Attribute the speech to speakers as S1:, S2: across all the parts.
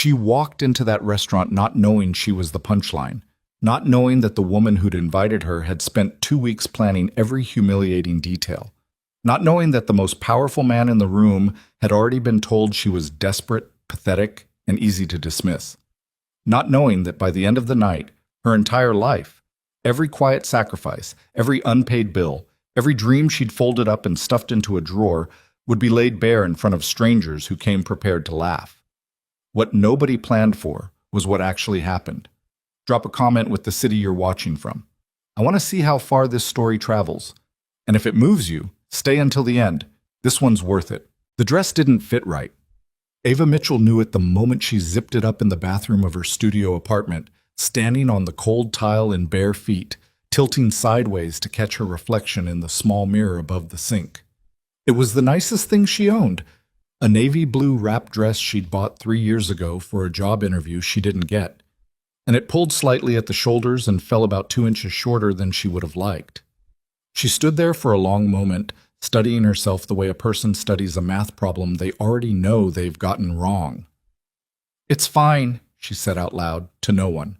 S1: She walked into that restaurant not knowing she was the punchline, not knowing that the woman who'd invited her had spent 2 weeks planning every humiliating detail, not knowing that the most powerful man in the room had already been told she was desperate, pathetic, and easy to dismiss, not knowing that by the end of the night, her entire life, every quiet sacrifice, every unpaid bill, every dream she'd folded up and stuffed into a drawer would be laid bare in front of strangers who came prepared to laugh. What nobody planned for was what actually happened. Drop a comment with the city you're watching from. I want to see how far this story travels. And if it moves you, stay until the end. This one's worth it. The dress didn't fit right. Ava Mitchell knew it the moment she zipped it up in the bathroom of her studio apartment, standing on the cold tile in bare feet, tilting sideways to catch her reflection in the small mirror above the sink. It was the nicest thing she owned, a navy blue wrap dress she'd bought 3 years ago for a job interview she didn't get, and it pulled slightly at the shoulders and fell about 2 inches shorter than she would have liked. She stood there for a long moment, studying herself the way a person studies a math problem they already know they've gotten wrong. "It's fine," she said out loud, to no one.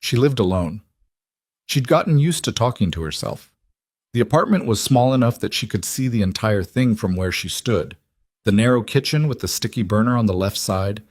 S1: She lived alone. She'd gotten used to talking to herself. The apartment was small enough that she could see the entire thing from where she stood. The narrow kitchen with the sticky burner on the left side,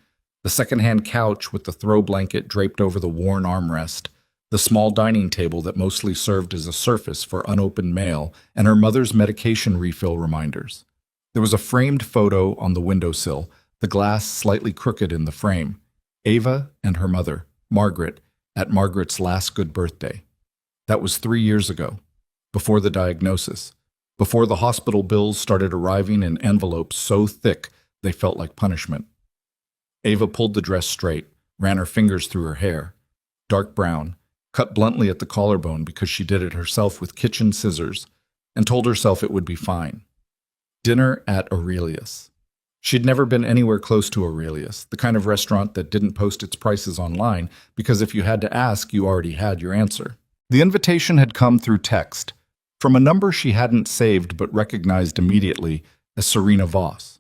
S1: the second-hand couch with the throw blanket draped over the worn armrest, the small dining table that mostly served as a surface for unopened mail, and her mother's medication refill reminders. There was a framed photo on the windowsill, the glass slightly crooked in the frame. Ava and her mother, Margaret, at Margaret's last good birthday. That was 3 years ago, before the diagnosis, before the hospital bills started arriving in envelopes so thick they felt like punishment. Ava pulled the dress straight, ran her fingers through her hair. Dark brown, cut bluntly at the collarbone because she did it herself with kitchen scissors, and told herself it would be fine. Dinner at Aurelius. She'd never been anywhere close to Aurelius, the kind of restaurant that didn't post its prices online because if you had to ask, you already had your answer. The invitation had come through text, from a number she hadn't saved but recognized immediately as Serena Voss.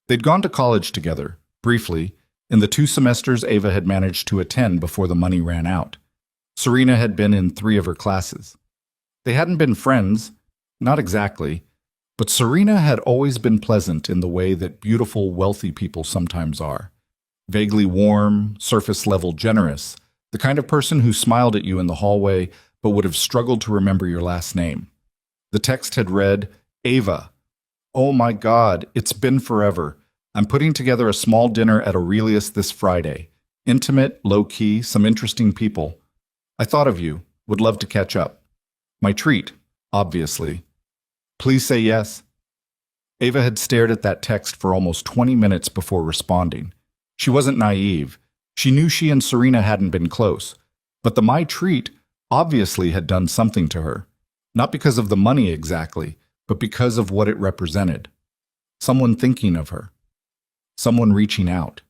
S1: They'd gone to college together, briefly, in the 2 semesters Ava had managed to attend before the money ran out. Serena had been in 3 of her classes. They hadn't been friends, not exactly, but Serena had always been pleasant in the way that beautiful, wealthy people sometimes are. Vaguely warm, surface-level generous, the kind of person who smiled at you in the hallway but would have struggled to remember your last name. The text had read, "Ava, oh my God, it's been forever. I'm putting together a small dinner at Aurelius this Friday. Intimate, low-key, some interesting people. I thought of you, would love to catch up. My treat, obviously. Please say yes." Ava had stared at that text for almost 20 minutes before responding. She wasn't naive. She knew she and Serena hadn't been close. But the "my treat" obviously had done something to her. Not because of the money exactly, but because of what it represented. Someone thinking of her. Someone reaching out.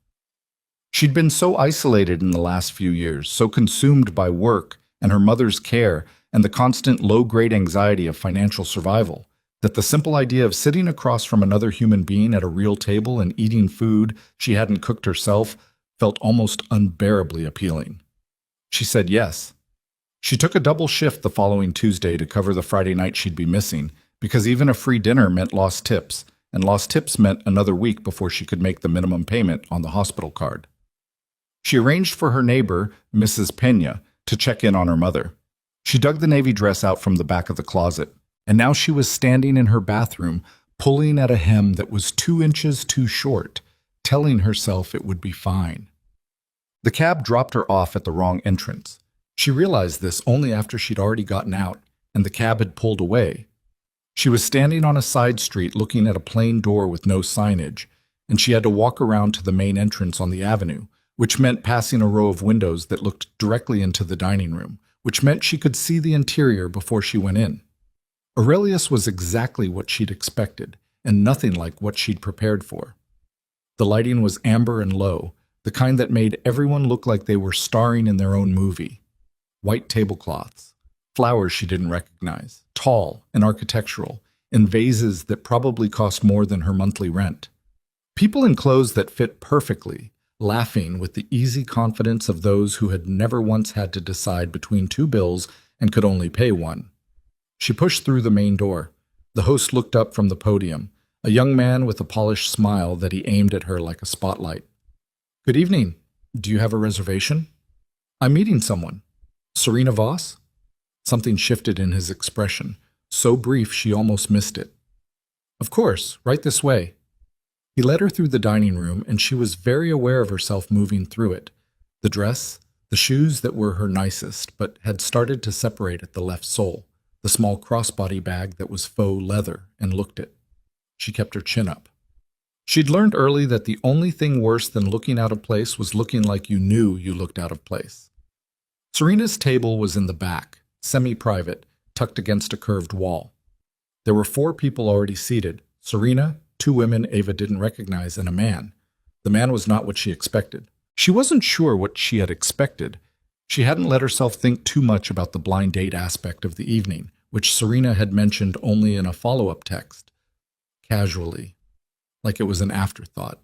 S1: She'd been so isolated in the last few years, so consumed by work and her mother's care and the constant low-grade anxiety of financial survival, that the simple idea of sitting across from another human being at a real table and eating food she hadn't cooked herself felt almost unbearably appealing. She said yes. She took a double shift the following Tuesday to cover the Friday night she'd be missing, because even a free dinner meant lost tips, and lost tips meant another week before she could make the minimum payment on the hospital card. She arranged for her neighbor, Mrs. Pena, to check in on her mother. She dug the navy dress out from the back of the closet, and now she was standing in her bathroom, pulling at a hem that was 2 inches too short, telling herself it would be fine. The cab dropped her off at the wrong entrance. She realized this only after she'd already gotten out, and the cab had pulled away. She was standing on a side street looking at a plain door with no signage, and she had to walk around to the main entrance on the avenue, which meant passing a row of windows that looked directly into the dining room, which meant she could see the interior before she went in. Aurelius was exactly what she'd expected, and nothing like what she'd prepared for. The lighting was amber and low, the kind that made everyone look like they were starring in their own movie. White tablecloths, flowers she didn't recognize, tall and architectural, in vases that probably cost more than her monthly rent. People in clothes that fit perfectly, laughing with the easy confidence of those who had never once had to decide between two bills and could only pay one. She pushed through the main door. The host looked up from the podium, a young man with a polished smile that he aimed at her like a spotlight. "Good evening. Do you have a reservation?" "I'm meeting someone." "Serena Voss?" Something shifted in his expression, so brief she almost missed it. "Of course, right this way." He led her through the dining room, and she was very aware of herself moving through it. The dress, the shoes that were her nicest, but had started to separate at the left sole, the small crossbody bag that was faux leather and looked it. She kept her chin up. She'd learned early that the only thing worse than looking out of place was looking like you knew you looked out of place. Serena's table was in the back, semi-private, tucked against a curved wall. There were 4 people already seated: Serena, 2 women Ava didn't recognize, and a man. The man was not what she expected. She wasn't sure what she had expected. She hadn't let herself think too much about the blind date aspect of the evening, which Serena had mentioned only in a follow-up text. Casually, like it was an afterthought.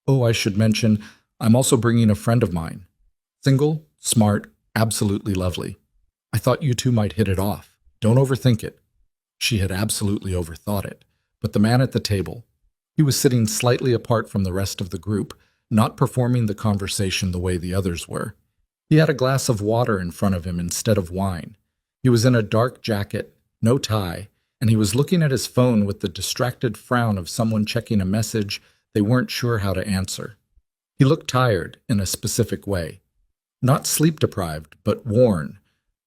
S1: "Oh, I should mention, I'm also bringing a friend of mine. Single, smart, absolutely lovely. I thought you two might hit it off. Don't overthink it." She had absolutely overthought it. But the man at the table, he was sitting slightly apart from the rest of the group, not performing the conversation the way the others were. He had a glass of water in front of him instead of wine. He was in a dark jacket, no tie, and he was looking at his phone with the distracted frown of someone checking a message they weren't sure how to answer. He looked tired in a specific way. Not sleep-deprived, but worn,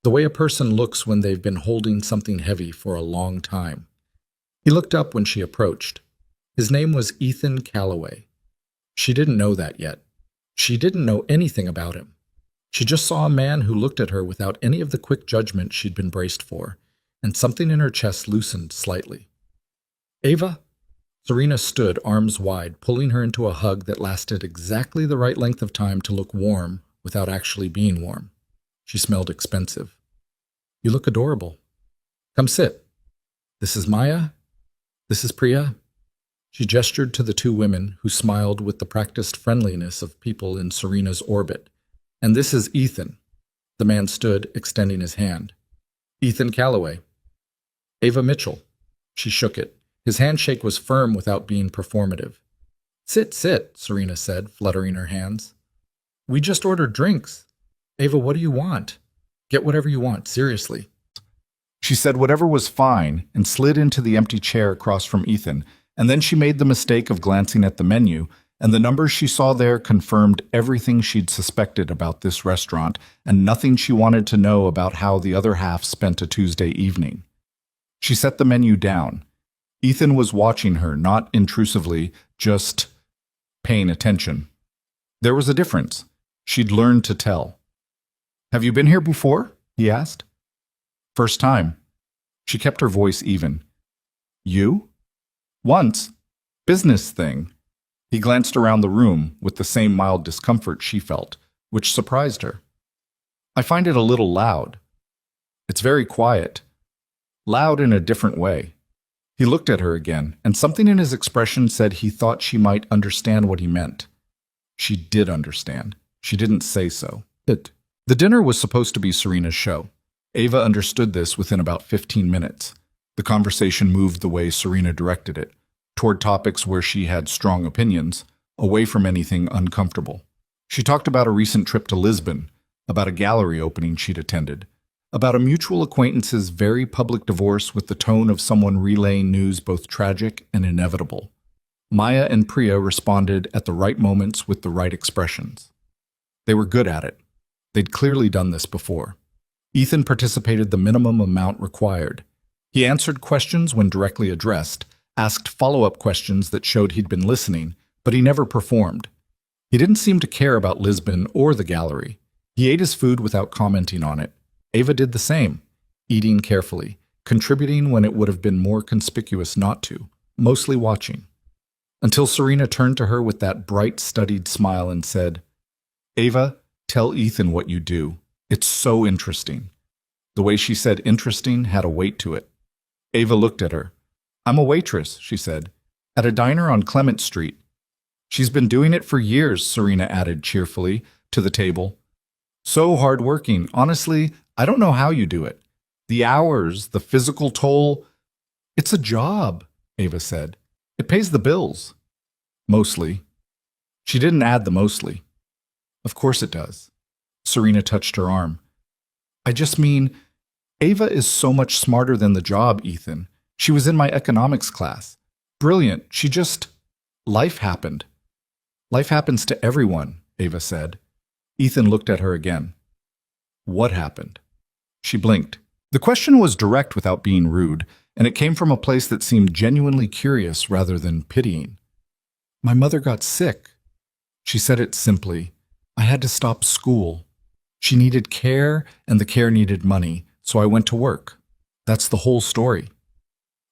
S1: the way a person looks when they've been holding something heavy for a long time. He looked up when she approached. His name was Ethan Calloway. She didn't know that yet. She didn't know anything about him. She just saw a man who looked at her without any of the quick judgment she'd been braced for, and something in her chest loosened slightly. "Ava?" Serena stood, arms wide, pulling her into a hug that lasted exactly the right length of time to look warm without actually being warm. She smelled expensive. "You look adorable. Come sit. This is Maya. This is Priya." She gestured to the 2 women, who smiled with the practiced friendliness of people in Serena's orbit. "And this is Ethan." The man stood, extending his hand. "Ethan Calloway." "Ava Mitchell." She shook it. His handshake was firm without being performative. "Sit, sit," Serena said, fluttering her hands. "We just ordered drinks." "Ava, what do you want?" "Get whatever you want, seriously." She said whatever was fine and slid into the empty chair across from Ethan, and then she made the mistake of glancing at the menu, and the numbers she saw there confirmed everything she'd suspected about this restaurant and nothing she wanted to know about how the other half spent a Tuesday evening. She set the menu down. Ethan was watching her, not intrusively, just paying attention. There was a difference. She'd learned to tell. "Have you been here before?" he asked. "First time." She kept her voice even. "You?" "Once. Business thing." He glanced around the room with the same mild discomfort she felt, which surprised her. "I find it a little loud." "It's very quiet." "Loud in a different way." He looked at her again, and something in his expression said he thought she might understand what he meant. She did understand. She didn't say so. The dinner was supposed to be Serena's show. Ava understood this within about 15 minutes. The conversation moved the way Serena directed it, toward topics where she had strong opinions, away from anything uncomfortable. She talked about a recent trip to Lisbon, about a gallery opening she'd attended, about a mutual acquaintance's very public divorce with the tone of someone relaying news both tragic and inevitable. Maya and Priya responded at the right moments with the right expressions. They were good at it. They'd clearly done this before. Ethan participated the minimum amount required. He answered questions when directly addressed, asked follow-up questions that showed he'd been listening, but he never performed. He didn't seem to care about Lisbon or the gallery. He ate his food without commenting on it. Ava did the same, eating carefully, contributing when it would have been more conspicuous not to, mostly watching. Until Serena turned to her with that bright, studied smile and said, "Ava, tell Ethan what you do. It's so interesting." The way she said interesting had a weight to it. Ava looked at her. "I'm a waitress," she said, "at a diner on Clement Street." She's been doing it for years, Serena added cheerfully to the table. So hardworking. Honestly, I don't know how you do it. The hours, the physical toll. It's a job, Ava said. It pays the bills. Mostly. She didn't add the mostly. Of course it does. Serena touched her arm. I just mean, Ava is so much smarter than the job, Ethan. She was in my economics class. Brilliant. Life happened. Life happens to everyone, Ava said. Ethan looked at her again. What happened? She blinked. The question was direct without being rude, and it came from a place that seemed genuinely curious rather than pitying. My mother got sick. She said it simply. I had to stop school. She needed care, and the care needed money, so I went to work. That's the whole story.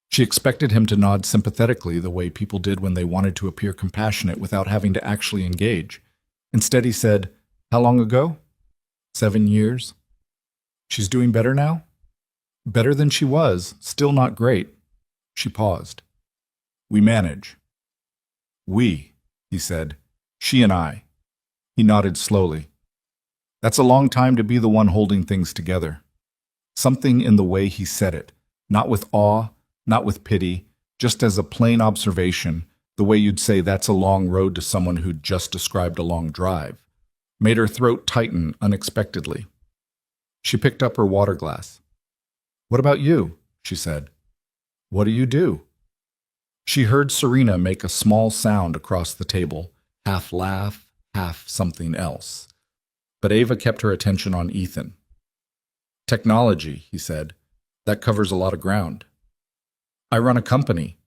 S1: She expected him to nod sympathetically the way people did when they wanted to appear compassionate without having to actually engage. Instead, he said, How long ago? 7 years. She's doing better now? Better than she was, still not great. She paused. We manage. We, he said. She and I. He nodded slowly. That's a long time to be the one holding things together. Something in the way he said it, not with awe, not with pity, just as a plain observation, the way you'd say that's a long road to someone who'd just described a long drive, made her throat tighten unexpectedly. She picked up her water glass. What about you? She said. What do you do? She heard Serena make a small sound across the table, half laugh, half something else. But Ava kept her attention on Ethan. Technology, he said. That covers a lot of ground. I run a company.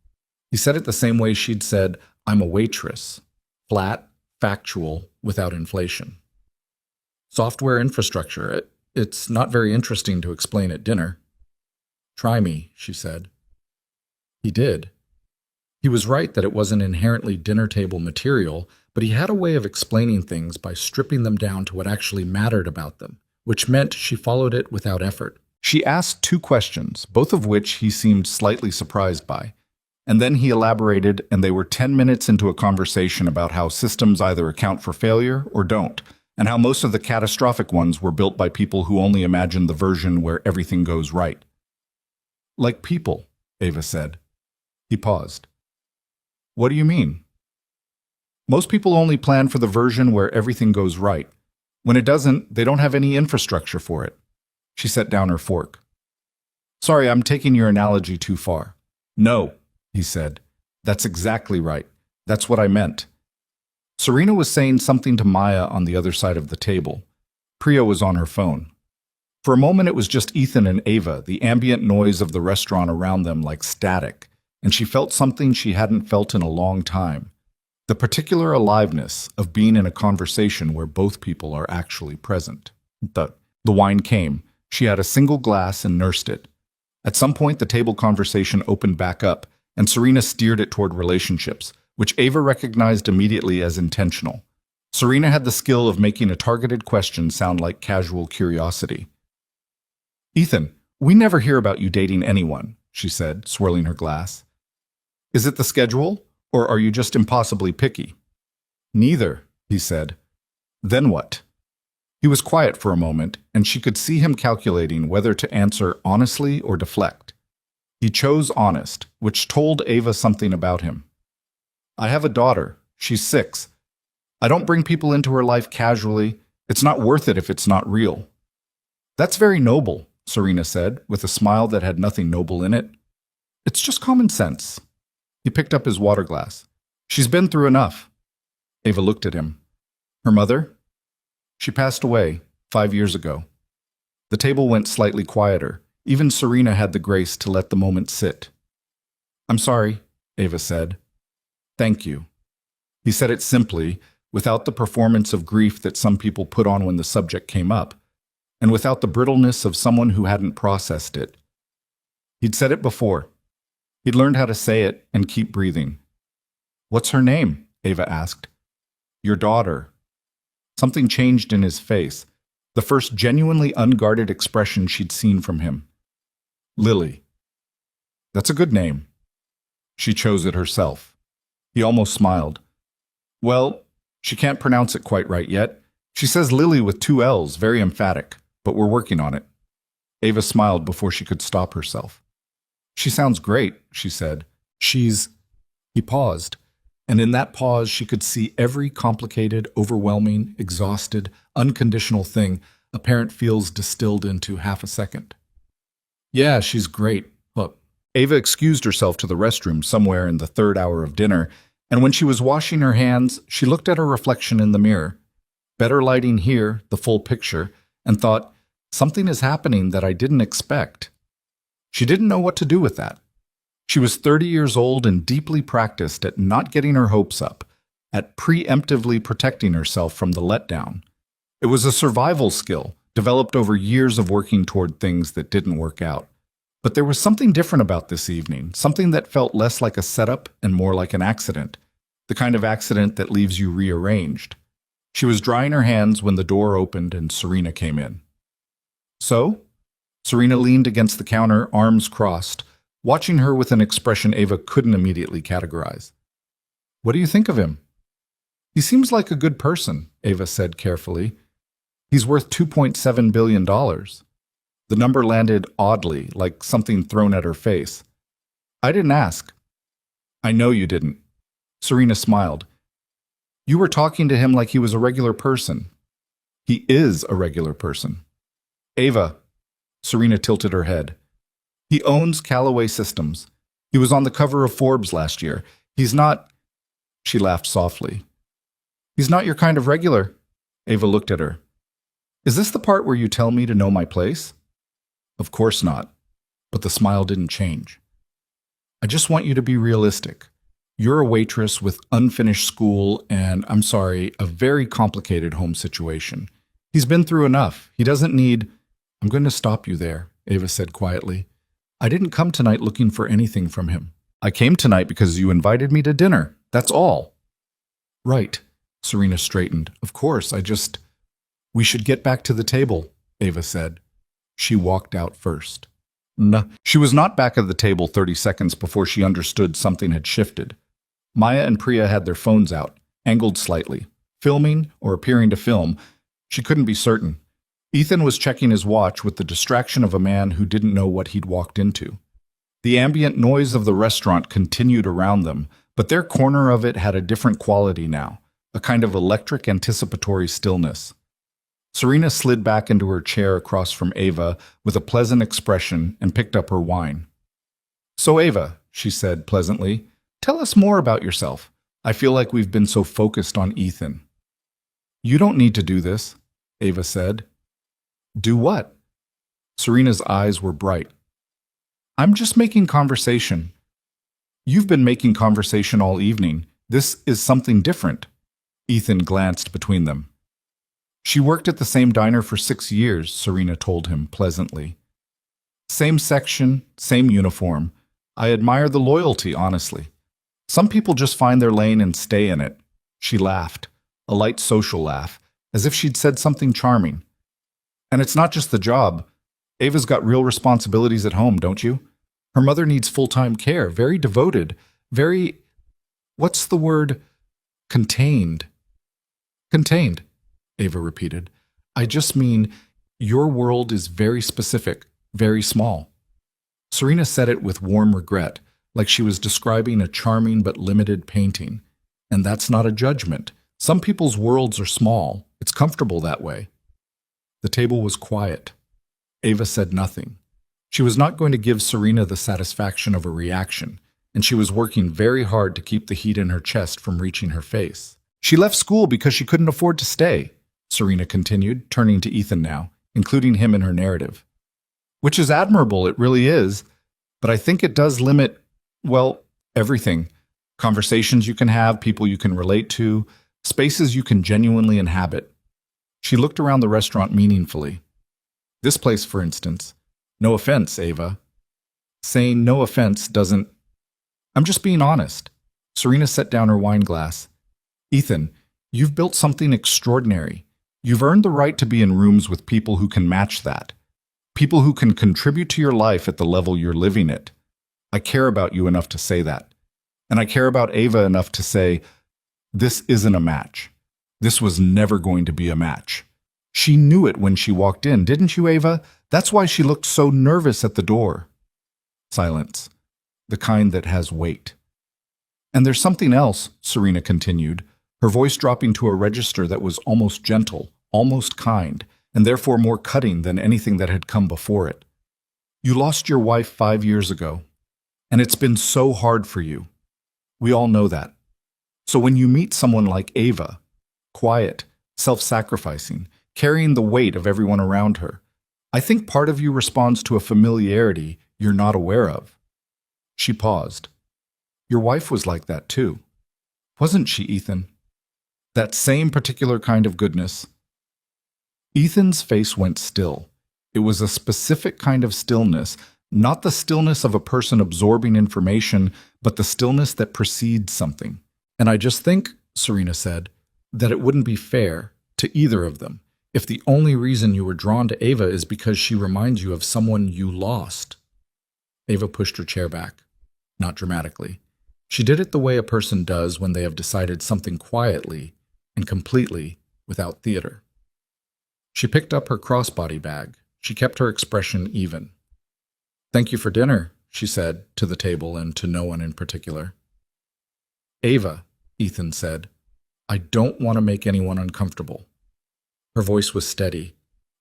S1: He said it the same way she'd said, I'm a waitress. Flat, factual, without inflation. Software infrastructure. It's not very interesting to explain at dinner. Try me, she said. He did. He was right that it wasn't inherently dinner table material, but he had a way of explaining things by stripping them down to what actually mattered about them, which meant she followed it without effort. She asked 2 questions, both of which he seemed slightly surprised by. And then he elaborated, and they were 10 minutes into a conversation about how systems either account for failure or don't, and how most of the catastrophic ones were built by people who only imagined the version where everything goes right. Like people, Ava said. He paused. What do you mean? Most people only plan for the version where everything goes right. When it doesn't, they don't have any infrastructure for it. She set down her fork. Sorry, I'm taking your analogy too far. No, he said. That's exactly right. That's what I meant. Serena was saying something to Maya on the other side of the table. Priya was on her phone. For a moment it was just Ethan and Ava, the ambient noise of the restaurant around them like static, and she felt something she hadn't felt in a long time. The particular aliveness of being in a conversation where both people are actually present. The wine came. She had a single glass and nursed it. At some point, the table conversation opened back up, and Serena steered it toward relationships, which Ava recognized immediately as intentional. Serena had the skill of making a targeted question sound like casual curiosity. Ethan, we never hear about you dating anyone, she said, swirling her glass. Is it the schedule, or are you just impossibly picky? Neither, he said. Then what? He was quiet for a moment, and she could see him calculating whether to answer honestly or deflect. He chose honest, which told Ava something about him. I have a daughter. She's 6. I don't bring people into her life casually. It's not worth it if it's not real. That's very noble, Serena said, with a smile that had nothing noble in it. It's just common sense. He picked up his water glass. She's been through enough. Ava looked at him. Her mother? She passed away 5 years ago. The table went slightly quieter. Even Serena had the grace to let the moment sit. I'm sorry, Ava said. Thank you. He said it simply, without the performance of grief that some people put on when the subject came up, and without the brittleness of someone who hadn't processed it. He'd said it before. He'd learned how to say it and keep breathing. What's her name? Ava asked. Your daughter. Something changed in his face, the first genuinely unguarded expression she'd seen from him. Lily. That's a good name. She chose it herself. He almost smiled. Well, she can't pronounce it quite right yet. She says Lily with two L's, very emphatic, but we're working on it. Ava smiled before she could stop herself. She sounds great, she said. He paused, and in that pause she could see every complicated, overwhelming, exhausted, unconditional thing a parent feels distilled into half a second. Yeah, she's great. Look, Ava excused herself to the restroom somewhere in the third hour of dinner, and when she was washing her hands, she looked at her reflection in the mirror. Better lighting here, the full picture, and thought, something is happening that I didn't expect. She didn't know what to do with that. She was 30 years old and deeply practiced at not getting her hopes up, at preemptively protecting herself from the letdown. It was a survival skill, developed over years of working toward things that didn't work out. But there was something different about this evening, something that felt less like a setup and more like an accident, the kind of accident that leaves you rearranged. She was drying her hands when the door opened and Serena came in. So? Serena leaned against the counter, arms crossed, watching her with an expression Ava couldn't immediately categorize. What do you think of him? He seems like a good person, Ava said carefully. He's worth $2.7 billion. The number landed oddly, like something thrown at her face. I didn't ask. I know you didn't. Serena smiled. You were talking to him like he was a regular person. He is a regular person. Ava. Serena tilted her head. He owns Callaway Systems. He was on the cover of Forbes last year. He's not... She laughed softly. He's not your kind of regular. Ava looked at her. Is this the part where you tell me to know my place? Of course not. But the smile didn't change. I just want you to be realistic. You're a waitress with unfinished school and, I'm sorry, a very complicated home situation. He's been through enough. He doesn't need... I'm going to stop you there, Ava said quietly. I didn't come tonight looking for anything from him. I came tonight because you invited me to dinner. That's all. Right. Serena straightened. Of course, We should get back to the table, Ava said. She walked out first. No, she was not back at the table 30 seconds before she understood something had shifted. Maya and Priya had their phones out, angled slightly, filming or appearing to film. She couldn't be certain. Ethan was checking his watch with the distraction of a man who didn't know what he'd walked into. The ambient noise of the restaurant continued around them, but their corner of it had a different quality now, a kind of electric anticipatory stillness. Serena slid back into her chair across from Ava with a pleasant expression and picked up her wine. So Ava, she said pleasantly, tell us more about yourself. I feel like we've been so focused on Ethan. You don't need to do this, Ava said. Do what? Serena's eyes were bright. I'm just making conversation. You've been making conversation all evening. This is something different. Ethan glanced between them. She worked at the same diner for 6 years, Serena told him pleasantly. Same section, same uniform. I admire the loyalty, honestly. Some people just find their lane and stay in it. She laughed, a light social laugh, as if she'd said something charming. And it's not just the job. Ava's got real responsibilities at home, don't you? Her mother needs full-time care, very devoted, very... What's the word? Contained. Contained, Ava repeated. I just mean your world is very specific, very small. Serena said it with warm regret, like she was describing a charming but limited painting. And that's not a judgment. Some people's worlds are small. It's comfortable that way. The table was quiet. Ava said nothing. She was not going to give Serena the satisfaction of a reaction, and she was working very hard to keep the heat in her chest from reaching her face. She left school because she couldn't afford to stay, Serena continued, turning to Ethan now, including him in her narrative. Which is admirable, it really is, but I think it does limit, well, everything. Conversations you can have, people you can relate to, spaces you can genuinely inhabit. She looked around the restaurant meaningfully. This place, for instance. No offense, Ava. Saying no offense doesn't... I'm just being honest. Serena set down her wine glass. Ethan, you've built something extraordinary. You've earned the right to be in rooms with people who can match that. People who can contribute to your life at the level you're living it. I care about you enough to say that. And I care about Ava enough to say, This isn't a match. This was never going to be a match. She knew it when she walked in, didn't you, Ava? That's why she looked so nervous at the door. Silence. The kind that has weight. And there's something else, Serena continued, her voice dropping to a register that was almost gentle, almost kind, and therefore more cutting than anything that had come before it. You lost your wife 5 years ago, and it's been so hard for you. We all know that. So when you meet someone like Ava, quiet, self-sacrificing, carrying the weight of everyone around her, I think part of you responds to a familiarity you're not aware of. She paused. Your wife was like that too. Wasn't she, Ethan? That same particular kind of goodness. Ethan's face went still. It was a specific kind of stillness, not the stillness of a person absorbing information, but the stillness that precedes something. And I just think, Serena said, that it wouldn't be fair to either of them if the only reason you were drawn to Ava is because she reminds you of someone you lost. Ava pushed her chair back, not dramatically. She did it the way a person does when they have decided something quietly and completely without theater. She picked up her crossbody bag. She kept her expression even. Thank you for dinner, she said, to the table and to no one in particular. Ava, Ethan said, I don't want to make anyone uncomfortable. Her voice was steady.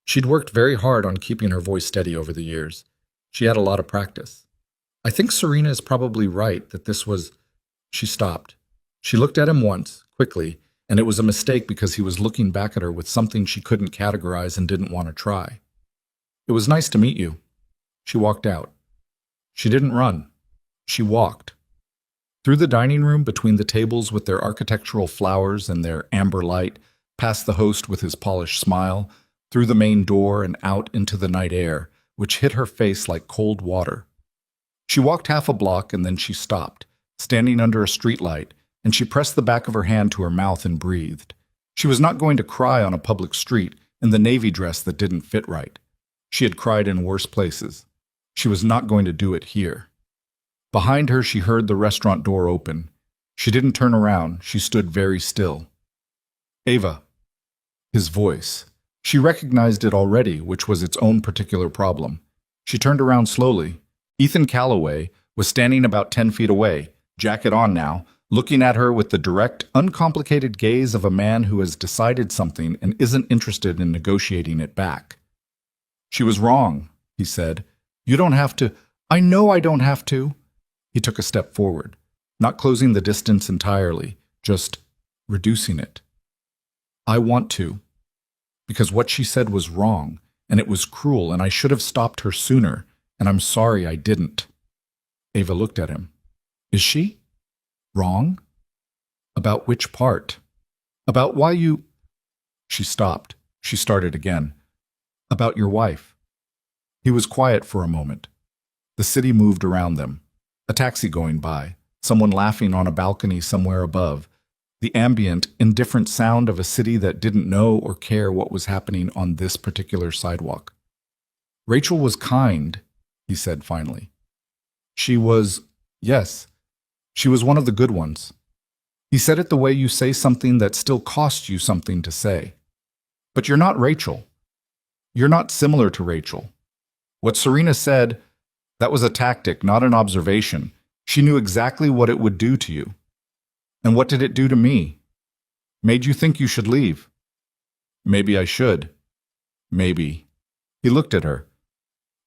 S1: She'd worked very hard on keeping her voice steady over the years. She had a lot of practice. I think Serena is probably right that this was... She stopped. She looked at him once, quickly, and it was a mistake because he was looking back at her with something she couldn't categorize and didn't want to try. It was nice to meet you. She walked out. She didn't run. She walked. Through the dining room, between the tables with their architectural flowers and their amber light, past the host with his polished smile, through the main door and out into the night air, which hit her face like cold water. She walked half a block and then she stopped, standing under a streetlight, and she pressed the back of her hand to her mouth and breathed. She was not going to cry on a public street in the navy dress that didn't fit right. She had cried in worse places. She was not going to do it here. Behind her, she heard the restaurant door open. She didn't turn around. She stood very still. Ava. His voice. She recognized it already, which was its own particular problem. She turned around slowly. Ethan Calloway was standing about 10 feet away, jacket on now, looking at her with the direct, uncomplicated gaze of a man who has decided something and isn't interested in negotiating it back. She was wrong, he said. You don't have to. I know I don't have to. He took a step forward, not closing the distance entirely, just reducing it. I want to, because what she said was wrong, and it was cruel, and I should have stopped her sooner, and I'm sorry I didn't. Ava looked at him. Is she? Wrong? About which part? About why you... She stopped. She started again. About your wife. He was quiet for a moment. The city moved around them. A taxi going by, someone laughing on a balcony somewhere above, the ambient, indifferent sound of a city that didn't know or care what was happening on this particular sidewalk. Rachel was kind, he said finally. She was, yes, she was one of the good ones. He said it the way you say something that still costs you something to say. But you're not Rachel. You're not similar to Rachel. What Serena said, that was a tactic, not an observation. She knew exactly what it would do to you. And what did it do to me? Made you think you should leave. Maybe I should. Maybe. He looked at her.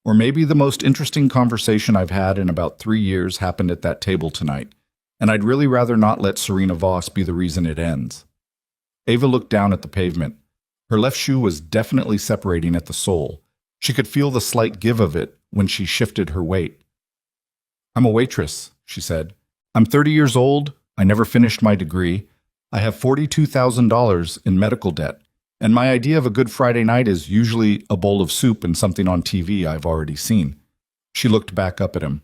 S1: Or maybe the most interesting conversation I've had in about 3 years happened at that table tonight, and I'd really rather not let Serena Voss be the reason it ends. Ava looked down at the pavement. Her left shoe was definitely separating at the sole. She could feel the slight give of it when she shifted her weight. I'm a waitress, she said. I'm 30 years old. I never finished my degree. I have $42,000 in medical debt. And my idea of a good Friday night is usually a bowl of soup and something on TV I've already seen. She looked back up at him.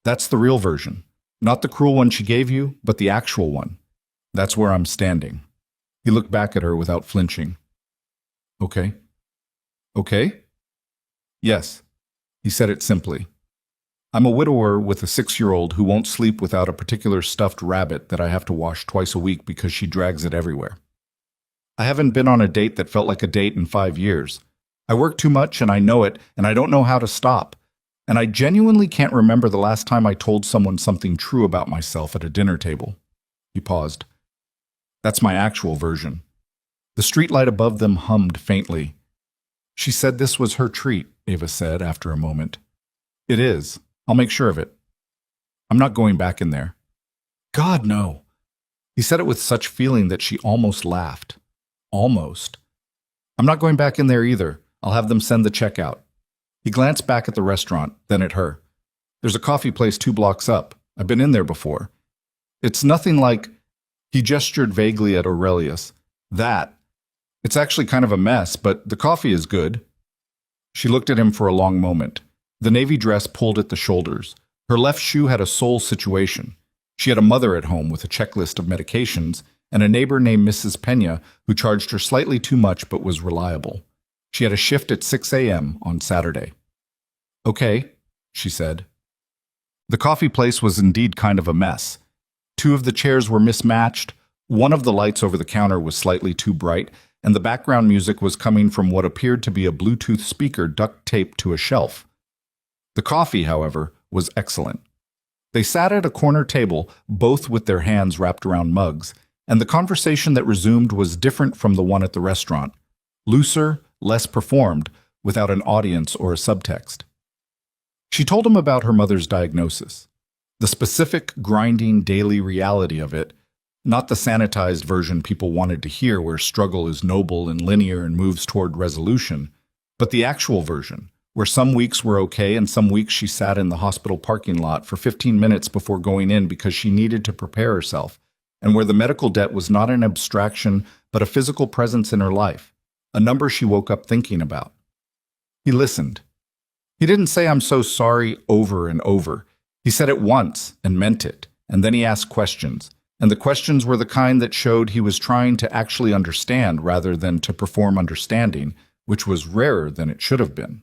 S1: That's the real version. Not the cruel one she gave you, but the actual one. That's where I'm standing. He looked back at her without flinching. Okay. Okay? Yes. He said it simply. I'm a widower with a 6-year-old who won't sleep without a particular stuffed rabbit that I have to wash twice a week because she drags it everywhere. I haven't been on a date that felt like a date in 5 years. I work too much and I know it, and I don't know how to stop. And I genuinely can't remember the last time I told someone something true about myself at a dinner table. He paused. That's my actual version. The streetlight above them hummed faintly. She said this was her treat, Ava said after a moment. It is. I'll make sure of it. I'm not going back in there. God, no. He said it with such feeling that she almost laughed. Almost. I'm not going back in there either. I'll have them send the check out. He glanced back at the restaurant, then at her. There's a coffee place 2 blocks up. I've been in there before. It's nothing like... He gestured vaguely at Aurelius. That. It's actually kind of a mess, but the coffee is good. She looked at him for a long moment. The navy dress pulled at the shoulders. Her left shoe had a soul situation. She had a mother at home with a checklist of medications and a neighbor named Mrs. Pena who charged her slightly too much but was reliable. She had a shift at 6 a.m. on Saturday. Okay, she said. The coffee place was indeed kind of a mess. 2 of the chairs were mismatched, one of the lights over the counter was slightly too bright, and the background music was coming from what appeared to be a Bluetooth speaker duct-taped to a shelf. The coffee, however, was excellent. They sat at a corner table, both with their hands wrapped around mugs, and the conversation that resumed was different from the one at the restaurant. Looser, less performed, without an audience or a subtext. She told him about her mother's diagnosis. The specific, grinding, daily reality of it, not the sanitized version people wanted to hear where struggle is noble and linear and moves toward resolution, but the actual version, where some weeks were okay and some weeks she sat in the hospital parking lot for 15 minutes before going in because she needed to prepare herself, and where the medical debt was not an abstraction but a physical presence in her life, a number she woke up thinking about. He listened. He didn't say "I'm so sorry" over and over. He said it once and meant it, and then he asked questions, and the questions were the kind that showed he was trying to actually understand rather than to perform understanding, which was rarer than it should have been.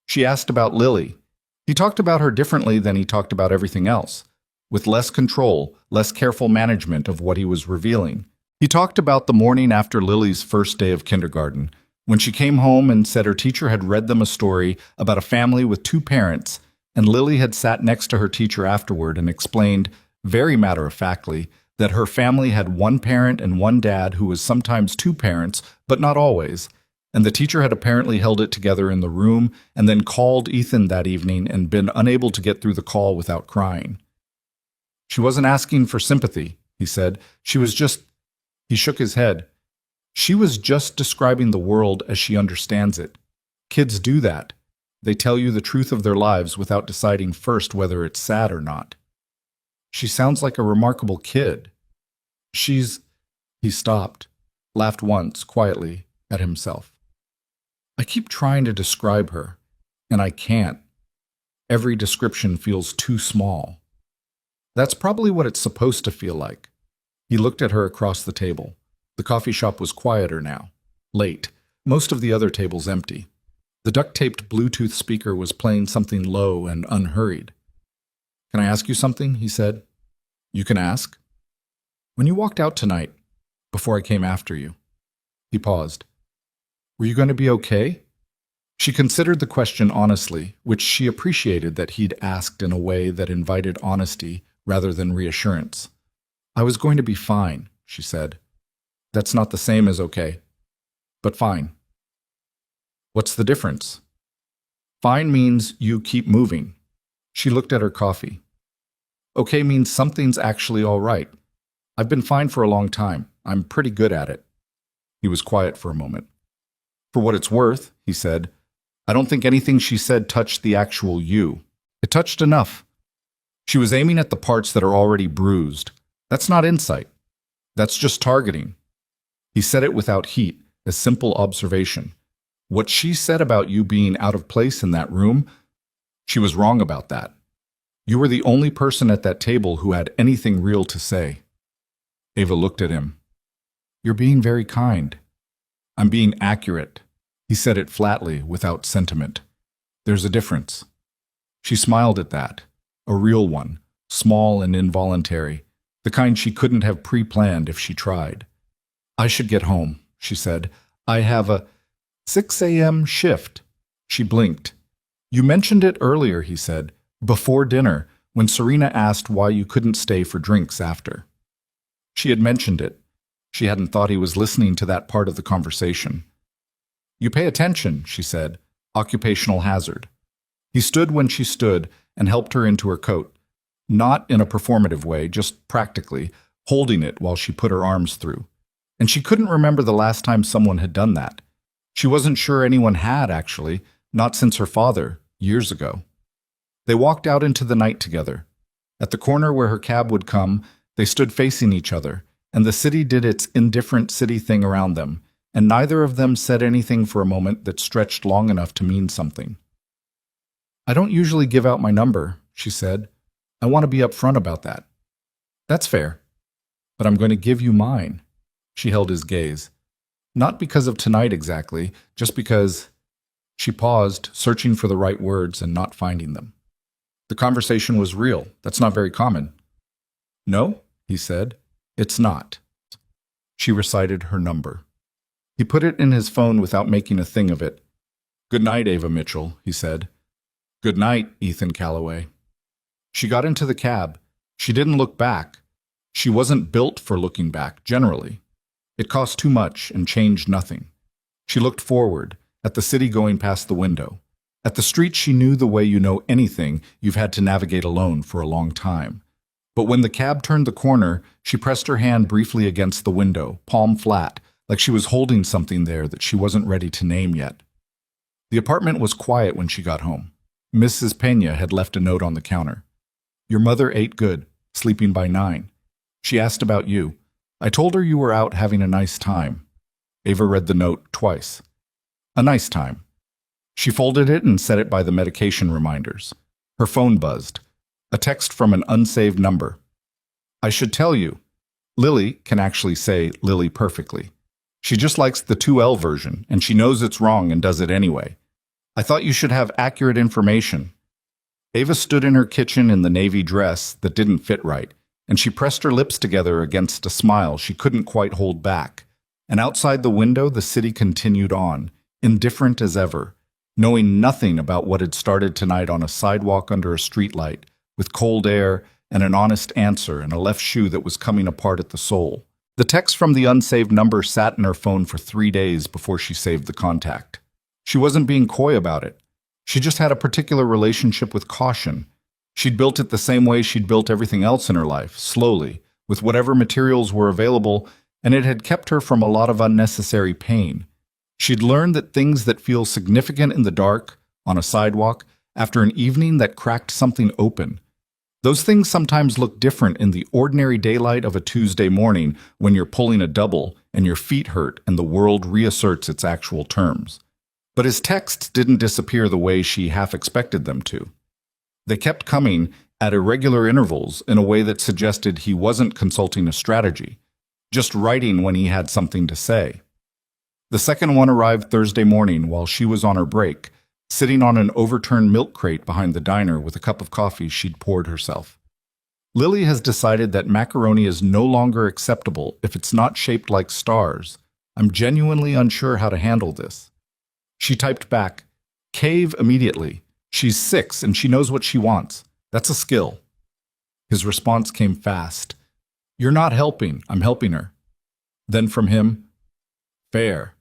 S1: She asked about Lily. He talked about her differently than he talked about everything else, with less control, less careful management of what he was revealing. He talked about the morning after Lily's first day of kindergarten, when she came home and said her teacher had read them a story about a family with 2 parents, and Lily had sat next to her teacher afterward and explained, very matter-of-factly, that her family had 1 parent and 1 dad who was sometimes 2 parents, but not always, and the teacher had apparently held it together in the room and then called Ethan that evening and been unable to get through the call without crying. She wasn't asking for sympathy, he said. She was just... He shook his head. She was just describing the world as she understands it. Kids do that. They tell you the truth of their lives without deciding first whether it's sad or not. She sounds like a remarkable kid. She's... He stopped, laughed once, quietly, at himself. I keep trying to describe her, and I can't. Every description feels too small. That's probably what it's supposed to feel like. He looked at her across the table. The coffee shop was quieter now. Late. Most of the other tables empty. The duct-taped Bluetooth speaker was playing something low and unhurried. Can I ask you something? He said. You can ask. When you walked out tonight, before I came after you. He paused. Were you going to be okay? She considered the question honestly, which she appreciated that he'd asked in a way that invited honesty rather than reassurance. I was going to be fine, she said. That's not the same as okay. But fine. What's the difference? Fine means you keep moving. She looked at her coffee. Okay means something's actually all right. I've been fine for a long time. I'm pretty good at it. He was quiet for a moment. For what it's worth, he said, I don't think anything she said touched the actual you. It touched enough. She was aiming at the parts that are already bruised. That's not insight. That's just targeting. He said it without heat, a simple observation. What she said about you being out of place in that room, she was wrong about that. You were the only person at that table who had anything real to say. Ava looked at him. You're being very kind. I'm being accurate. He said it flatly, without sentiment. There's a difference. She smiled at that, a real one, small and involuntary, the kind she couldn't have pre-planned if she tried. "I should get home," she said. "I have a 6 a.m. shift." She blinked. "You mentioned it earlier," he said, "before dinner, when Serena asked why you couldn't stay for drinks after." She had mentioned it. She hadn't thought he was listening to that part of the conversation. "You pay attention," she said. "Occupational hazard." He stood when she stood and helped her into her coat. Not in a performative way, just practically, holding it while she put her arms through. And she couldn't remember the last time someone had done that. She wasn't sure anyone had, actually, not since her father, years ago. They walked out into the night together. At the corner where her cab would come, they stood facing each other, and the city did its indifferent city thing around them, and neither of them said anything for a moment that stretched long enough to mean something. "I don't usually give out my number," she said. "I want to be upfront about that." "That's fair. But I'm going to give you mine." She held his gaze. "Not because of tonight exactly, just because—" She paused, searching for the right words and not finding them. The conversation was real. That's not very common. "No," he said. "It's not." She recited her number. He put it in his phone without making a thing of it. "Good night, Ava Mitchell," he said. "Good night, Ethan Calloway." She got into the cab. She didn't look back. She wasn't built for looking back, generally. It cost too much and changed nothing. She looked forward, at the city going past the window. At the street she knew the way you know anything you've had to navigate alone for a long time. But when the cab turned the corner, she pressed her hand briefly against the window, palm flat, like she was holding something there that she wasn't ready to name yet. The apartment was quiet when she got home. Mrs. Pena had left a note on the counter. "Your mother ate good, sleeping by 9. She asked about you. I told her you were out having a nice time." Ava read the note twice. A nice time. She folded it and set it by the medication reminders. Her phone buzzed. A text from an unsaved number. "I should tell you. Lily can actually say Lily perfectly. She just likes the 2L version, and she knows it's wrong and does it anyway. I thought you should have accurate information." Ava stood in her kitchen in the navy dress that didn't fit right, and she pressed her lips together against a smile she couldn't quite hold back. And outside the window, the city continued on, indifferent as ever, knowing nothing about what had started tonight on a sidewalk under a streetlight, with cold air and an honest answer and a left shoe that was coming apart at the sole. The text from the unsaved number sat in her phone for 3 days before she saved the contact. She wasn't being coy about it. She just had a particular relationship with caution. She'd built it the same way she'd built everything else in her life, slowly, with whatever materials were available, and it had kept her from a lot of unnecessary pain. She'd learned that things that feel significant in the dark, on a sidewalk, after an evening that cracked something open, those things sometimes look different in the ordinary daylight of a Tuesday morning when you're pulling a double and your feet hurt and the world reasserts its actual terms. But his texts didn't disappear the way she half expected them to. They kept coming at irregular intervals in a way that suggested he wasn't consulting a strategy, just writing when he had something to say. The second one arrived Thursday morning while she was on her break, sitting on an overturned milk crate behind the diner with a cup of coffee she'd poured herself. "Lily has decided that macaroni is no longer acceptable if it's not shaped like stars. I'm genuinely unsure how to handle this." She typed back, "Cave immediately. She's 6 and she knows what she wants. That's a skill." His response came fast. "You're not helping. I'm helping her." Then from him, "Fair."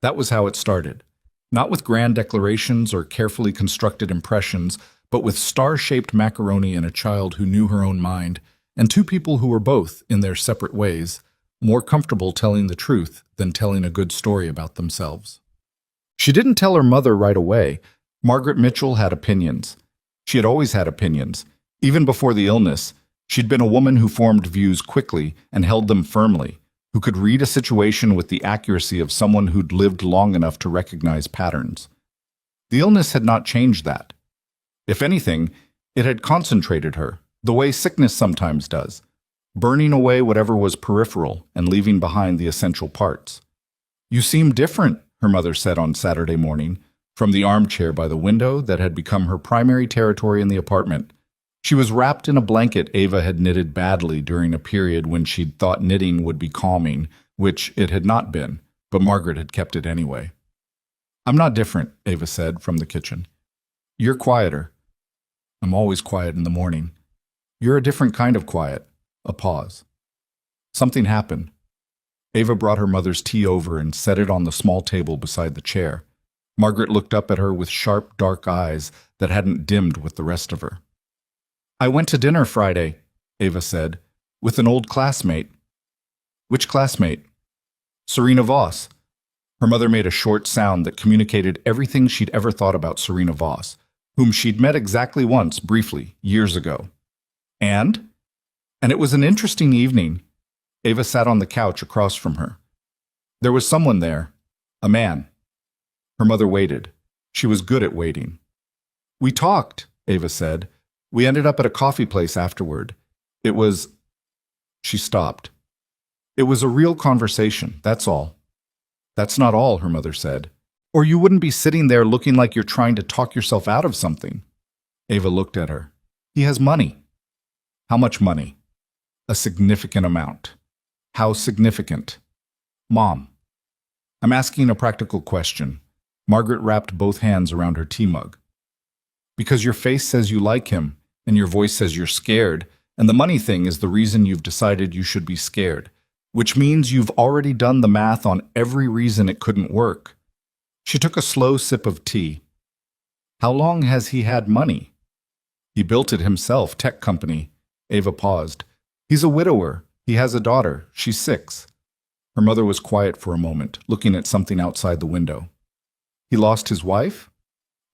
S1: That was how it started. Not with grand declarations or carefully constructed impressions, but with star-shaped macaroni and a child who knew her own mind, and 2 people who were both, in their separate ways, more comfortable telling the truth than telling a good story about themselves. She didn't tell her mother right away. Margaret Mitchell had opinions. She had always had opinions. Even before the illness, she'd been a woman who formed views quickly and held them firmly, who could read a situation with the accuracy of someone who'd lived long enough to recognize patterns. The illness had not changed that. If anything, it had concentrated her, the way sickness sometimes does, burning away whatever was peripheral and leaving behind the essential parts. "You seem different," her mother said on Saturday morning, from the armchair by the window that had become her primary territory in the apartment. She was wrapped in a blanket Ava had knitted badly during a period when she'd thought knitting would be calming, which it had not been, but Margaret had kept it anyway. "I'm not different," Ava said from the kitchen. "You're quieter." "I'm always quiet in the morning." "You're a different kind of quiet." A pause. Something happened. Ava brought her mother's tea over and set it on the small table beside the chair. Margaret looked up at her with sharp, dark eyes that hadn't dimmed with the rest of her. "I went to dinner Friday," Ava said, "with an old classmate." "Which classmate?" "Serena Voss." Her mother made a short sound that communicated everything she'd ever thought about Serena Voss, whom she'd met exactly once, briefly, years ago. And it was an interesting evening. Ava sat on the couch across from her. There was someone there, a man. Her mother waited. She was good at waiting. "We talked," Ava said. "We ended up at a coffee place afterward. It was—" She stopped. "It was a real conversation, that's all." "That's not all," her mother said. "Or you wouldn't be sitting there looking like you're trying to talk yourself out of something." Ava looked at her. "He has money." "How much money?" "A significant amount." "How significant?" "Mom." "I'm asking a practical question." Margaret wrapped both hands around her tea mug. "Because your face says you like him, and your voice says you're scared, and the money thing is the reason you've decided you should be scared, which means you've already done the math on every reason it couldn't work." She took a slow sip of tea. "How long has he had money?" "He built it himself, tech company." Ava paused. "He's a widower. He has a daughter. She's 6. Her mother was quiet for a moment, looking at something outside the window. "He lost his wife?"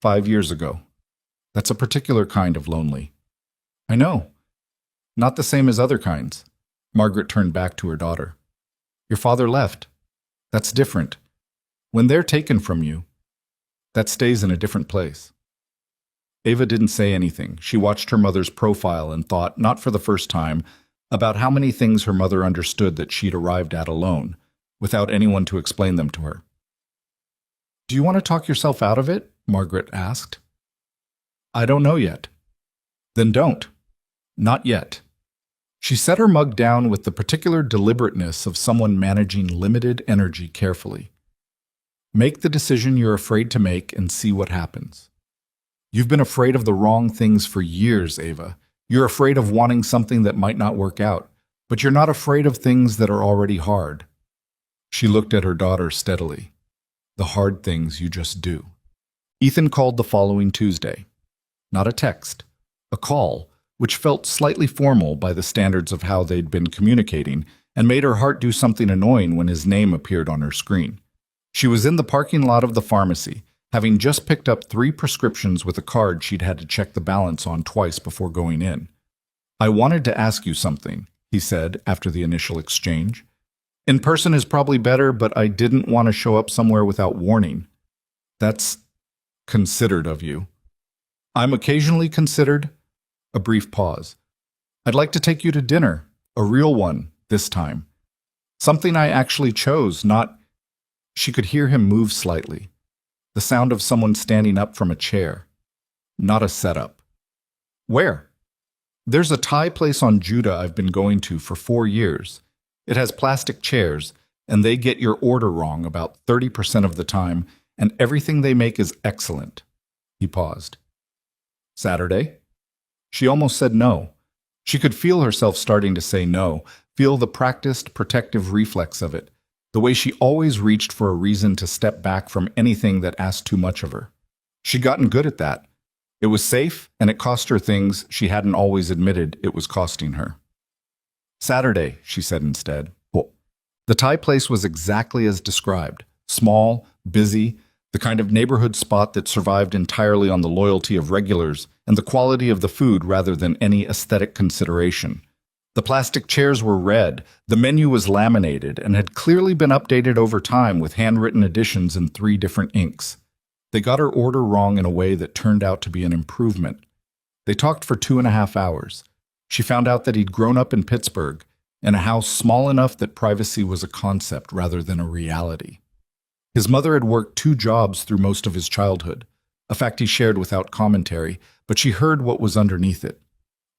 S1: 5 years ago. That's a particular kind of lonely." "I know. Not the same as other kinds." Margaret turned back to her daughter. "Your father left. That's different. When they're taken from you, that stays in a different place." Ava didn't say anything. She watched her mother's profile and thought, not for the first time, about how many things her mother understood that she'd arrived at alone, without anyone to explain them to her. "Do you want to talk yourself out of it?" Margaret asked. "I don't know yet." "Then don't. Not yet." She set her mug down with the particular deliberateness of someone managing limited energy carefully. "Make the decision you're afraid to make and see what happens. You've been afraid of the wrong things for years, Ava. You're afraid of wanting something that might not work out, but you're not afraid of things that are already hard." She looked at her daughter steadily. "The hard things you just do." Ethan called the following Tuesday. Not a text, a call, which felt slightly formal by the standards of how they'd been communicating, and made her heart do something annoying when his name appeared on her screen. She was in the parking lot of the pharmacy, having just picked up 3 prescriptions with a card she'd had to check the balance on twice before going in. "I wanted to ask you something," he said after the initial exchange. "In person is probably better, but I didn't want to show up somewhere without warning." "That's considerate of you." "I'm occasionally considered." A brief pause. "I'd like to take you to dinner, a real one, this time. Something I actually chose, not—" She could hear him move slightly. The sound of someone standing up from a chair. Not a setup. "Where?" "There's a Thai place on Judah I've been going to for 4 years. It has plastic chairs, and they get your order wrong about 30% of the time, and everything they make is excellent." He paused. "Saturday?" She almost said no. She could feel herself starting to say no, feel the practiced, protective reflex of it, the way she always reached for a reason to step back from anything that asked too much of her. She'd gotten good at that. It was safe, and it cost her things she hadn't always admitted it was costing her. "Saturday," she said instead. The Thai place was exactly as described. Small, busy, the kind of neighborhood spot that survived entirely on the loyalty of regulars and the quality of the food rather than any aesthetic consideration. The plastic chairs were red, the menu was laminated, and had clearly been updated over time with handwritten additions in 3 different inks. They got her order wrong in a way that turned out to be an improvement. They talked for 2.5 hours. She found out that he'd grown up in Pittsburgh, in a house small enough that privacy was a concept rather than a reality. His mother had worked 2 jobs through most of his childhood, a fact he shared without commentary, but she heard what was underneath it.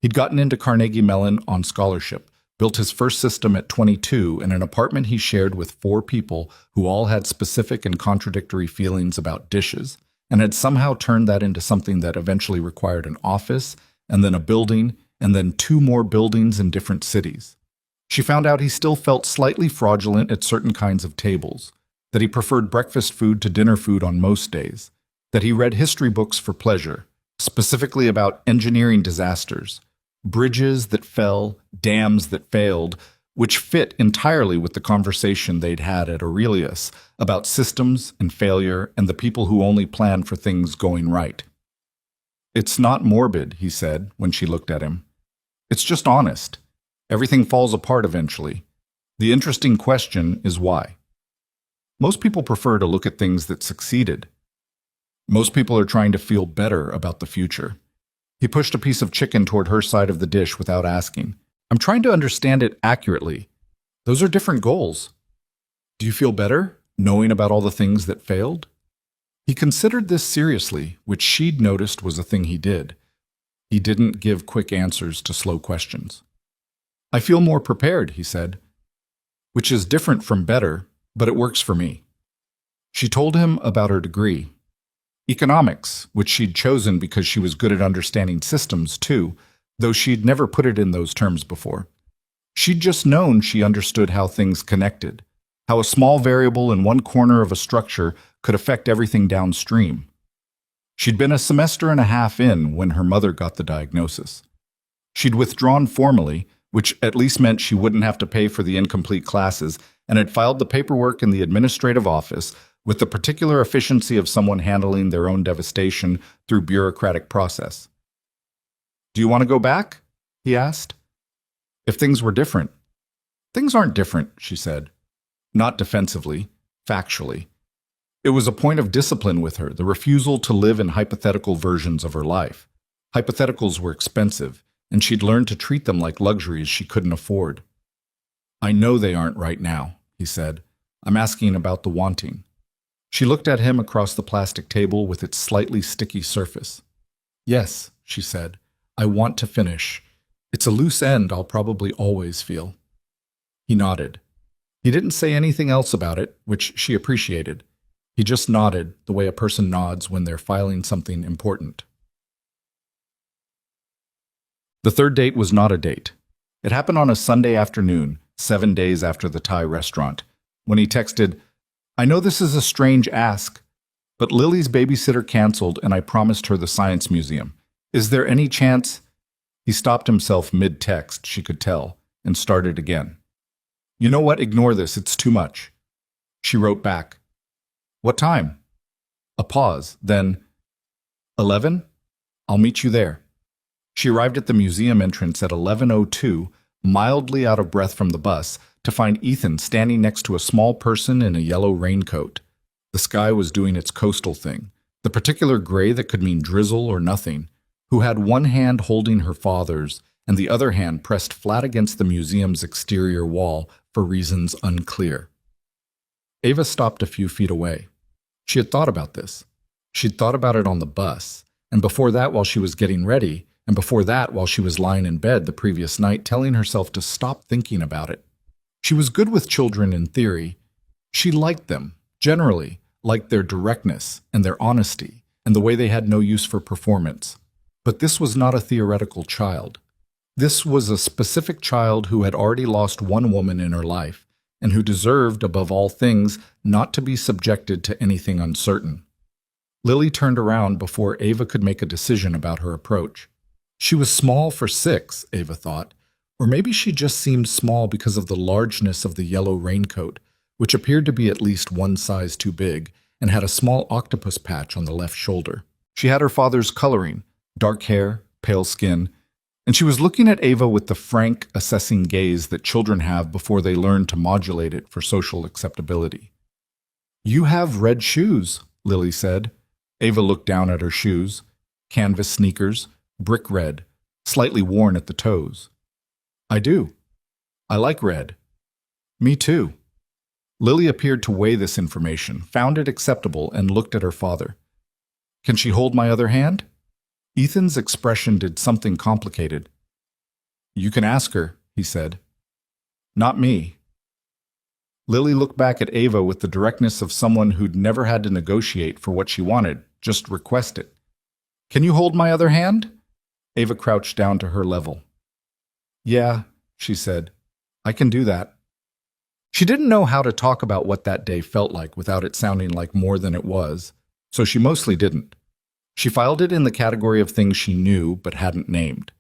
S1: He'd gotten into Carnegie Mellon on scholarship, built his first system at 22 in an apartment he shared with 4 people who all had specific and contradictory feelings about dishes, and had somehow turned that into something that eventually required an office, and then a building, and then 2 more buildings in different cities. She found out he still felt slightly fraudulent at certain kinds of tables, that he preferred breakfast food to dinner food on most days, that he read history books for pleasure, specifically about engineering disasters, bridges that fell, dams that failed, which fit entirely with the conversation they'd had at Aurelius about systems and failure and the people who only plan for things going right. "It's not morbid," he said when she looked at him. "It's just honest. Everything falls apart eventually. The interesting question is why. Most people prefer to look at things that succeeded. Most people are trying to feel better about the future." He pushed a piece of chicken toward her side of the dish without asking. "I'm trying to understand it accurately. Those are different goals. Do you feel better, knowing about all the things that failed?" He considered this seriously, which she'd noticed was a thing he did. He didn't give quick answers to slow questions. "I feel more prepared," he said, "which is different from better, but it works for me." She told him about her degree. Economics, which she'd chosen because she was good at understanding systems too, though she'd never put it in those terms before. She'd just known she understood how things connected, how a small variable in one corner of a structure could affect everything downstream. She'd been a semester and a half in when her mother got the diagnosis. She'd withdrawn formally, which at least meant she wouldn't have to pay for the incomplete classes, and had filed the paperwork in the administrative office with the particular efficiency of someone handling their own devastation through bureaucratic process. "Do you want to go back?" he asked. "If things were different." "Things aren't different," she said. Not defensively, factually. It was a point of discipline with her, the refusal to live in hypothetical versions of her life. Hypotheticals were expensive, and she'd learned to treat them like luxuries she couldn't afford. "I know they aren't right now," he said. "I'm asking about the wanting." She looked at him across the plastic table with its slightly sticky surface. "Yes," she said, "I want to finish. It's a loose end I'll probably always feel." He nodded. He didn't say anything else about it, which she appreciated. He just nodded the way a person nods when they're filing something important. The third date was not a date. It happened on a Sunday afternoon, 7 days after the Thai restaurant, when he texted, "I know this is a strange ask, but Lily's babysitter canceled and I promised her the science museum. Is there any chance?" He stopped himself mid-text, she could tell, and started again. "You know what? Ignore this. It's too much." She wrote back, "What time?" A pause, then, 11? I'll meet you there." She arrived at the museum entrance at 11:02, mildly out of breath from the bus, to find Ethan standing next to a small person in a yellow raincoat. The sky was doing its coastal thing, the particular gray that could mean drizzle or nothing, who had one hand holding her father's and the other hand pressed flat against the museum's exterior wall for reasons unclear. Ava stopped a few feet away. She had thought about this. She'd thought about it on the bus, and before that while she was getting ready, and before that while she was lying in bed the previous night telling herself to stop thinking about it. She was good with children in theory. She liked them, generally, liked their directness and their honesty, and the way they had no use for performance. But this was not a theoretical child. This was a specific child who had already lost one woman in her life, and who deserved, above all things, not to be subjected to anything uncertain. Lily turned around before Ava could make a decision about her approach. She was small for 6, Ava thought, or maybe she just seemed small because of the largeness of the yellow raincoat, which appeared to be at least one size too big, and had a small octopus patch on the left shoulder. She had her father's coloring, dark hair, pale skin, and she was looking at Ava with the frank, assessing gaze that children have before they learn to modulate it for social acceptability. "You have red shoes," Lily said. Ava looked down at her shoes, canvas sneakers, brick red, slightly worn at the toes. "I do. I like red." "Me too." Lily appeared to weigh this information, found it acceptable, and looked at her father. "Can she hold my other hand?" Ethan's expression did something complicated. You can ask her, he said. Not me. Lily looked back at Ava with the directness of someone who'd never had to negotiate for what she wanted, just request it. Can you hold my other hand? Ava crouched down to her level. Yeah, she said. I can do that. She didn't know how to talk about what that day felt like without it sounding like more than it was, so she mostly didn't. She filed it in the category of things she knew but hadn't named,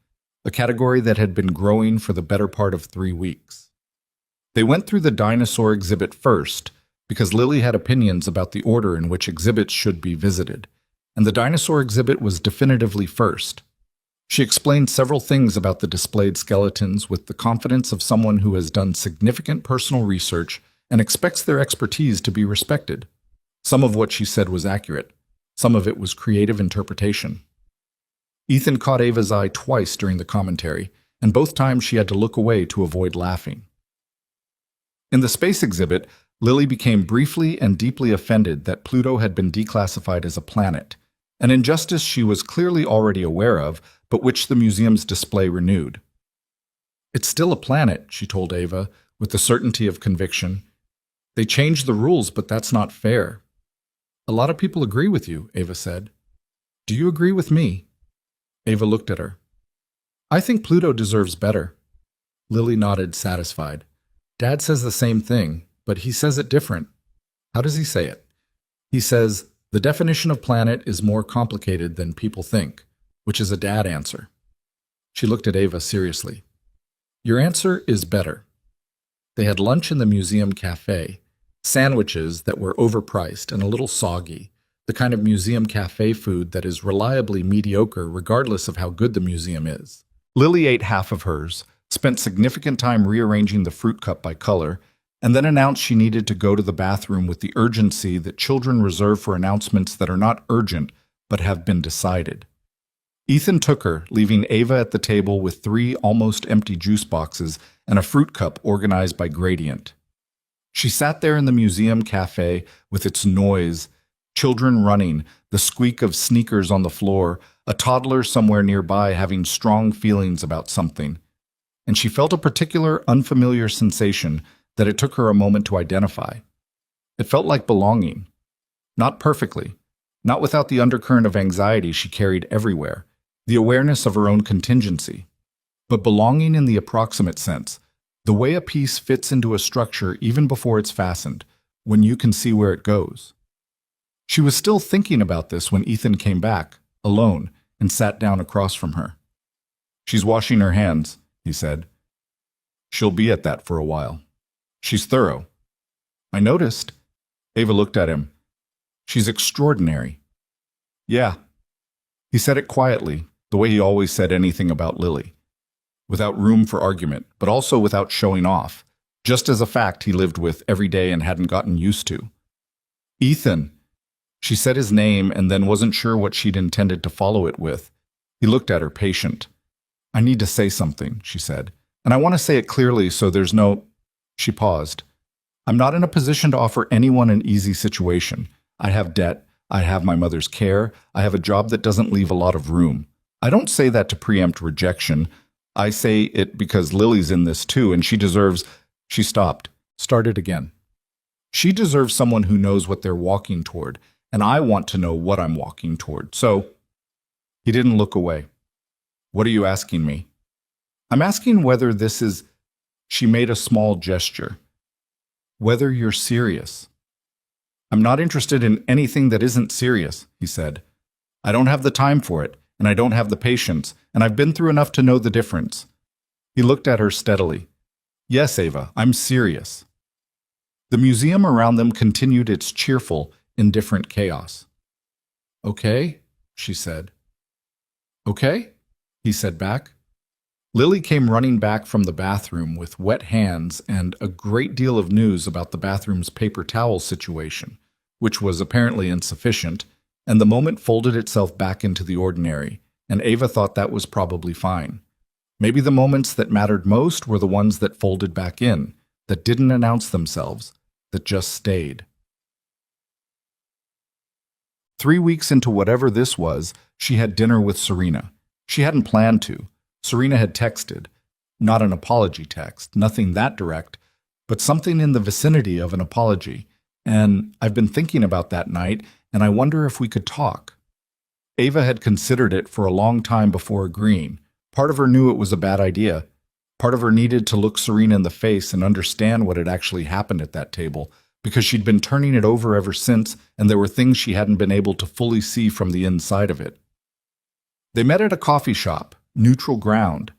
S1: a category that had been growing for the better part of 3 weeks. They went through the dinosaur exhibit first because Lily had opinions about the order in which exhibits should be visited, and the dinosaur exhibit was definitively first. She explained several things about the displayed skeletons with the confidence of someone who has done significant personal research and expects their expertise to be respected. Some of what she said was accurate. Some of it was creative interpretation. Ethan caught Ava's eye twice during the commentary, and both times she had to look away to avoid laughing. In the space exhibit, Lily became briefly and deeply offended that Pluto had been declassified as a planet, an injustice she was clearly already aware of, but which the museum's display renewed. It's still a planet, she told Ava, with the certainty of conviction. They changed the rules, but that's not fair. A lot of people agree with you, Ava said. Do you agree with me? Ava looked at her. I think Pluto deserves better. Lily nodded, satisfied. Dad says the same thing, but he says it different. How does he say it? He says, the definition of planet is more complicated than people think, which is a dad answer. She looked at Ava seriously. Your answer is better. They had lunch in the museum cafe, sandwiches that were overpriced and a little soggy, the kind of museum cafe food that is reliably mediocre regardless of how good the museum is. Lily ate half of hers, spent significant time rearranging the fruit cup by color, and then announced she needed to go to the bathroom with the urgency that children reserve for announcements that are not urgent but have been decided. Ethan took her, leaving Ava at the table with 3 almost empty juice boxes and a fruit cup organized by gradient. She sat there in the museum cafe with its noise, children running, the squeak of sneakers on the floor, a toddler somewhere nearby having strong feelings about something. And she felt a particular unfamiliar sensation that it took her a moment to identify. It felt like belonging. Not perfectly, not without the undercurrent of anxiety she carried everywhere, the awareness of her own contingency, but belonging in the approximate sense, the way a piece fits into a structure even before it's fastened, when you can see where it goes. She was still thinking about this when Ethan came back, alone, and sat down across from her. She's washing her hands, he said. She'll be at that for a while. She's thorough. I noticed. Ava looked at him. She's extraordinary. Yeah. He said it quietly, the way he always said anything about Lily. Without room for argument, but also without showing off, just as a fact he lived with every day and hadn't gotten used to. Ethan. She said his name and then wasn't sure what she'd intended to follow it with. He looked at her, patient. I need to say something, she said, and I want to say it clearly so there's no... She paused. I'm not in a position to offer anyone an easy situation. I have debt. I have my mother's care. I have a job that doesn't leave a lot of room. I don't say that to preempt rejection. I say it because Lily's in this too, and she deserves... She stopped, started again. She deserves someone who knows what they're walking toward, and I want to know what I'm walking toward. So, he didn't look away. What are you asking me? I'm asking whether this is... She made a small gesture. Whether you're serious. I'm not interested in anything that isn't serious, he said. I don't have the time for it, and I don't have the patience, and I've been through enough to know the difference. He looked at her steadily. Yes, Ava, I'm serious. The museum around them continued its cheerful, indifferent chaos. Okay, she said. Okay, he said back. Lily came running back from the bathroom with wet hands and a great deal of news about the bathroom's paper towel situation, which was apparently insufficient, and the moment folded itself back into the ordinary, and Ava thought that was probably fine. Maybe the moments that mattered most were the ones that folded back in, that didn't announce themselves, that just stayed. 3 weeks into whatever this was, she had dinner with Serena. She hadn't planned to. Serena had texted. Not an apology text, nothing that direct, but something in the vicinity of an apology. And I've been thinking about that night, and I wonder if we could talk. Ava had considered it for a long time before agreeing. Part of her knew it was a bad idea. Part of her needed to look Serena in the face and understand what had actually happened at that table, because she'd been turning it over ever since, and there were things she hadn't been able to fully see from the inside of it. They met at a coffee shop, neutral ground.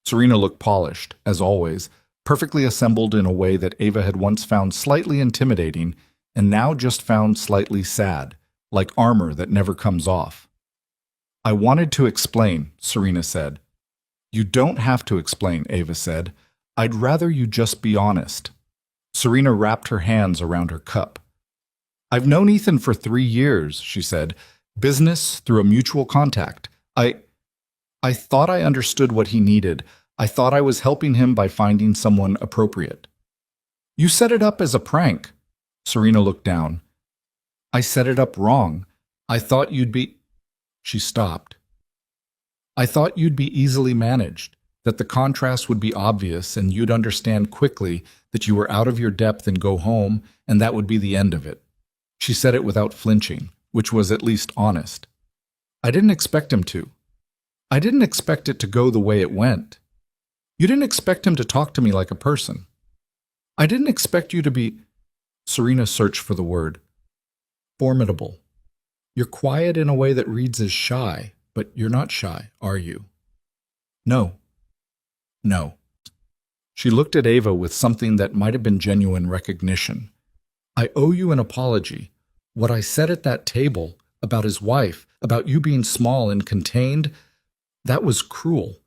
S1: Serena looked polished, as always, perfectly assembled in a way that Ava had once found slightly intimidating and now just found slightly sad, like armor that never comes off. I wanted to explain, Serena said. You don't have to explain, Ava said. I'd rather you just be honest. Serena wrapped her hands around her cup. I've known Ethan for 3 years, she said. Business through a mutual contact. I thought I understood what he needed. I thought I was helping him by finding someone appropriate. You set it up as a prank. Serena looked down. I set it up wrong. I thought you'd be... She stopped. I thought you'd be easily managed, that the contrast would be obvious and you'd understand quickly that you were out of your depth and go home, and that would be the end of it. She said it without flinching, which was at least honest. I didn't expect him to. I didn't expect it to go the way it went. You didn't expect him to talk to me like a person. I didn't expect you to be... Serena searched for the word. Formidable. You're quiet in a way that reads as shy, but you're not shy, are you? No. No. She looked at Ava with something that might have been genuine recognition. I owe you an apology. What I said at that table, about his wife, about you being small and contained, that was cruel.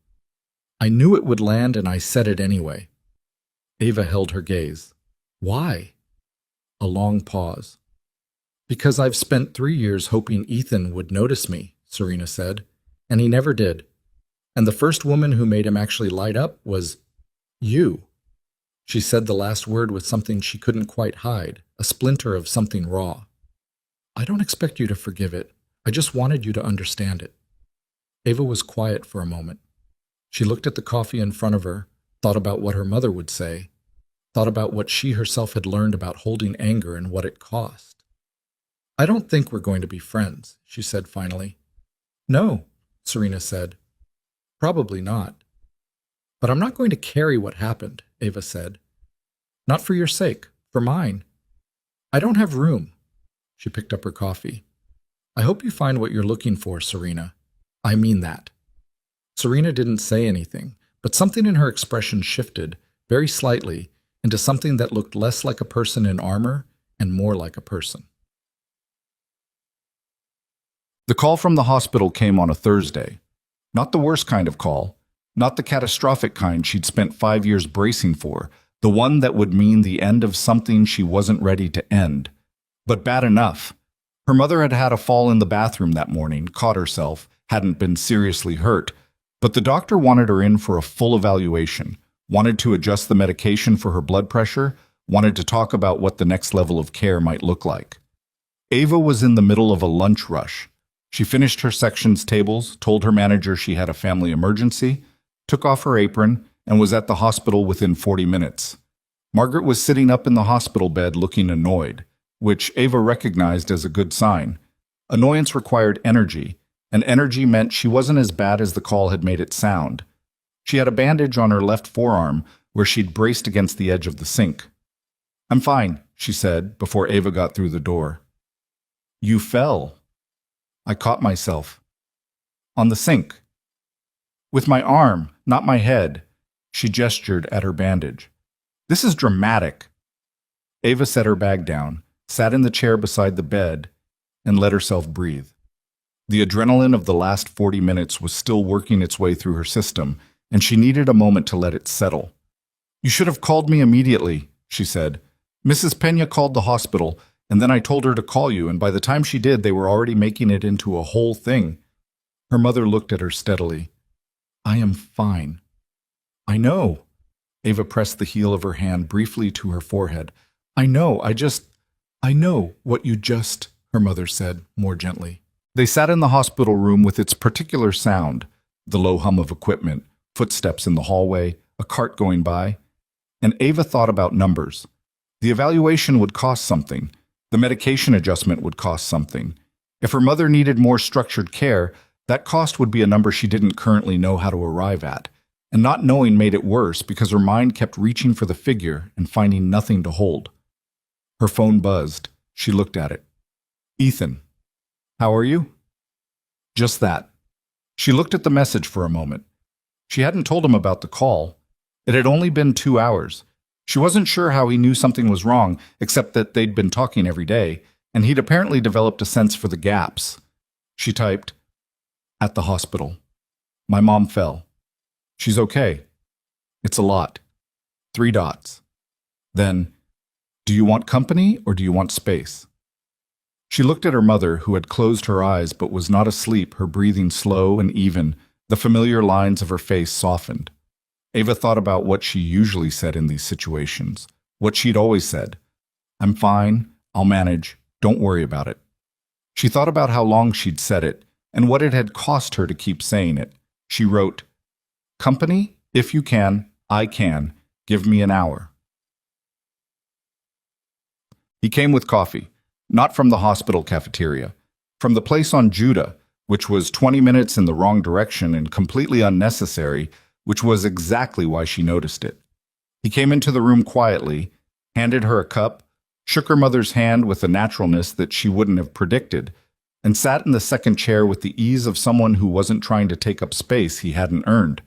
S1: I knew it would land and I said it anyway. Ava held her gaze. Why? A long pause. Because I've spent 3 years hoping Ethan would notice me, Serena said, and he never did. And the first woman who made him actually light up was you. She said the last word with something she couldn't quite hide, a splinter of something raw. I don't expect you to forgive it. I just wanted you to understand it. Ava was quiet for a moment. She looked at the coffee in front of her, thought about what her mother would say, thought about what she herself had learned about holding anger and what it cost. I don't think we're going to be friends, she said finally. No, Serena said. Probably not. But I'm not going to carry what happened, Ava said. Not for your sake, for mine. I don't have room. She picked up her coffee. I hope you find what you're looking for, Serena. I mean that. Serena didn't say anything, but something in her expression shifted, very slightly, into something that looked less like a person in armor and more like a person. The call from the hospital came on a Thursday. Not the worst kind of call, not the catastrophic kind she'd spent 5 years bracing for, the one that would mean the end of something she wasn't ready to end. But bad enough. Her mother had had a fall in the bathroom that morning, caught herself, hadn't been seriously hurt, but the doctor wanted her in for a full evaluation, wanted to adjust the medication for her blood pressure, wanted to talk about what the next level of care might look like. Ava was in the middle of a lunch rush. She finished her section's tables, told her manager she had a family emergency, took off her apron, and was at the hospital within 40 minutes. Margaret was sitting up in the hospital bed looking annoyed, which Ava recognized as a good sign. Annoyance required energy, and energy meant she wasn't as bad as the call had made it sound. She had a bandage on her left forearm where she'd braced against the edge of the sink. I'm fine, she said before Ava got through the door. You fell. I caught myself. On the sink. With my arm, not my head. She gestured at her bandage. This is dramatic. Ava set her bag down, sat in the chair beside the bed, and let herself breathe. The adrenaline of the last 40 minutes was still working its way through her system, and she needed a moment to let it settle. You should have called me immediately, she said. Mrs. Pena called the hospital, and then I told her to call you, and by the time she did, they were already making it into a whole thing. Her mother looked at her steadily. I am fine. I know. Ava pressed the heel of her hand briefly to her forehead. I know, I know what you just, her mother said, more gently. They sat in the hospital room with its particular sound, the low hum of equipment, footsteps in the hallway, a cart going by, and Ava thought about numbers. The evaluation would cost something. The medication adjustment would cost something. If her mother needed more structured care, that cost would be a number she didn't currently know how to arrive at. And not knowing made it worse because her mind kept reaching for the figure and finding nothing to hold. Her phone buzzed. She looked at it. Ethan. How are you? Just that. She looked at the message for a moment. She hadn't told him about the call. It had only been 2 hours. She wasn't sure how he knew something was wrong, except that they'd been talking every day, and he'd apparently developed a sense for the gaps. She typed, "At the hospital. My mom fell. She's okay. It's a lot. 3 dots. Then, do you want company or do you want space?" She looked at her mother, who had closed her eyes but was not asleep, her breathing slow and even, the familiar lines of her face softened. Ava thought about what she usually said in these situations, what she'd always said. "I'm fine, I'll manage, don't worry about it." She thought about how long she'd said it, and what it had cost her to keep saying it. She wrote, "Company, if you can, I can, give me an hour." He came with coffee, not from the hospital cafeteria, from the place on Judah, which was 20 minutes in the wrong direction and completely unnecessary, which was exactly why she noticed it. He came into the room quietly, handed her a cup, shook her mother's hand with a naturalness that she wouldn't have predicted, and sat in the second chair with the ease of someone who wasn't trying to take up space he hadn't earned.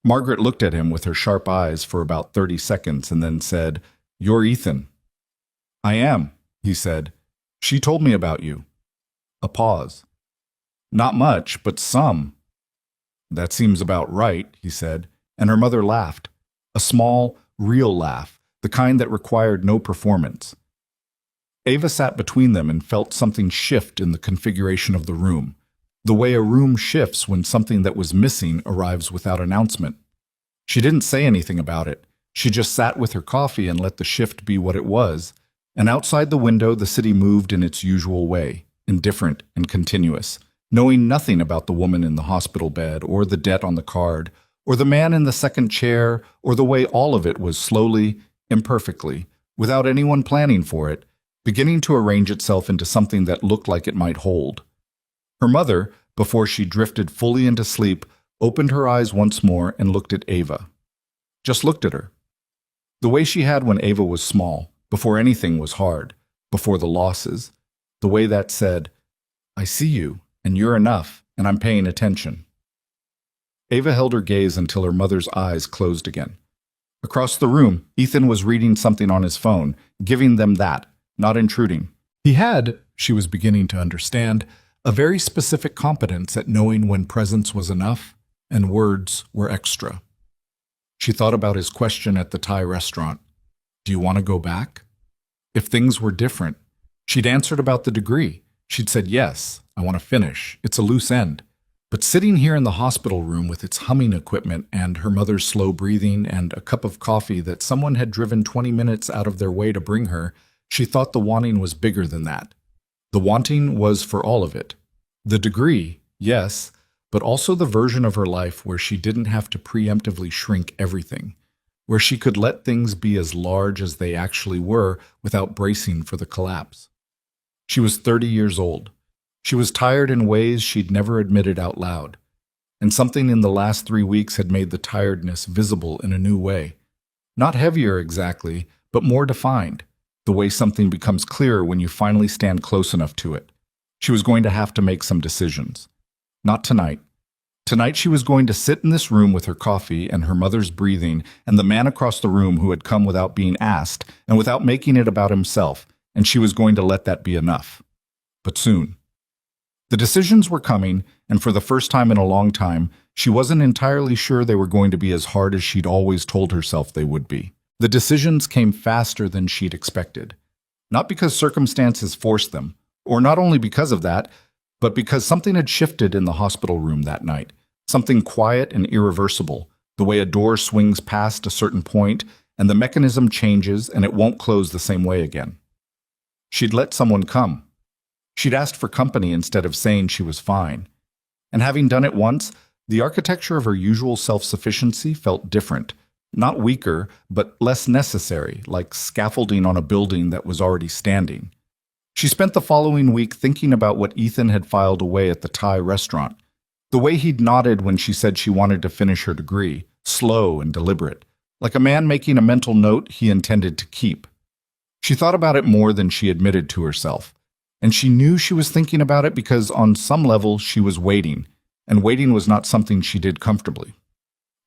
S1: Margaret looked at him with her sharp eyes for about 30 seconds and then said, "You're Ethan." "I am," he said. "She told me about you." A pause. "Not much, but some." "That seems about right," he said, and her mother laughed. A small, real laugh, the kind that required no performance. Ava sat between them and felt something shift in the configuration of the room, the way a room shifts when something that was missing arrives without announcement. She didn't say anything about it. She just sat with her coffee and let the shift be what it was, and outside the window the city moved in its usual way, indifferent and continuous, knowing nothing about the woman in the hospital bed or the debt on the card, or the man in the second chair, or the way all of it was slowly, imperfectly, without anyone planning for it, beginning to arrange itself into something that looked like it might hold. Her mother, before she drifted fully into sleep, opened her eyes once more and looked at Ava. Just looked at her. The way she had when Ava was small, before anything was hard, before the losses. The way that said, "I see you, and you're enough, and I'm paying attention." Ava held her gaze until her mother's eyes closed again. Across the room, Ethan was reading something on his phone, giving them that, not intruding. He had, she was beginning to understand, a very specific competence at knowing when presence was enough and words were extra. She thought about his question at the Thai restaurant. "Do you want to go back?" If things were different, she'd answered about the degree. She'd said, "Yes, I want to finish. It's a loose end." But sitting here in the hospital room with its humming equipment and her mother's slow breathing and a cup of coffee that someone had driven 20 minutes out of their way to bring her, she thought the wanting was bigger than that. The wanting was for all of it. The degree, yes, but also the version of her life where she didn't have to preemptively shrink everything, where she could let things be as large as they actually were without bracing for the collapse. She was 30 years old. She was tired in ways she'd never admitted out loud, and something in the last 3 weeks had made the tiredness visible in a new way. Not heavier exactly, but more defined, the way something becomes clearer when you finally stand close enough to it. She was going to have to make some decisions. Not tonight. Tonight she was going to sit in this room with her coffee and her mother's breathing and the man across the room who had come without being asked and without making it about himself, and she was going to let that be enough. But soon. The decisions were coming, and for the first time in a long time, she wasn't entirely sure they were going to be as hard as she'd always told herself they would be. The decisions came faster than she'd expected. Not because circumstances forced them, or not only because of that, but because something had shifted in the hospital room that night. Something quiet and irreversible, the way a door swings past a certain point, and the mechanism changes and it won't close the same way again. She'd let someone come. She'd asked for company instead of saying she was fine. And having done it once, the architecture of her usual self-sufficiency felt different, Not weaker, but less necessary, like scaffolding on a building that was already standing. She spent the following week thinking about what Ethan had filed away at the Thai restaurant. The way he'd nodded when she said she wanted to finish her degree, slow and deliberate, like a man making a mental note he intended to keep. She thought about it more than she admitted to herself, and she knew she was thinking about it because on some level she was waiting, and waiting was not something she did comfortably.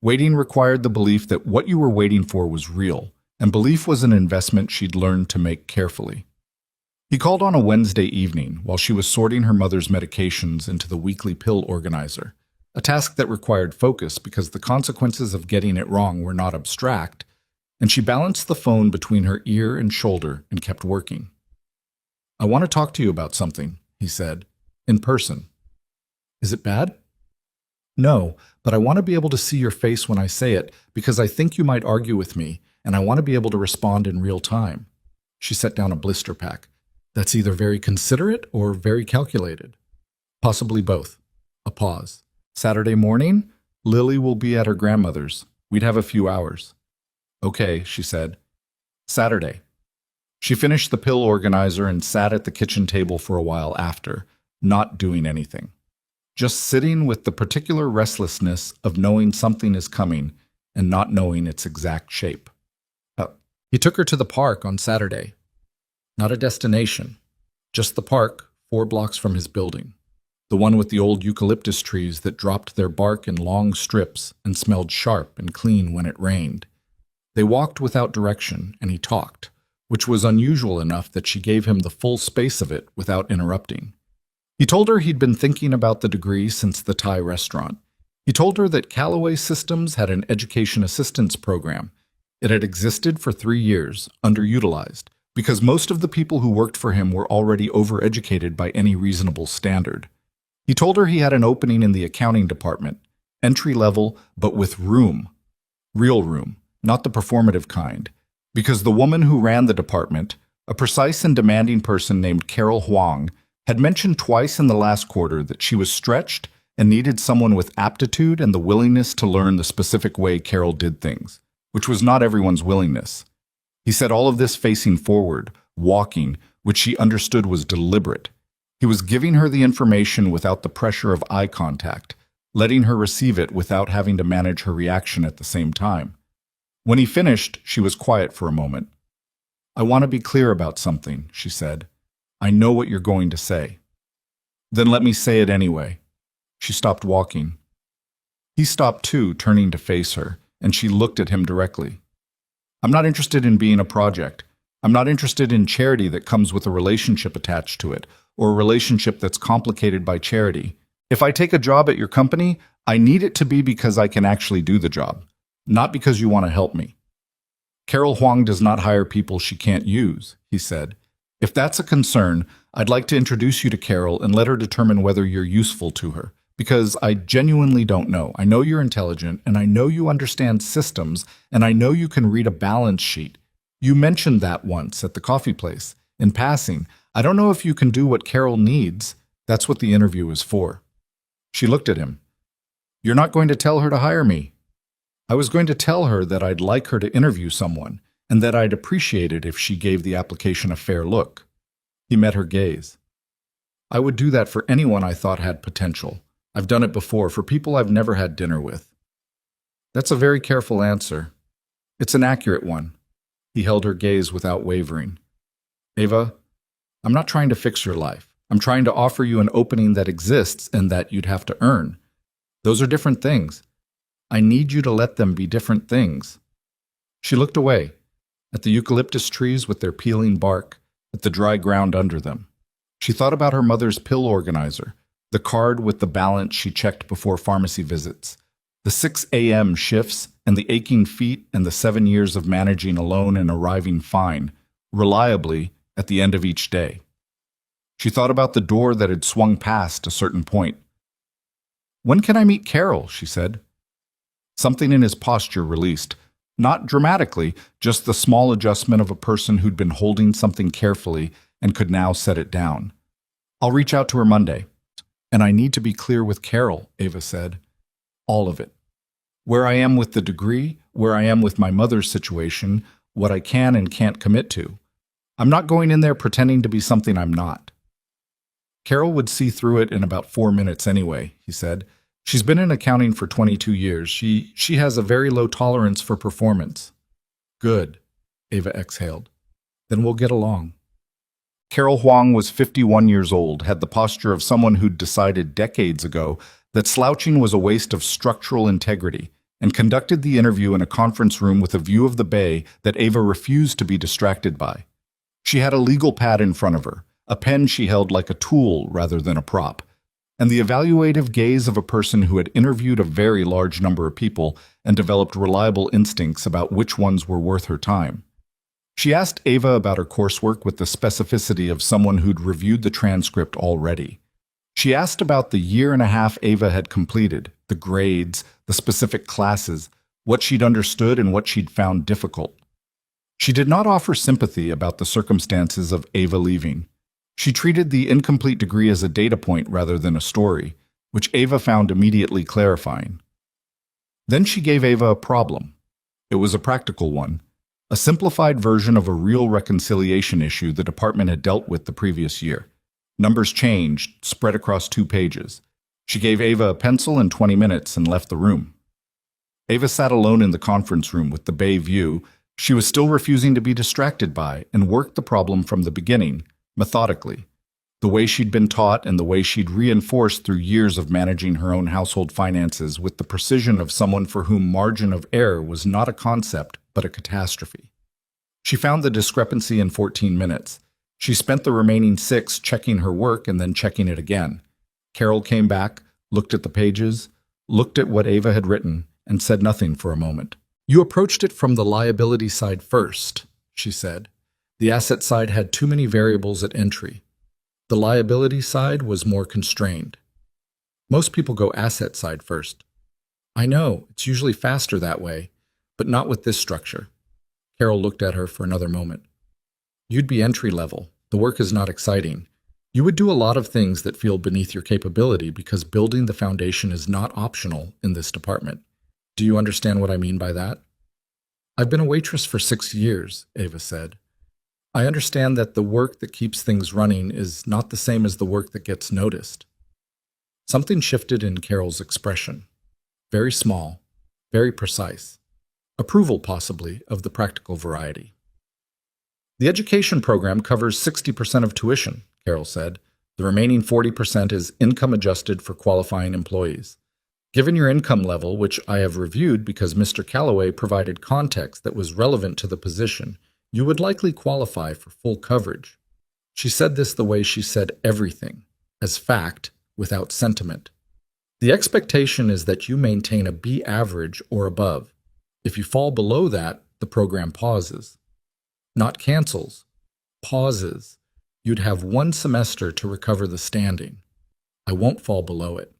S1: Waiting required the belief that what you were waiting for was real, and belief was an investment she'd learned to make carefully. He called on a Wednesday evening while she was sorting her mother's medications into the weekly pill organizer, a task that required focus because the consequences of getting it wrong were not abstract, and she balanced the phone between her ear and shoulder and kept working. "I want to talk to you about something," he said, in person. "Is it bad?" "No, but I want to be able to see your face when I say it because I think you might argue with me, and I want to be able to respond in real time." She set down a blister pack. "That's either very considerate or very calculated." "Possibly both." A pause. "Saturday morning? Lily will be at her grandmother's. We'd have a few hours." "Okay," she said. "Saturday." She finished the pill organizer and sat at the kitchen table for a while after, not doing anything. Just sitting with the particular restlessness of knowing something is coming and not knowing its exact shape. He took her to the park on Saturday. Not a destination, just the park 4 blocks from his building. The one with the old eucalyptus trees that dropped their bark in long strips and smelled sharp and clean when it rained. They walked without direction, and he talked, which was unusual enough that she gave him the full space of it without interrupting. He told her he'd been thinking about the degree since the Thai restaurant. He told her that Callaway Systems had an education assistance program. It had existed for 3 years, underutilized, because most of the people who worked for him were already overeducated by any reasonable standard. He told her he had an opening in the accounting department, entry level, but with room. Real room, not the performative kind, because the woman who ran the department, a precise and demanding person named Carol Huang, had mentioned twice in the last quarter that she was stretched and needed someone with aptitude and the willingness to learn the specific way Carol did things, which was not everyone's willingness. He said all of this facing forward, walking, which she understood was deliberate. He was giving her the information without the pressure of eye contact, letting her receive it without having to manage her reaction at the same time. When he finished, she was quiet for a moment. "I want to be clear about something," she said. "I know what you're going to say." "Then let me say it anyway." She stopped walking. He stopped too, turning to face her, and she looked at him directly. "I'm not interested in being a project. I'm not interested in charity that comes with a relationship attached to it, or a relationship that's complicated by charity. If I take a job at your company, I need it to be because I can actually do the job, not because you want to help me." "Carol Huang does not hire people she can't use," he said. "If that's a concern, I'd like to introduce you to Carol and let her determine whether you're useful to her. Because I genuinely don't know. I know you're intelligent, and I know you understand systems, and I know you can read a balance sheet. You mentioned that once at the coffee place, in passing. I don't know if you can do what Carol needs. That's what the interview is for." She looked at him. "You're not going to tell her to hire me?" "I was going to tell her that I'd like her to interview someone, and that I'd appreciate it if she gave the application a fair look." He met her gaze. "I would do that for anyone I thought had potential. I've done it before for people I've never had dinner with." "That's a very careful answer." "It's an accurate one." He held her gaze without wavering. "Ava, I'm not trying to fix your life. I'm trying to offer you an opening that exists and that you'd have to earn. Those are different things. I need you to let them be different things." She looked away, at the eucalyptus trees with their peeling bark, at the dry ground under them. She thought about her mother's pill organizer, the card with the balance she checked before pharmacy visits, the 6 a.m. shifts and the aching feet and the 7 years of managing alone and arriving fine, reliably, at the end of each day. She thought about the door that had swung past a certain point. "When can I meet Carol?" she said. Something in his posture released. Not dramatically, just the small adjustment of a person who'd been holding something carefully and could now set it down. "I'll reach out to her Monday." "And I need to be clear with Carol," Ava said. "All of it." Where I am with the degree, where I am with my mother's situation, what I can and can't commit to. I'm not going in there pretending to be something I'm not. Carol would see through it in about 4 minutes anyway, he said. She's been in accounting for 22 years. She has a very low tolerance for performance. Good, Ava exhaled. Then we'll get along. Carol Huang was 51 years old, had the posture of someone who'd decided decades ago that slouching was a waste of structural integrity, and conducted the interview in a conference room with a view of the bay that Ava refused to be distracted by. She had a legal pad in front of her, a pen she held like a tool rather than a prop, and the evaluative gaze of a person who had interviewed a very large number of people and developed reliable instincts about which ones were worth her time. She asked Ava about her coursework with the specificity of someone who'd reviewed the transcript already. She asked about the year and a half Ava had completed, the grades, the specific classes, what she'd understood and what she'd found difficult. She did not offer sympathy about the circumstances of Ava leaving. She treated the incomplete degree as a data point rather than a story, which Ava found immediately clarifying. Then she gave Ava a problem. It was a practical one, a simplified version of a real reconciliation issue the department had dealt with the previous year. Numbers changed, spread across 2 pages. She gave Ava a pencil and 20 minutes and left the room. Ava sat alone in the conference room with the bay view. She was still refusing to be distracted by and worked the problem from the beginning, methodically, the way she'd been taught and the way she'd reinforced through years of managing her own household finances with the precision of someone for whom margin of error was not a concept but a catastrophe. She found the discrepancy in 14 minutes. She spent the remaining 6 checking her work and then checking it again. Carol came back, looked at the pages, looked at what Ava had written, and said nothing for a moment. You approached it from the liability side first, she said. The asset side had too many variables at entry. The liability side was more constrained. Most people go asset side first. I know, it's usually faster that way, but not with this structure. Carol looked at her for another moment. You'd be entry level. The work is not exciting. You would do a lot of things that feel beneath your capability because building the foundation is not optional in this department. Do you understand what I mean by that? I've been a waitress for 6 years, Ava said. I understand that the work that keeps things running is not the same as the work that gets noticed. Something shifted in Carol's expression. Very small, very precise. Approval, possibly, of the practical variety. The education program covers 60% of tuition, Carol said. The remaining 40% is income adjusted for qualifying employees. Given your income level, which I have reviewed because Mr. Calloway provided context that was relevant to the position, you would likely qualify for full coverage. She said this the way she said everything, as fact, without sentiment. The expectation is that you maintain a B average or above. If you fall below that, the program pauses. Not cancels, pauses. You'd have 1 semester to recover the standing. I won't fall below it.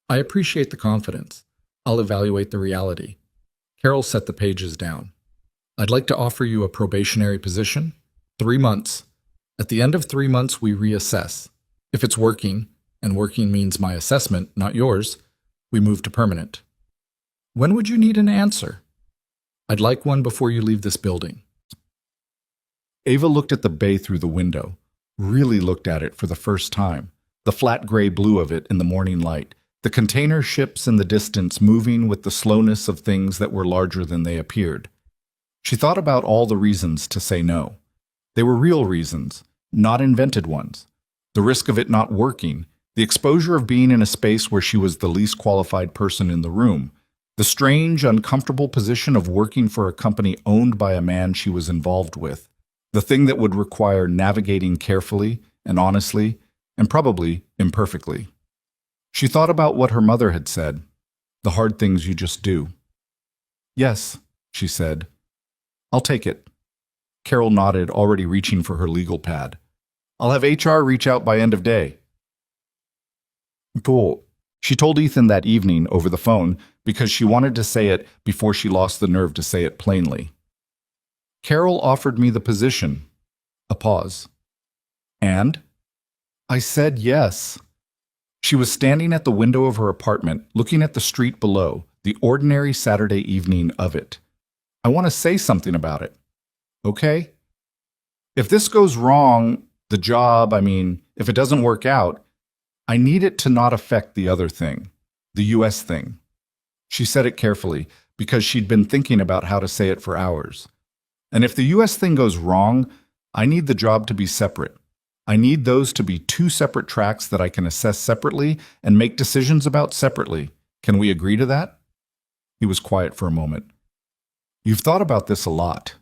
S1: I appreciate the confidence. I'll evaluate the reality. Carol set the pages down. I'd like to offer you a probationary position. 3 months. At the end of 3 months, we reassess. If it's working, and working means my assessment, not yours, we move to permanent. When would you need an answer? I'd like one before you leave this building. Ava looked at the bay through the window, really looked at it for the first time, the flat gray blue of it in the morning light, the container ships in the distance moving with the slowness of things that were larger than they appeared. She thought about all the reasons to say no. They were real reasons, not invented ones. The risk of it not working, the exposure of being in a space where she was the least qualified person in the room, the strange, uncomfortable position of working for a company owned by a man she was involved with, the thing that would require navigating carefully and honestly, and probably imperfectly. She thought about what her mother had said, the hard things you just do. Yes, she said. I'll take it. Carol nodded, already reaching for her legal pad. I'll have HR reach out by end of day. Cool. She told Ethan that evening over the phone because she wanted to say it before she lost the nerve to say it plainly. Carol offered me the position. A pause. And? I said yes. She was standing at the window of her apartment, looking at the street below, the ordinary Saturday evening of it. I want to say something about it. Okay? If this goes wrong, the job, if it doesn't work out, I need it to not affect the other thing, the US thing. She said it carefully because she'd been thinking about how to say it for hours. And if the US thing goes wrong, I need the job to be separate. I need those to be two separate tracks that I can assess separately and make decisions about separately. Can we agree to that? He was quiet for a moment. You've thought about this a lot.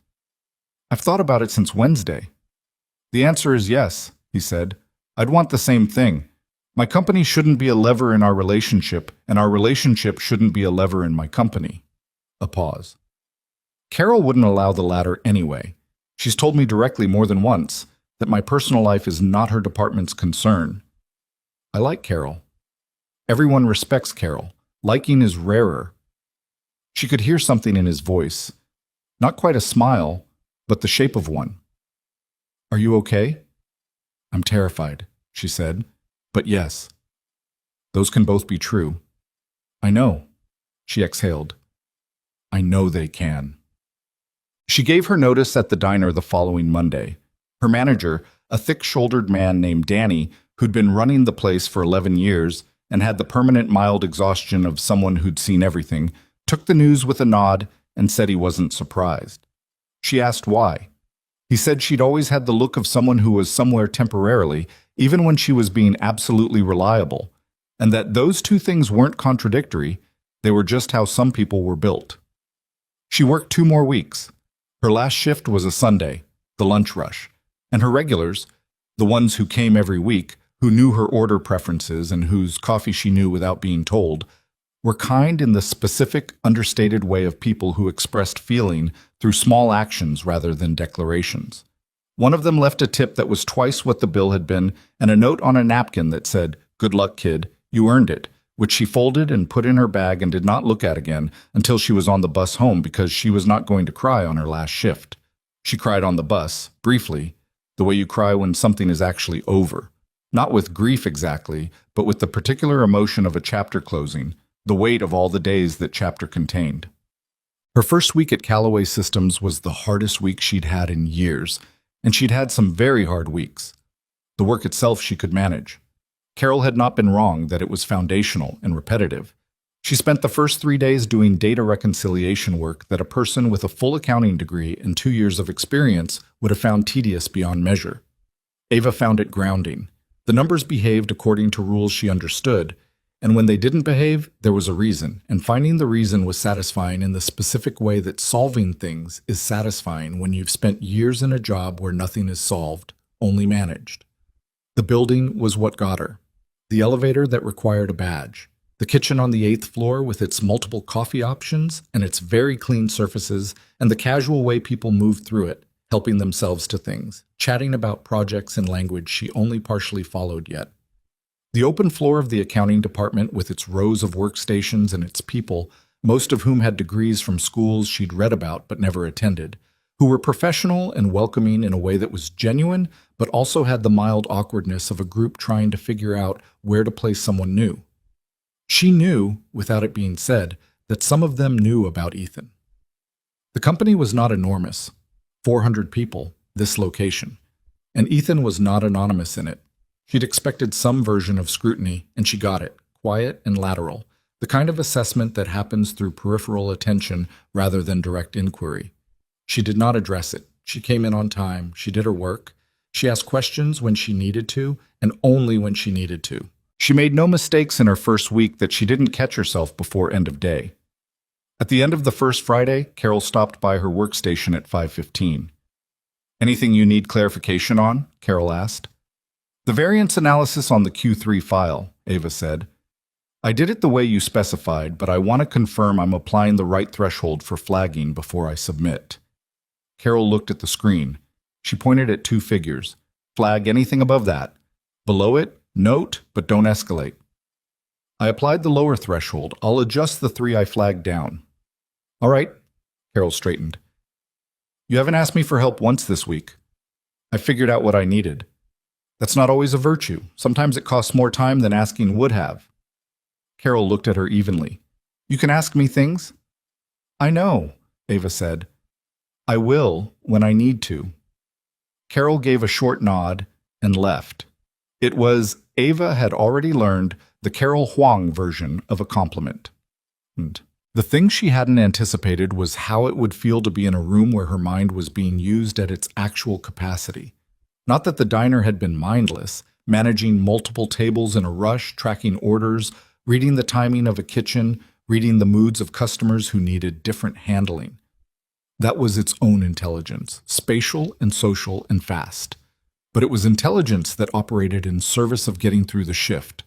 S1: I've thought about it since Wednesday. The answer is yes, he said. I'd want the same thing. My company shouldn't be a lever in our relationship, and our relationship shouldn't be a lever in my company. A pause. Carol wouldn't allow the latter anyway. She's told me directly more than once that my personal life is not her department's concern. I like Carol. Everyone respects Carol. Liking is rarer. She could hear something in his voice. Not quite a smile, but the shape of one. Are you okay? I'm terrified, she said. But yes. Those can both be true. I know, she exhaled. I know they can. She gave her notice at the diner the following Monday. Her manager, a thick-shouldered man named Danny, who'd been running the place for 11 years and had the permanent mild exhaustion of someone who'd seen everything, took the news with a nod and said he wasn't surprised. She asked why. He said she'd always had the look of someone who was somewhere temporarily, even when she was being absolutely reliable, and that those two things weren't contradictory, they were just how some people were built. She worked 2 more weeks. Her last shift was a Sunday, the lunch rush, and her regulars, the ones who came every week, who knew her order preferences and whose coffee she knew without being told, were kind in the specific, understated way of people who expressed feeling through small actions rather than declarations. One of them left a tip that was twice what the bill had been and a note on a napkin that said, "Good luck, kid, you earned it," which she folded and put in her bag and did not look at again until she was on the bus home because she was not going to cry on her last shift. She cried on the bus, briefly, the way you cry when something is actually over. Not with grief exactly, but with the particular emotion of a chapter closing, the weight of all the days that chapter contained. Her first week at Callaway Systems was the hardest week she'd had in years, and she'd had some very hard weeks. The work itself she could manage. Carol had not been wrong that it was foundational and repetitive. She spent the first 3 days doing data reconciliation work that a person with a full accounting degree and 2 years of experience would have found tedious beyond measure. Ava found it grounding. The numbers behaved according to rules she understood, and when they didn't behave, there was a reason, and finding the reason was satisfying in the specific way that solving things is satisfying when you've spent years in a job where nothing is solved, only managed. The building was what got her. The elevator that required a badge. The kitchen on the 8th floor with its multiple coffee options and its very clean surfaces and the casual way people moved through it, helping themselves to things, chatting about projects in language she only partially followed yet. The open floor of the accounting department with its rows of workstations and its people, most of whom had degrees from schools she'd read about but never attended, who were professional and welcoming in a way that was genuine but also had the mild awkwardness of a group trying to figure out where to place someone new. She knew, without it being said, that some of them knew about Ethan. The company was not enormous. 400 people, this location. And Ethan was not anonymous in it. She'd expected some version of scrutiny, and she got it, quiet and lateral, the kind of assessment that happens through peripheral attention rather than direct inquiry. She did not address it. She came in on time. She did her work. She asked questions when she needed to, and only when she needed to. She made no mistakes in her first week that she didn't catch herself before end of day. At the end of the first Friday, Carol stopped by her workstation at 5:15. "Anything you need clarification on?" Carol asked. "The variance analysis on the Q3 file," Ava said. "I did it the way you specified, but I want to confirm I'm applying the right threshold for flagging before I submit." Carol looked at the screen. She pointed at 2 figures. "Flag anything above that. Below it, note, but don't escalate." "I applied the lower threshold. I'll adjust the 3 I flagged down." "All right." Carol straightened. "You haven't asked me for help once this week. I figured out what I needed. That's not always a virtue. Sometimes it costs more time than asking would have." Carol looked at her evenly. You can ask me things? I know, Ava said. I will when I need to. Carol gave a short nod and left. It was, Ava had already learned, the Carol Huang version of a compliment. And the thing she hadn't anticipated was how it would feel to be in a room where her mind was being used at its actual capacity. Not that the diner had been mindless, managing multiple tables in a rush, tracking orders, reading the timing of a kitchen, reading the moods of customers who needed different handling. That was its own intelligence, spatial and social and fast. But it was intelligence that operated in service of getting through the shift.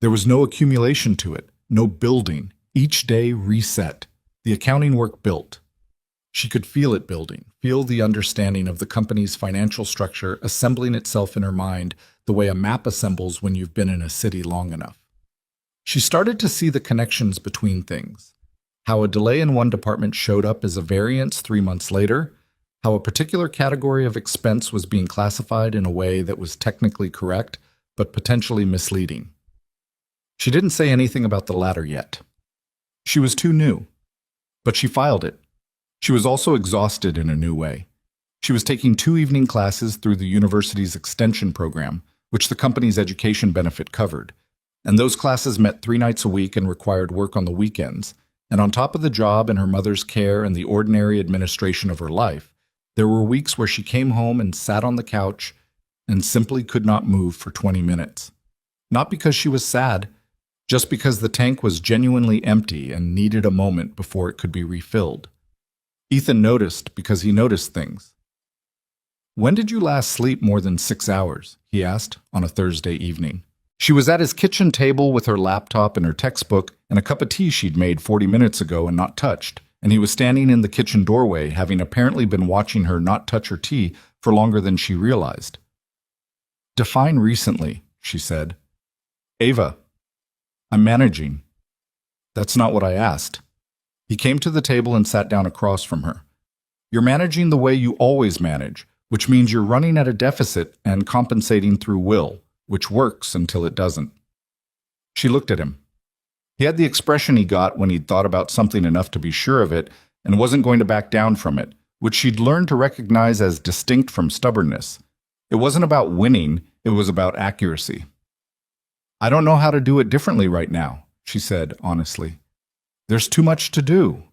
S1: There was no accumulation to it, no building. Each day reset. The accounting work built. She could feel it building, feel the understanding of the company's financial structure assembling itself in her mind the way a map assembles when you've been in a city long enough. She started to see the connections between things. How a delay in one department showed up as a variance 3 months later, how a particular category of expense was being classified in a way that was technically correct, but potentially misleading. She didn't say anything about the latter yet. She was too new, but she filed it. She was also exhausted in a new way. She was taking 2 evening classes through the university's extension program, which the company's education benefit covered. And those classes met 3 nights a week and required work on the weekends. And on top of the job and her mother's care and the ordinary administration of her life, there were weeks where she came home and sat on the couch and simply could not move for 20 minutes. Not because she was sad, just because the tank was genuinely empty and needed a moment before it could be refilled. Ethan noticed because he noticed things. "When did you last sleep more than 6 hours?" he asked on a Thursday evening. She was at his kitchen table with her laptop and her textbook and a cup of tea she'd made 40 minutes ago and not touched, and he was standing in the kitchen doorway, having apparently been watching her not touch her tea for longer than she realized. "Define recently," she said. "Ava, I'm managing." "That's not what I asked." He came to the table and sat down across from her. "You're managing the way you always manage, which means you're running at a deficit and compensating through will, which works until it doesn't." She looked at him. He had the expression he got when he'd thought about something enough to be sure of it and wasn't going to back down from it, which she'd learned to recognize as distinct from stubbornness. It wasn't about winning, it was about accuracy. "I don't know how to do it differently right now," she said honestly. "There's too much to do."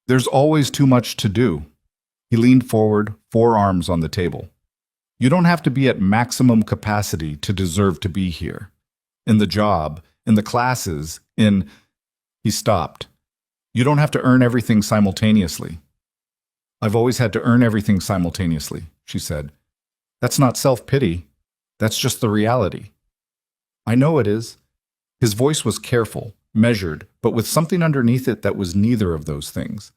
S1: "There's always too much to do." He leaned forward, forearms on the table. "You don't have to be at maximum capacity to deserve to be here. In the job, in the classes, in..." He stopped. "You don't have to earn everything simultaneously." "I've always had to earn everything simultaneously," she said. "That's not self-pity. That's just the reality." "I know it is." His voice was careful, measured, but with something underneath it that was neither of those things.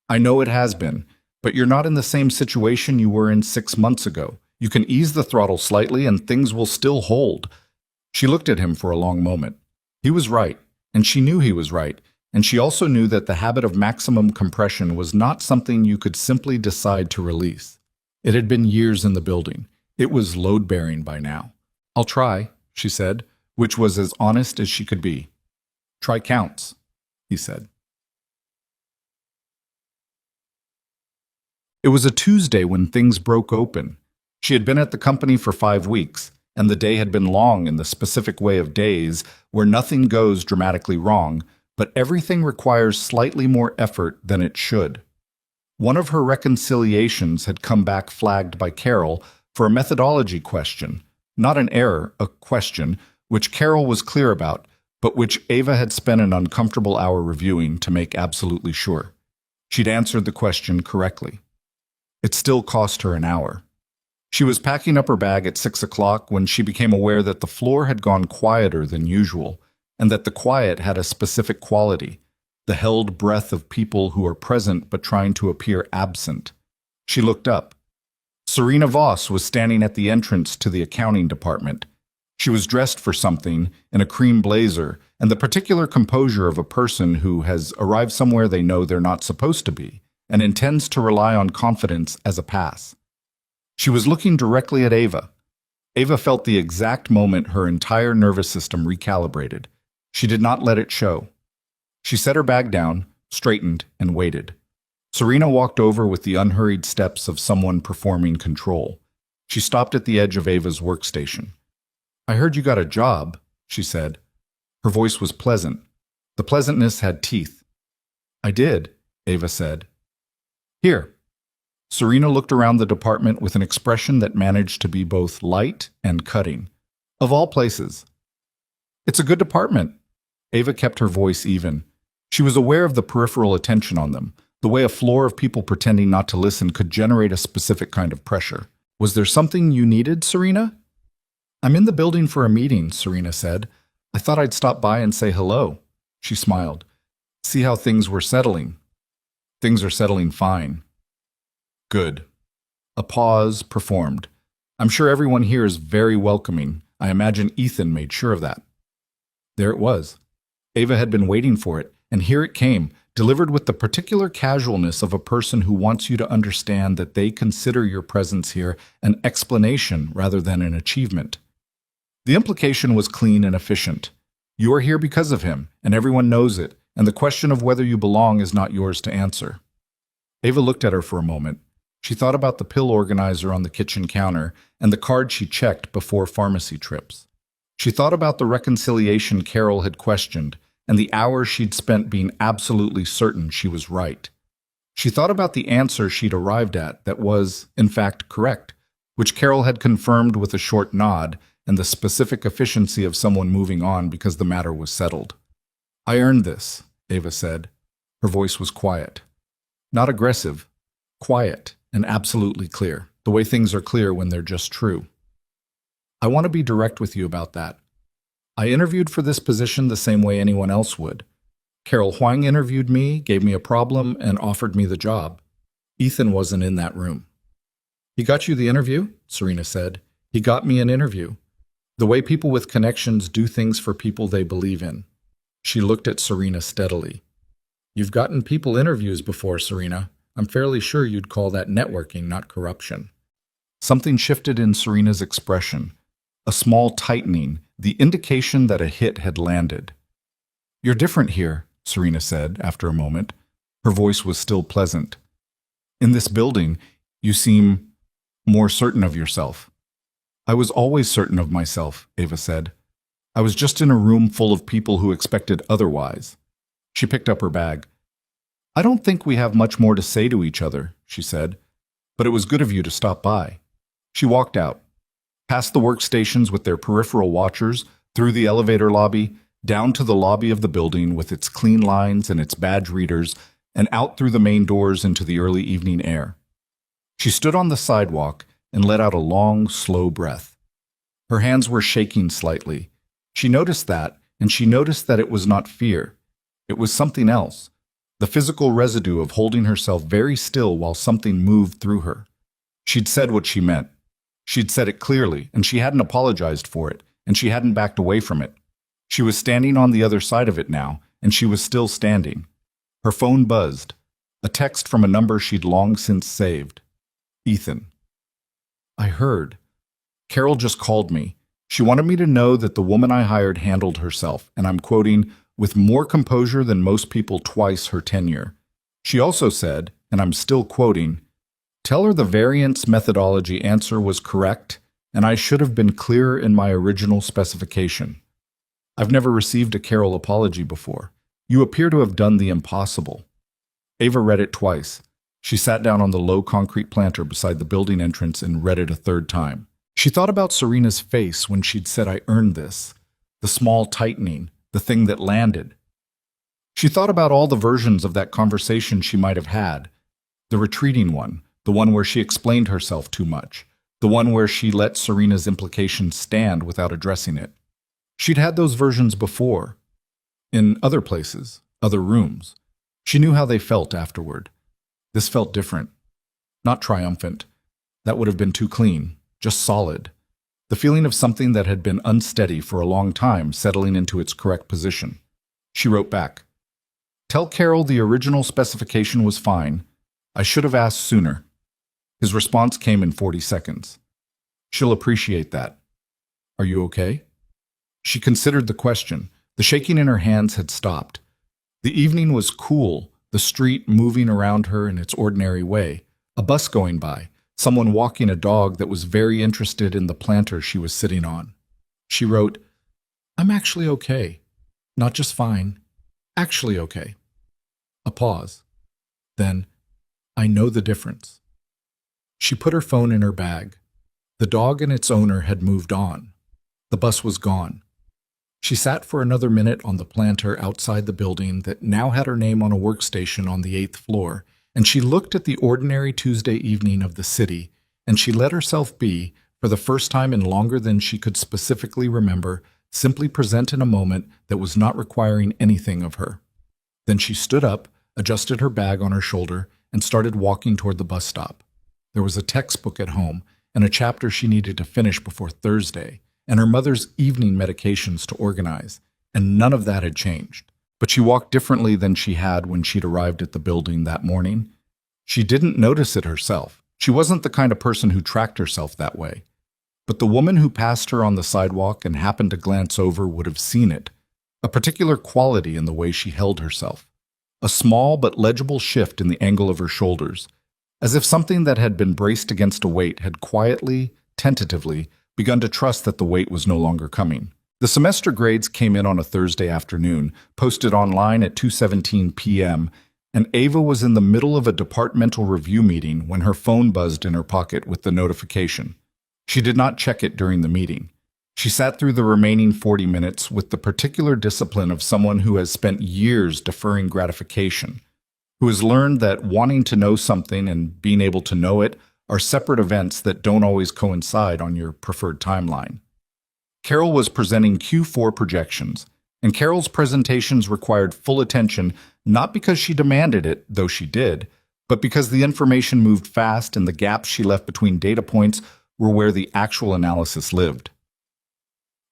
S1: "I know it has been, but you're not in the same situation you were in 6 months ago. You can ease the throttle slightly and things will still hold." She looked at him for a long moment. He was right, and she knew he was right, and she also knew that the habit of maximum compression was not something you could simply decide to release. It had been years in the building. It was load-bearing by now. "I'll try," she said, which was as honest as she could be. "Try counts," he said. It was a Tuesday when things broke open. She had been at the company for 5 weeks, and the day had been long in the specific way of days where nothing goes dramatically wrong, but everything requires slightly more effort than it should. One of her reconciliations had come back flagged by Carol for a methodology question, not an error, a question, which Carol was clear about, but which Ava had spent an uncomfortable hour reviewing to make absolutely sure. She'd answered the question correctly. It still cost her an hour. She was packing up her bag at 6 o'clock when she became aware that the floor had gone quieter than usual, and that the quiet had a specific quality, the held breath of people who are present but trying to appear absent. She looked up. Serena Voss was standing at the entrance to the accounting department. She was dressed for something, in a cream blazer, and the particular composure of a person who has arrived somewhere they know they're not supposed to be, and intends to rely on confidence as a pass. She was looking directly at Ava. Ava felt the exact moment her entire nervous system recalibrated. She did not let it show. She set her bag down, straightened, and waited. Serena walked over with the unhurried steps of someone performing control. She stopped at the edge of Ava's workstation. "I heard you got a job," she said. Her voice was pleasant. The pleasantness had teeth. "I did," Ava said. "Here." Serena looked around the department with an expression that managed to be both light and cutting. "Of all places." "It's a good department." Ava kept her voice even. She was aware of the peripheral attention on them, the way a floor of people pretending not to listen could generate a specific kind of pressure. "Was there something you needed, Serena?" "I'm in the building for a meeting," Serena said. "I thought I'd stop by and say hello." She smiled. "See how things were settling." "Things are settling fine." "Good." A pause performed. "I'm sure everyone here is very welcoming. I imagine Ethan made sure of that." There it was. Ava had been waiting for it, and here it came, delivered with the particular casualness of a person who wants you to understand that they consider your presence here an explanation rather than an achievement. The implication was clean and efficient. You are here because of him, and everyone knows it, and the question of whether you belong is not yours to answer. Ava looked at her for a moment. She thought about the pill organizer on the kitchen counter and the card she checked before pharmacy trips. She thought about the reconciliation Carol had questioned and the hours she'd spent being absolutely certain she was right. She thought about the answer she'd arrived at that was, in fact, correct, which Carol had confirmed with a short nod, and the specific efficiency of someone moving on because the matter was settled. "I earned this," Ava said. Her voice was quiet. Not aggressive, quiet and absolutely clear, the way things are clear when they're just true. "I want to be direct with you about that. I interviewed for this position the same way anyone else would. Carol Huang interviewed me, gave me a problem, and offered me the job. Ethan wasn't in that room." "He got you the interview?" Serena said. "He got me an interview. The way people with connections do things for people they believe in." She looked at Serena steadily. "You've gotten people interviews before, Serena. I'm fairly sure you'd call that networking, not corruption." Something shifted in Serena's expression. A small tightening, the indication that a hit had landed. "You're different here," Serena said after a moment. Her voice was still pleasant. "In this building, you seem more certain of yourself." "I was always certain of myself," Ava said. "I was just in a room full of people who expected otherwise." She picked up her bag. "I don't think we have much more to say to each other," she said, "but it was good of you to stop by." She walked out, past the workstations with their peripheral watchers, through the elevator lobby, down to the lobby of the building with its clean lines and its badge readers, and out through the main doors into the early evening air. She stood on the sidewalk and let out a long, slow breath. Her hands were shaking slightly. She noticed that, and she noticed that it was not fear. It was something else, the physical residue of holding herself very still while something moved through her. She'd said what she meant. She'd said it clearly, and she hadn't apologized for it, and she hadn't backed away from it. She was standing on the other side of it now, and she was still standing. Her phone buzzed. A text from a number she'd long since saved. "Ethan." "I heard. Carol just called me. She wanted me to know that the woman I hired handled herself, and I'm quoting, with more composure than most people twice her tenure. She also said, and I'm still quoting, tell her the variance methodology answer was correct, and I should have been clearer in my original specification. I've never received a Carol apology before. You appear to have done the impossible." Ava read it twice. She sat down on the low concrete planter beside the building entrance and read it a third time. She thought about Serena's face when she'd said, "I earned this," the small tightening, the thing that landed. She thought about all the versions of that conversation she might have had, the retreating one, the one where she explained herself too much, the one where she let Serena's implications stand without addressing it. She'd had those versions before, in other places, other rooms. She knew how they felt afterward. This felt different. Not triumphant. That would have been too clean, just solid. The feeling of something that had been unsteady for a long time settling into its correct position. She wrote back, "Tell Carol the original specification was fine. I should have asked sooner." His response came in 40 seconds. "She'll appreciate that. Are you okay?" She considered the question. The shaking in her hands had stopped. The evening was cool, the street moving around her in its ordinary way, a bus going by, someone walking a dog that was very interested in the planter she was sitting on. She wrote, "I'm actually okay. Not just fine. Actually okay." A pause. Then, "I know the difference." She put her phone in her bag. The dog and its owner had moved on. The bus was gone. She sat for another minute on the planter outside the building that now had her name on a workstation on the 8th floor, and she looked at the ordinary Tuesday evening of the city, and she let herself be, for the first time in longer than she could specifically remember, simply present in a moment that was not requiring anything of her. Then she stood up, adjusted her bag on her shoulder, and started walking toward the bus stop. There was a textbook at home, and a chapter she needed to finish before Thursday, and her mother's evening medications to organize, and none of that had changed. But she walked differently than she had when she'd arrived at the building that morning. She didn't notice it herself. She wasn't the kind of person who tracked herself that way. But the woman who passed her on the sidewalk and happened to glance over would have seen it, a particular quality in the way she held herself, a small but legible shift in the angle of her shoulders, as if something that had been braced against a weight had quietly, tentatively, begun to trust that the weight was no longer coming. The semester grades came in on a Thursday afternoon, posted online at 2:17 p.m., and Ava was in the middle of a departmental review meeting when her phone buzzed in her pocket with the notification. She did not check it during the meeting. She sat through the remaining 40 minutes with the particular discipline of someone who has spent years deferring gratification, who has learned that wanting to know something and being able to know it are separate events that don't always coincide on your preferred timeline. Carol was presenting Q4 projections, and Carol's presentations required full attention not because she demanded it, though she did, but because the information moved fast and the gaps she left between data points were where the actual analysis lived.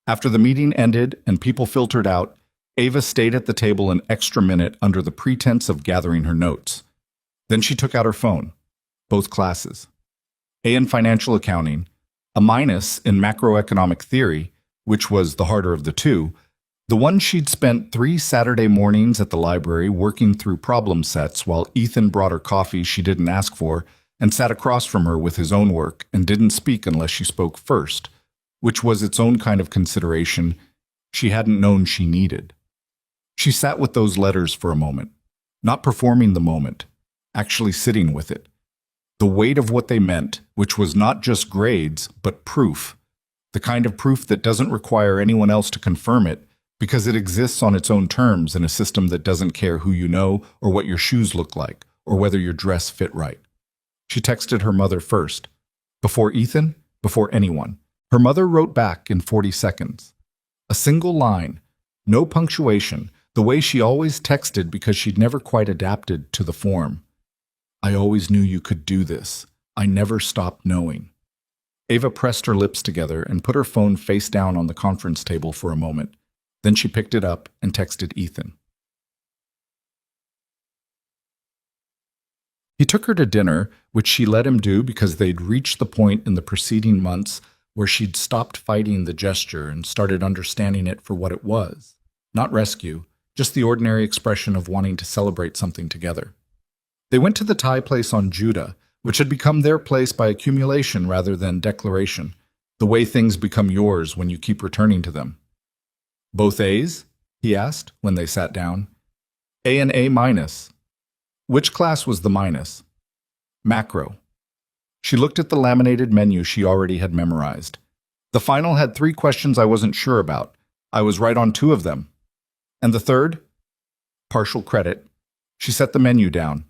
S1: After the meeting ended and people filtered out, Ava stayed at the table an extra minute under the pretense of gathering her notes. Then she took out her phone. Both classes. A in financial accounting, a minus in macroeconomic theory, which was the harder of the two, the one she'd spent 3 Saturday mornings at the library working through problem sets while Ethan brought her coffee she didn't ask for and sat across from her with his own work and didn't speak unless she spoke first, which was its own kind of consideration she hadn't known she needed. She sat with those letters for a moment, not performing the moment, actually sitting with it. The weight of what they meant, which was not just grades, but proof, the kind of proof that doesn't require anyone else to confirm it because it exists on its own terms in a system that doesn't care who you know or what your shoes look like or whether your dress fit right. She texted her mother first. Before Ethan, before anyone. Her mother wrote back in 40 seconds. A single line, no punctuation, the way she always texted because she'd never quite adapted to the form. "I always knew you could do this. I never stopped knowing." Ava pressed her lips together and put her phone face down on the conference table for a moment. Then she picked it up and texted Ethan. He took her to dinner, which she let him do because they'd reached the point in the preceding months where she'd stopped fighting the gesture and started understanding it for what it was. Not rescue, just the ordinary expression of wanting to celebrate something together. They went to the Thai place on Judah, which had become their place by accumulation rather than declaration, the way things become yours when you keep returning to them. "Both A's?" he asked when they sat down. "A and A minus." Which class was the minus? Macro. She looked at the laminated menu she already had memorized. The final had 3 questions I wasn't sure about. I was right on 2 of them. And the third? Partial credit. She set the menu down.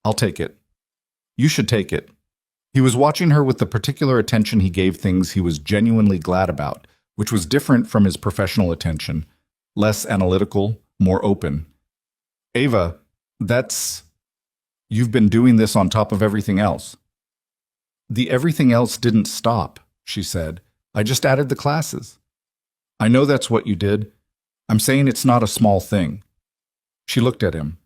S1: "I'll take it." "You should take it." He was watching her with the particular attention he gave things he was genuinely glad about, which was different from his professional attention, less analytical, more open. "Ava, you've been doing this on top of everything else." "The everything else didn't stop," she said. "I just added the classes." "I know that's what you did. I'm saying it's not a small thing." She looked at him.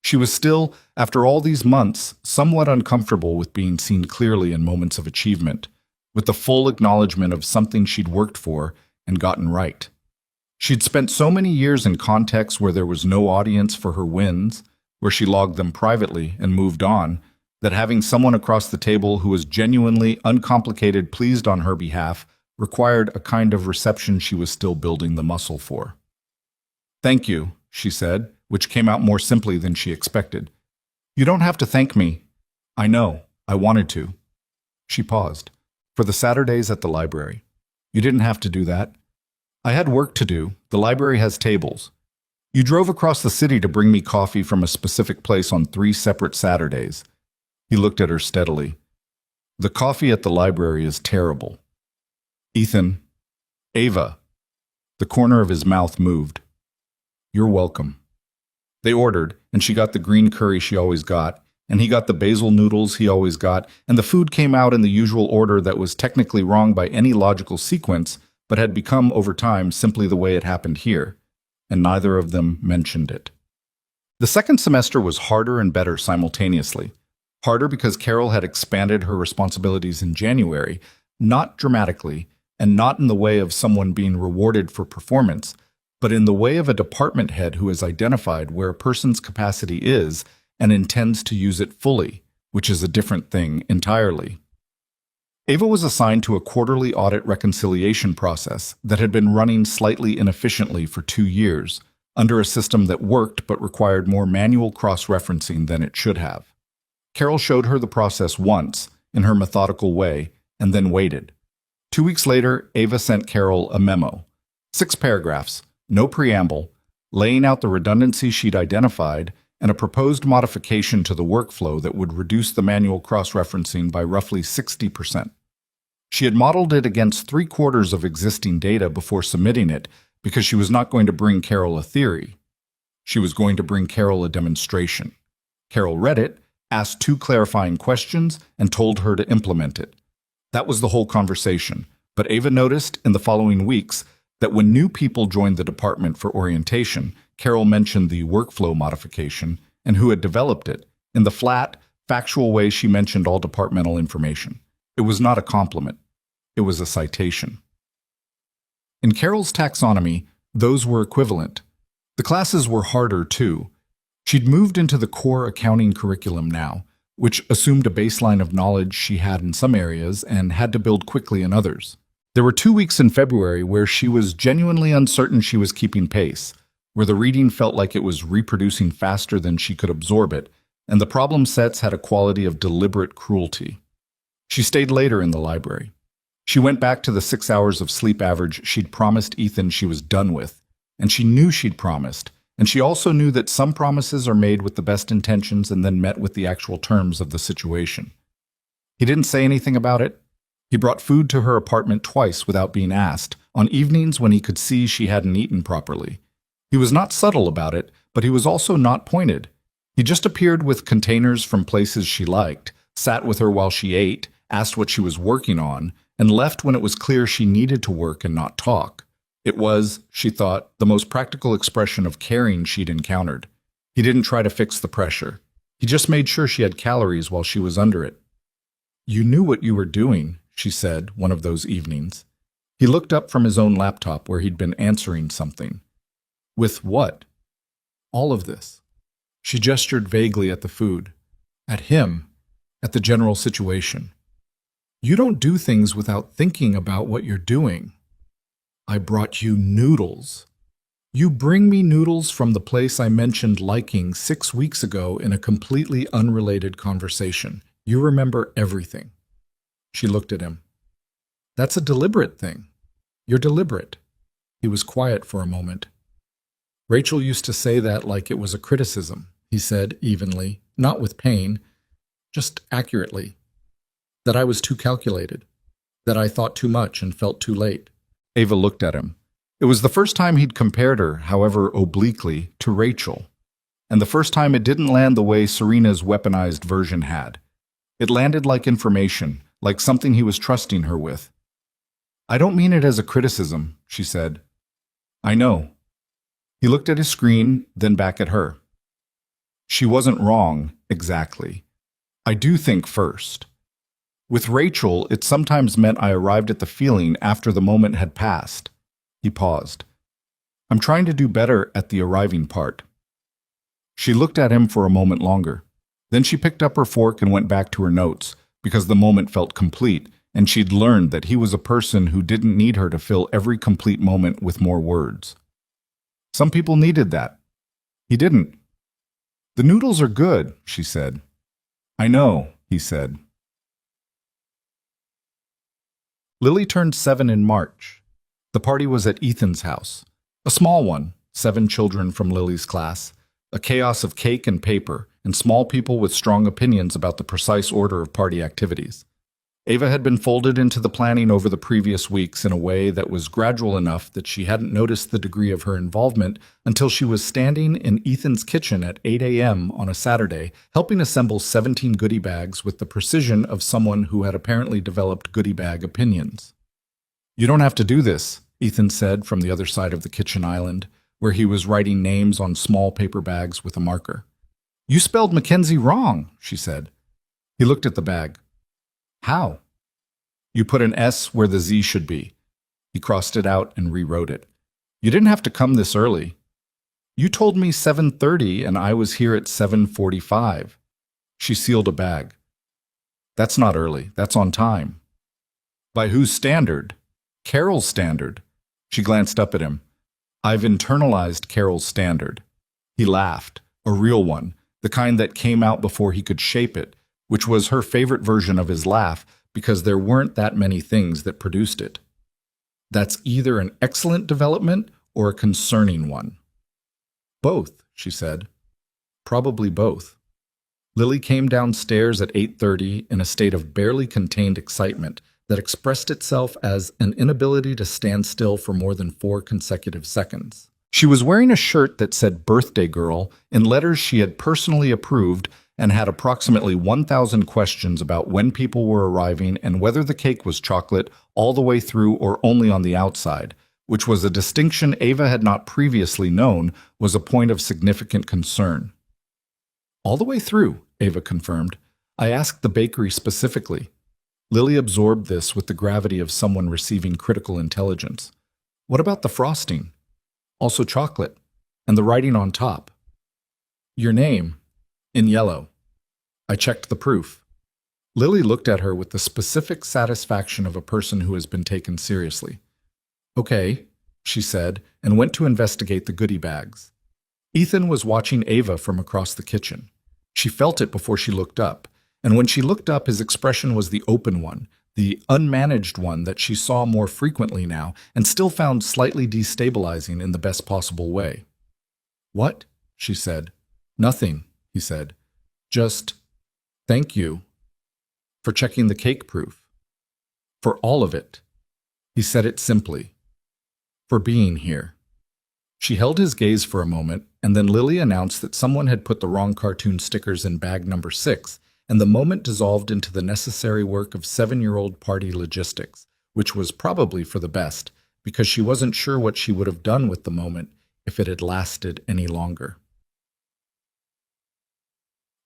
S1: She was still, after all these months, somewhat uncomfortable with being seen clearly in moments of achievement, with the full acknowledgement of something she'd worked for and gotten right. She'd spent so many years in contexts where there was no audience for her wins, where she logged them privately and moved on, that having someone across the table who was genuinely, uncomplicated, pleased on her behalf required a kind of reception she was still building the muscle for. "Thank you," she said, which came out more simply than she expected. "You don't have to thank me. I know. I wanted to." She paused. "For the Saturdays at the library. You didn't have to do that. I had work to do. The library has tables. You drove across the city to bring me coffee from a specific place on 3 separate Saturdays." He looked at her steadily. "The coffee at the library is terrible." "Ethan." "Ava." The corner of his mouth moved. "You're welcome." They ordered, and she got the green curry she always got, and he got the basil noodles he always got, and the food came out in the usual order that was technically wrong by any logical sequence, but had become over time simply the way it happened here, and neither of them mentioned it. The second semester was harder and better simultaneously. Harder because Carol had expanded her responsibilities in January, not dramatically, and not in the way of someone being rewarded for performance, but in the way of a department head who has identified where a person's capacity is and intends to use it fully, which is a different thing entirely. Ava was assigned to a quarterly audit reconciliation process that had been running slightly inefficiently for 2 years, under a system that worked but required more manual cross-referencing than it should have. Carol showed her the process once, in her methodical way, and then waited. 2 weeks later, Ava sent Carol a memo. 6 paragraphs, no preamble, laying out the redundancy she'd identified and a proposed modification to the workflow that would reduce the manual cross-referencing by roughly 60%. She had modeled it against 3/4 of existing data before submitting it because she was not going to bring Carol a theory. She was going to bring Carol a demonstration. Carol read it, asked 2 clarifying questions, and told her to implement it. That was the whole conversation, but Ava noticed in the following weeks that when new people joined the department for orientation, Carol mentioned the workflow modification and who had developed it, in the flat, factual way she mentioned all departmental information. It was not a compliment. It was a citation. In Carol's taxonomy, those were equivalent. The classes were harder, too. She'd moved into the core accounting curriculum now, which assumed a baseline of knowledge she had in some areas and had to build quickly in others. There were 2 weeks in February where she was genuinely uncertain she was keeping pace, where the reading felt like it was reproducing faster than she could absorb it, and the problem sets had a quality of deliberate cruelty. She stayed later in the library. She went back to the 6 hours of sleep average she'd promised Ethan she was done with, and she knew she'd promised, and she also knew that some promises are made with the best intentions and then met with the actual terms of the situation. He didn't say anything about it. He brought food to her apartment twice without being asked, on evenings when he could see she hadn't eaten properly. He was not subtle about it, but he was also not pointed. He just appeared with containers from places she liked, sat with her while she ate, asked what she was working on, and left when it was clear she needed to work and not talk. It was, she thought, the most practical expression of caring she'd encountered. He didn't try to fix the pressure. He just made sure she had calories while she was under it. "You knew what you were doing," she said one of those evenings. He looked up from his own laptop where he'd been answering something. "With what?" "All of this." She gestured vaguely at the food. At him. At the general situation. "You don't do things without thinking about what you're doing. I brought you noodles. You bring me noodles from the place I mentioned liking 6 weeks ago in a completely unrelated conversation. You remember everything." She looked at him. "That's a deliberate thing. You're deliberate." He was quiet for a moment. "Rachel used to say that like it was a criticism," he said evenly, not with pain, just accurately. "That I was too calculated. That I thought too much and felt too late." Ava looked at him. It was the first time he'd compared her, however obliquely, to Rachel. And the first time it didn't land the way Serena's weaponized version had. It landed like information, like something he was trusting her with. "I don't mean it as a criticism," she said. "I know." He looked at his screen, then back at her. "She wasn't wrong, exactly. I do think first. With Rachel, it sometimes meant I arrived at the feeling after the moment had passed." He paused. I'm trying to do better at the arriving part. She looked at him for a moment longer. Then she picked up her fork and went back to her notes, because the moment felt complete, and she'd learned that he was a person who didn't need her to fill every complete moment with more words. Some people needed that. He didn't. The noodles are good, she said. I know, he said. Lily turned 7 in March. The party was at Ethan's house. A small one, 7 children from Lily's class, a chaos of cake and paper, and small people with strong opinions about the precise order of party activities. Ava had been folded into the planning over the previous weeks in a way that was gradual enough that she hadn't noticed the degree of her involvement until she was standing in Ethan's kitchen at 8 a.m. on a Saturday, helping assemble 17 goodie bags with the precision of someone who had apparently developed goodie bag opinions. You don't have to do this, Ethan said from the other side of the kitchen island, where he was writing names on small paper bags with a marker. You spelled Mackenzie wrong, she said. He looked at the bag. How? You put an S where the Z should be. He crossed it out and rewrote it. You didn't have to come this early. You told me 7:30 and I was here at 7:45. She sealed a bag. That's not early. That's on time. By whose standard? Carol's standard. She glanced up at him. I've internalized Carol's standard. He laughed, a real one, the kind that came out before he could shape it, which was her favorite version of his laugh because there weren't that many things that produced it. That's either an excellent development or a concerning one. Both, she said. Probably both. Lily came downstairs at 8:30 in a state of barely contained excitement that expressed itself as an inability to stand still for more than 4 consecutive seconds. She was wearing a shirt that said "Birthday Girl" in letters she had personally approved and had approximately 1,000 questions about when people were arriving and whether the cake was chocolate all the way through or only on the outside, which was a distinction Ava had not previously known was a point of significant concern. All the way through, Ava confirmed. I asked the bakery specifically. Lily absorbed this with the gravity of someone receiving critical intelligence. What about the frosting? Also chocolate, and the writing on top. Your name, in yellow. I checked the proof. Lily looked at her with the specific satisfaction of a person who has been taken seriously. Okay, she said, and went to investigate the goodie bags. Ethan was watching Ava from across the kitchen. She felt it before she looked up, and when she looked up, his expression was the open one, the unmanaged one that she saw more frequently now and still found slightly destabilizing in the best possible way. What? She said. Nothing, he said. Just, thank you for checking the cake proof. For all of it. He said it simply. For being here. She held his gaze for a moment, and then Lily announced that someone had put the wrong cartoon stickers in bag number 6, and the moment dissolved into the necessary work of 7-year-old party logistics, which was probably for the best, because she wasn't sure what she would have done with the moment if it had lasted any longer.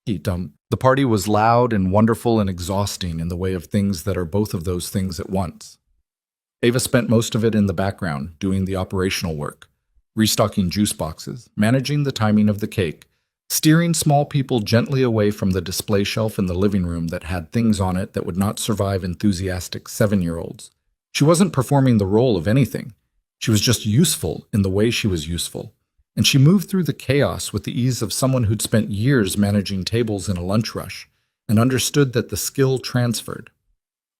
S1: The party was loud and wonderful and exhausting in the way of things that are both of those things at once. Ava spent most of it in the background, doing the operational work, restocking juice boxes, managing the timing of the cake, steering small people gently away from the display shelf in the living room that had things on it that would not survive enthusiastic 7-year-olds. She wasn't performing the role of anything. She was just useful in the way she was useful. And she moved through the chaos with the ease of someone who'd spent years managing tables in a lunch rush and understood that the skill transferred.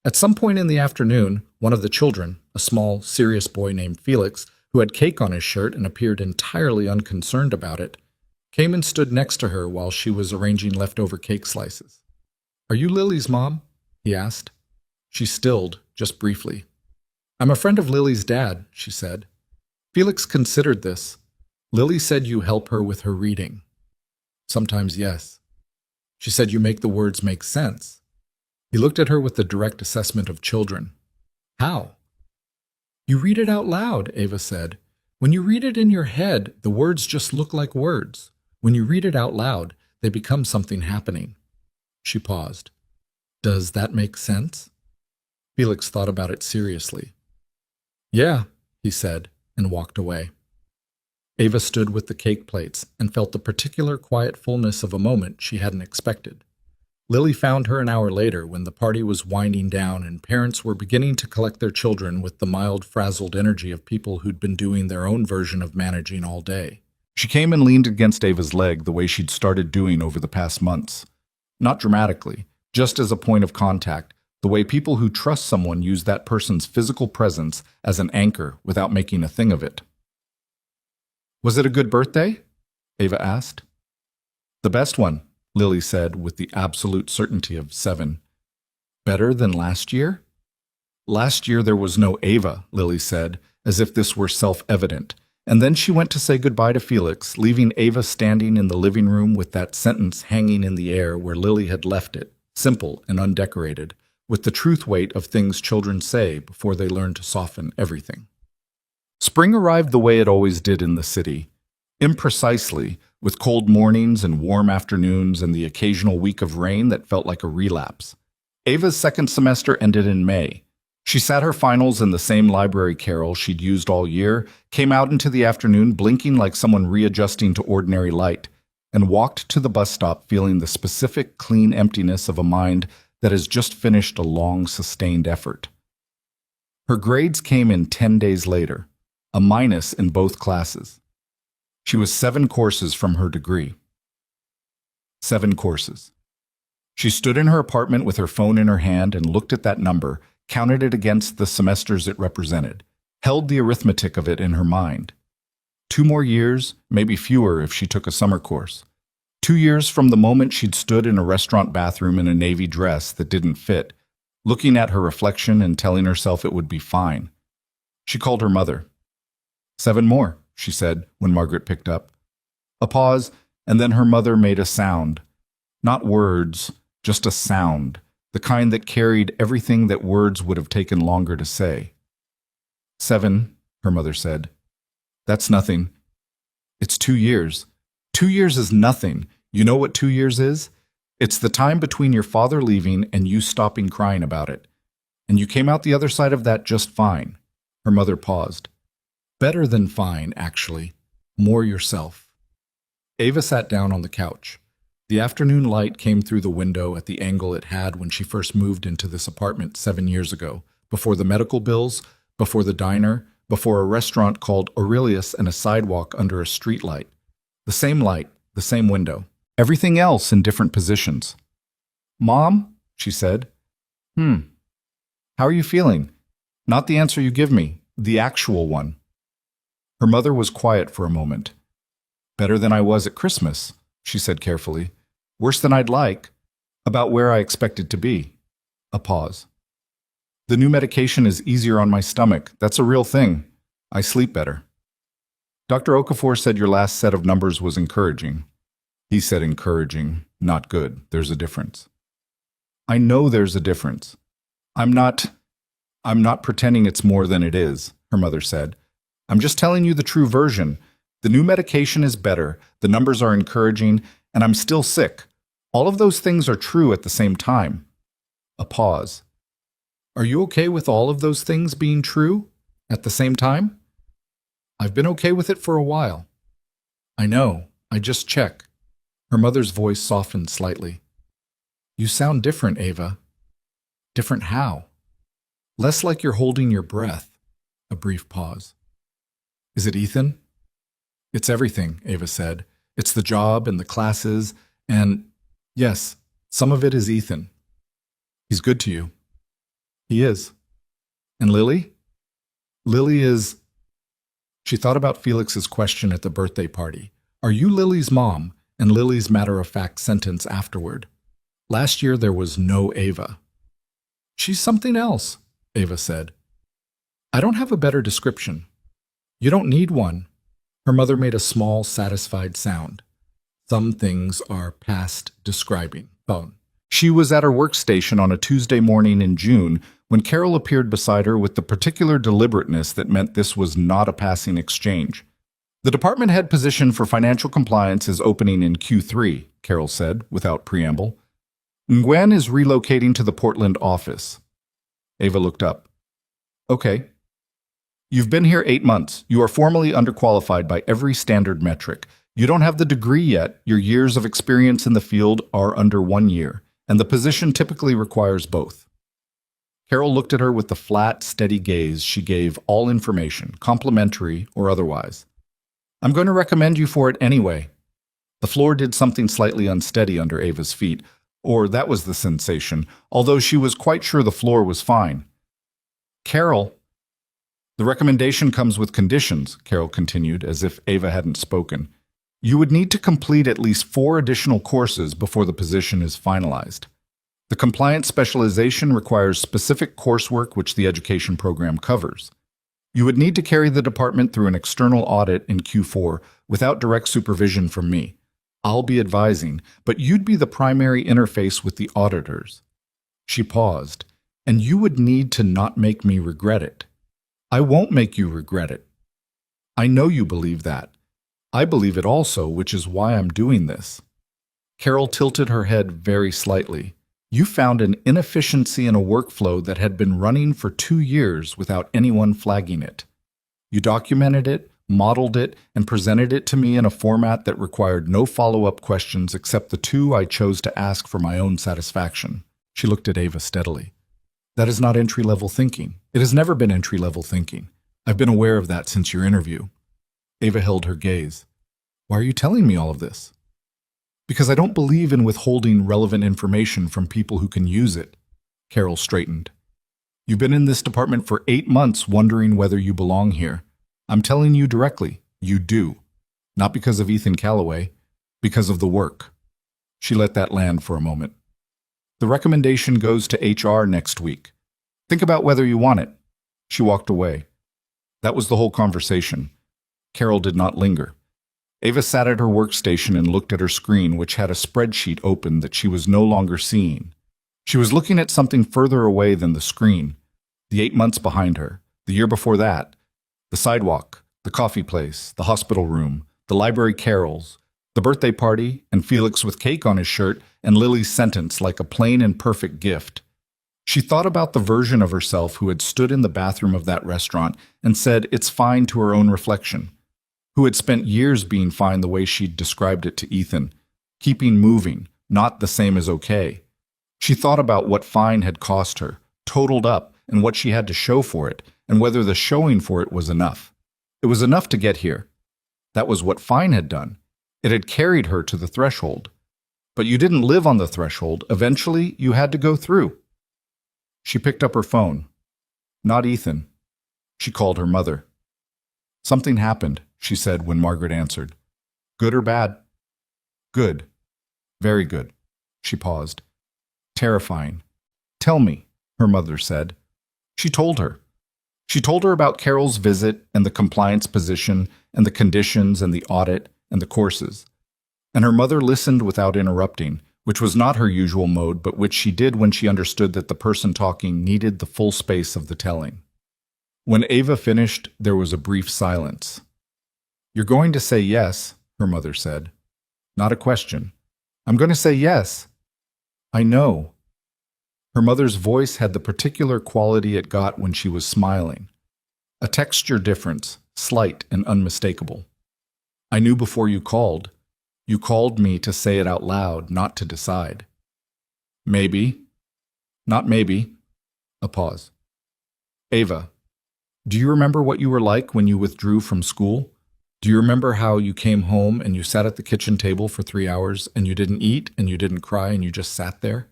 S1: At some point in the afternoon, one of the children, a small, serious boy named Felix, who had cake on his shirt and appeared entirely unconcerned about it, came and stood next to her while she was arranging leftover cake slices. Are you Lily's mom? He asked. She stilled, just briefly. I'm a friend of Lily's dad, she said. Felix considered this. Lily said you help her with her reading. Sometimes, yes. She said you make the words make sense. He looked at her with the direct assessment of children. How? You read it out loud, Ava said. When you read it in your head, the words just look like words. When you read it out loud, they become something happening. She paused. Does that make sense? Felix thought about it seriously. Yeah, he said, and walked away. Ava stood with the cake plates and felt the particular quiet fullness of a moment she hadn't expected. Lily found her an hour later when the party was winding down and parents were beginning to collect their children with the mild, frazzled energy of people who'd been doing their own version of managing all day. She came and leaned against Ava's leg the way she'd started doing over the past months. Not dramatically, just as a point of contact, the way people who trust someone use that person's physical presence as an anchor without making a thing of it. "Was it a good birthday?" Ava asked. "The best one," Lily said with the absolute certainty of 7. "Better than last year?" "Last year there was no Ava," Lily said, as if this were self-evident, and then she went to say goodbye to Felix, leaving Ava standing in the living room with that sentence hanging in the air where Lily had left it, simple and undecorated, with the truth weight of things children say before they learn to soften everything. Spring arrived the way it always did in the city, imprecisely, with cold mornings and warm afternoons and the occasional week of rain that felt like a relapse. Ava's second semester ended in May. She sat her finals in the same library carrel she'd used all year, came out into the afternoon blinking like someone readjusting to ordinary light, and walked to the bus stop feeling the specific, clean emptiness of a mind that has just finished a long, sustained effort. Her grades came in 10 days later, a minus in both classes. She was 7 courses from her degree. 7 courses. She stood in her apartment with her phone in her hand and looked at that number, counted it against the semesters it represented, held the arithmetic of it in her mind. 2 more years, maybe fewer if she took a summer course. 2 years from the moment she'd stood in a restaurant bathroom in a navy dress that didn't fit, looking at her reflection and telling herself it would be fine. She called her mother. 7 more, she said when Margaret picked up. A pause, and then her mother made a sound. Not words, just a sound, the kind that carried everything that words would have taken longer to say. 7, her mother said. That's nothing. It's 2 years. 2 years is nothing. You know what 2 years is? It's the time between your father leaving and you stopping crying about it. And you came out the other side of that just fine. Her mother paused. Better than fine, actually. More yourself. Ava sat down on the couch. The afternoon light came through the window at the angle it had when she first moved into this apartment 7 years ago, before the medical bills, before the diner, before a restaurant called Aurelius and a sidewalk under a street light. The same light, the same window. Everything else in different positions. "Mom?" she said. How are you feeling?" "Not the answer you give me, the actual one." Her mother was quiet for a moment. "Better than I was at Christmas," she said carefully. "Worse than I'd like. About where I expected to be." A pause. "The new medication is easier on my stomach. That's a real thing. I sleep better." "Dr. Okafor said your last set of numbers was encouraging." He said encouraging, not good. There's a difference. "I know there's a difference. I'm not pretending it's more than it is," her mother said. "I'm just telling you the true version. The new medication is better, the numbers are encouraging, and I'm still sick. All of those things are true at the same time." A pause. "Are you okay with all of those things being true at the same time?" "I've been okay with it for a while." "I know. I just check." Her mother's voice softened slightly. "You sound different, Ava." "Different how?" "Less like you're holding your breath." A brief pause. "Is it Ethan?" "It's everything," Ava said. "It's the job and the classes, and yes, some of it is Ethan." "He's good to you." "He is." "And Lily?" "Lily is—" She thought about Felix's question at the birthday party. "Are you Lily's mom?" And Lily's matter-of-fact sentence afterward. "Last year there was no Ava." "She's something else," Ava said. "I don't have a better description." "You don't need one." Her mother made a small, satisfied sound. "Some things are past describing." Phone. She was at her workstation on a Tuesday morning in June when Carol appeared beside her with the particular deliberateness that meant this was not a passing exchange. "The department head position for financial compliance is opening in Q3, Carol said, without preamble. "Ngwen is relocating to the Portland office." Ava looked up. "Okay." You've been here 8 months. You are formally underqualified by every standard metric. You don't have the degree yet. Your years of experience in the field are under 1 year, and the position typically requires both. Carol looked at her with the flat, steady gaze she gave all information, complimentary or otherwise. I'm going to recommend you for it anyway. The floor did something slightly unsteady under Ava's feet, or that was the sensation, although she was quite sure the floor was fine. Carol, the recommendation comes with conditions, Carol continued, as if Ava hadn't spoken. You would need to complete at least 4 additional courses before the position is finalized. The compliance specialization requires specific coursework which the education program covers. You would need to carry the department through an external audit in Q4 without direct supervision from me. I'll be advising, but you'd be the primary interface with the auditors. She paused, and you would need to not make me regret it. I won't make you regret it. I know you believe that. I believe it also, which is why I'm doing this. Carol tilted her head very slightly. You found an inefficiency in a workflow that had been running for 2 years without anyone flagging it. You documented it, modeled it, and presented it to me in a format that required no follow-up questions except the 2 I chose to ask for my own satisfaction. She looked at Ava steadily. That is not entry-level thinking. It has never been entry-level thinking. I've been aware of that since your interview. Ava held her gaze. Why are you telling me all of this? Because I don't believe in withholding relevant information from people who can use it. Carol straightened. You've been in this department for 8 months wondering whether you belong here. I'm telling you directly, you do. Not because of Ethan Calloway, because of the work. She let that land for a moment. The recommendation goes to HR next week. Think about whether you want it. She walked away. That was the whole conversation. Carol did not linger. Ava sat at her workstation and looked at her screen, which had a spreadsheet open that she was no longer seeing. She was looking at something further away than the screen. The 8 months behind her, the year before that, the sidewalk, the coffee place, the hospital room, the library carols, the birthday party, and Felix with cake on his shirt, and Lily's sentence like a plain and perfect gift. She thought about the version of herself who had stood in the bathroom of that restaurant and said it's fine to her own reflection, who had spent years being fine the way she'd described it to Ethan, keeping moving, not the same as okay. She thought about what fine had cost her, totaled up, and what she had to show for it, and whether the showing for it was enough. It was enough to get here. That was what fine had done. It had carried her to the threshold. But you didn't live on the threshold. Eventually, you had to go through. She picked up her phone. Not Ethan. She called her mother. Something happened, she said when Margaret answered. Good or bad? Good. Very good. She paused. Terrifying. Tell me, her mother said. She told her. She told her about Carol's visit and the compliance position and the conditions and the audit and the courses. And her mother listened without interrupting, which was not her usual mode, but which she did when she understood that the person talking needed the full space of the telling. When Ava finished, there was a brief silence. You're going to say yes, her mother said. Not a question. I'm going to say yes. I know. Her mother's voice had the particular quality it got when she was smiling. A texture difference, slight and unmistakable. I knew before you called. You called me to say it out loud, not to decide. Maybe. Not maybe. A pause. Ava, do you remember what you were like when you withdrew from school? Do you remember how you came home and you sat at the kitchen table for 3 hours and you didn't eat and you didn't cry and you just sat there?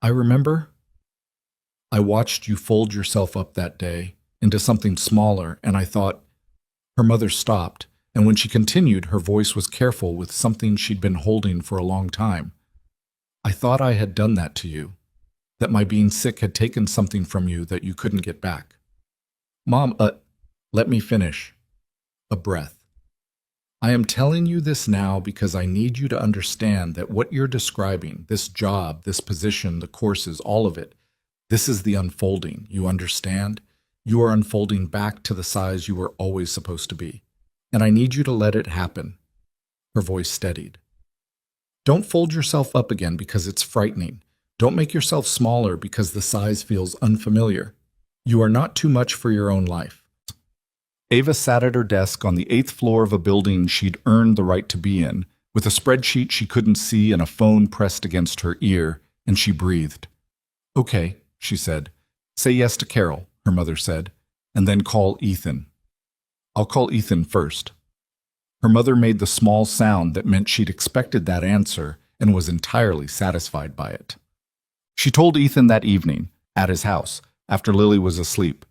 S1: I remember. I watched you fold yourself up that day into something smaller, and I thought. Her mother stopped, and when she continued, her voice was careful with something she'd been holding for a long time. I thought I had done that to you, that my being sick had taken something from you that you couldn't get back. Mom, let me finish. A breath. I am telling you this now because I need you to understand that what you're describing, this job, this position, the courses, all of it, this is the unfolding. You understand? You are unfolding back to the size you were always supposed to be. And I need you to let it happen. Her voice steadied. Don't fold yourself up again because it's frightening. Don't make yourself smaller because the size feels unfamiliar. You are not too much for your own life. Ava sat at her desk on the 8th floor of a building she'd earned the right to be in, with a spreadsheet she couldn't see and a phone pressed against her ear, and she breathed. "Okay," she said. "Say yes to Carol," her mother said, "and then call Ethan." "I'll call Ethan first." Her mother made the small sound that meant she'd expected that answer and was entirely satisfied by it. She told Ethan that evening, at his house, after Lily was asleep.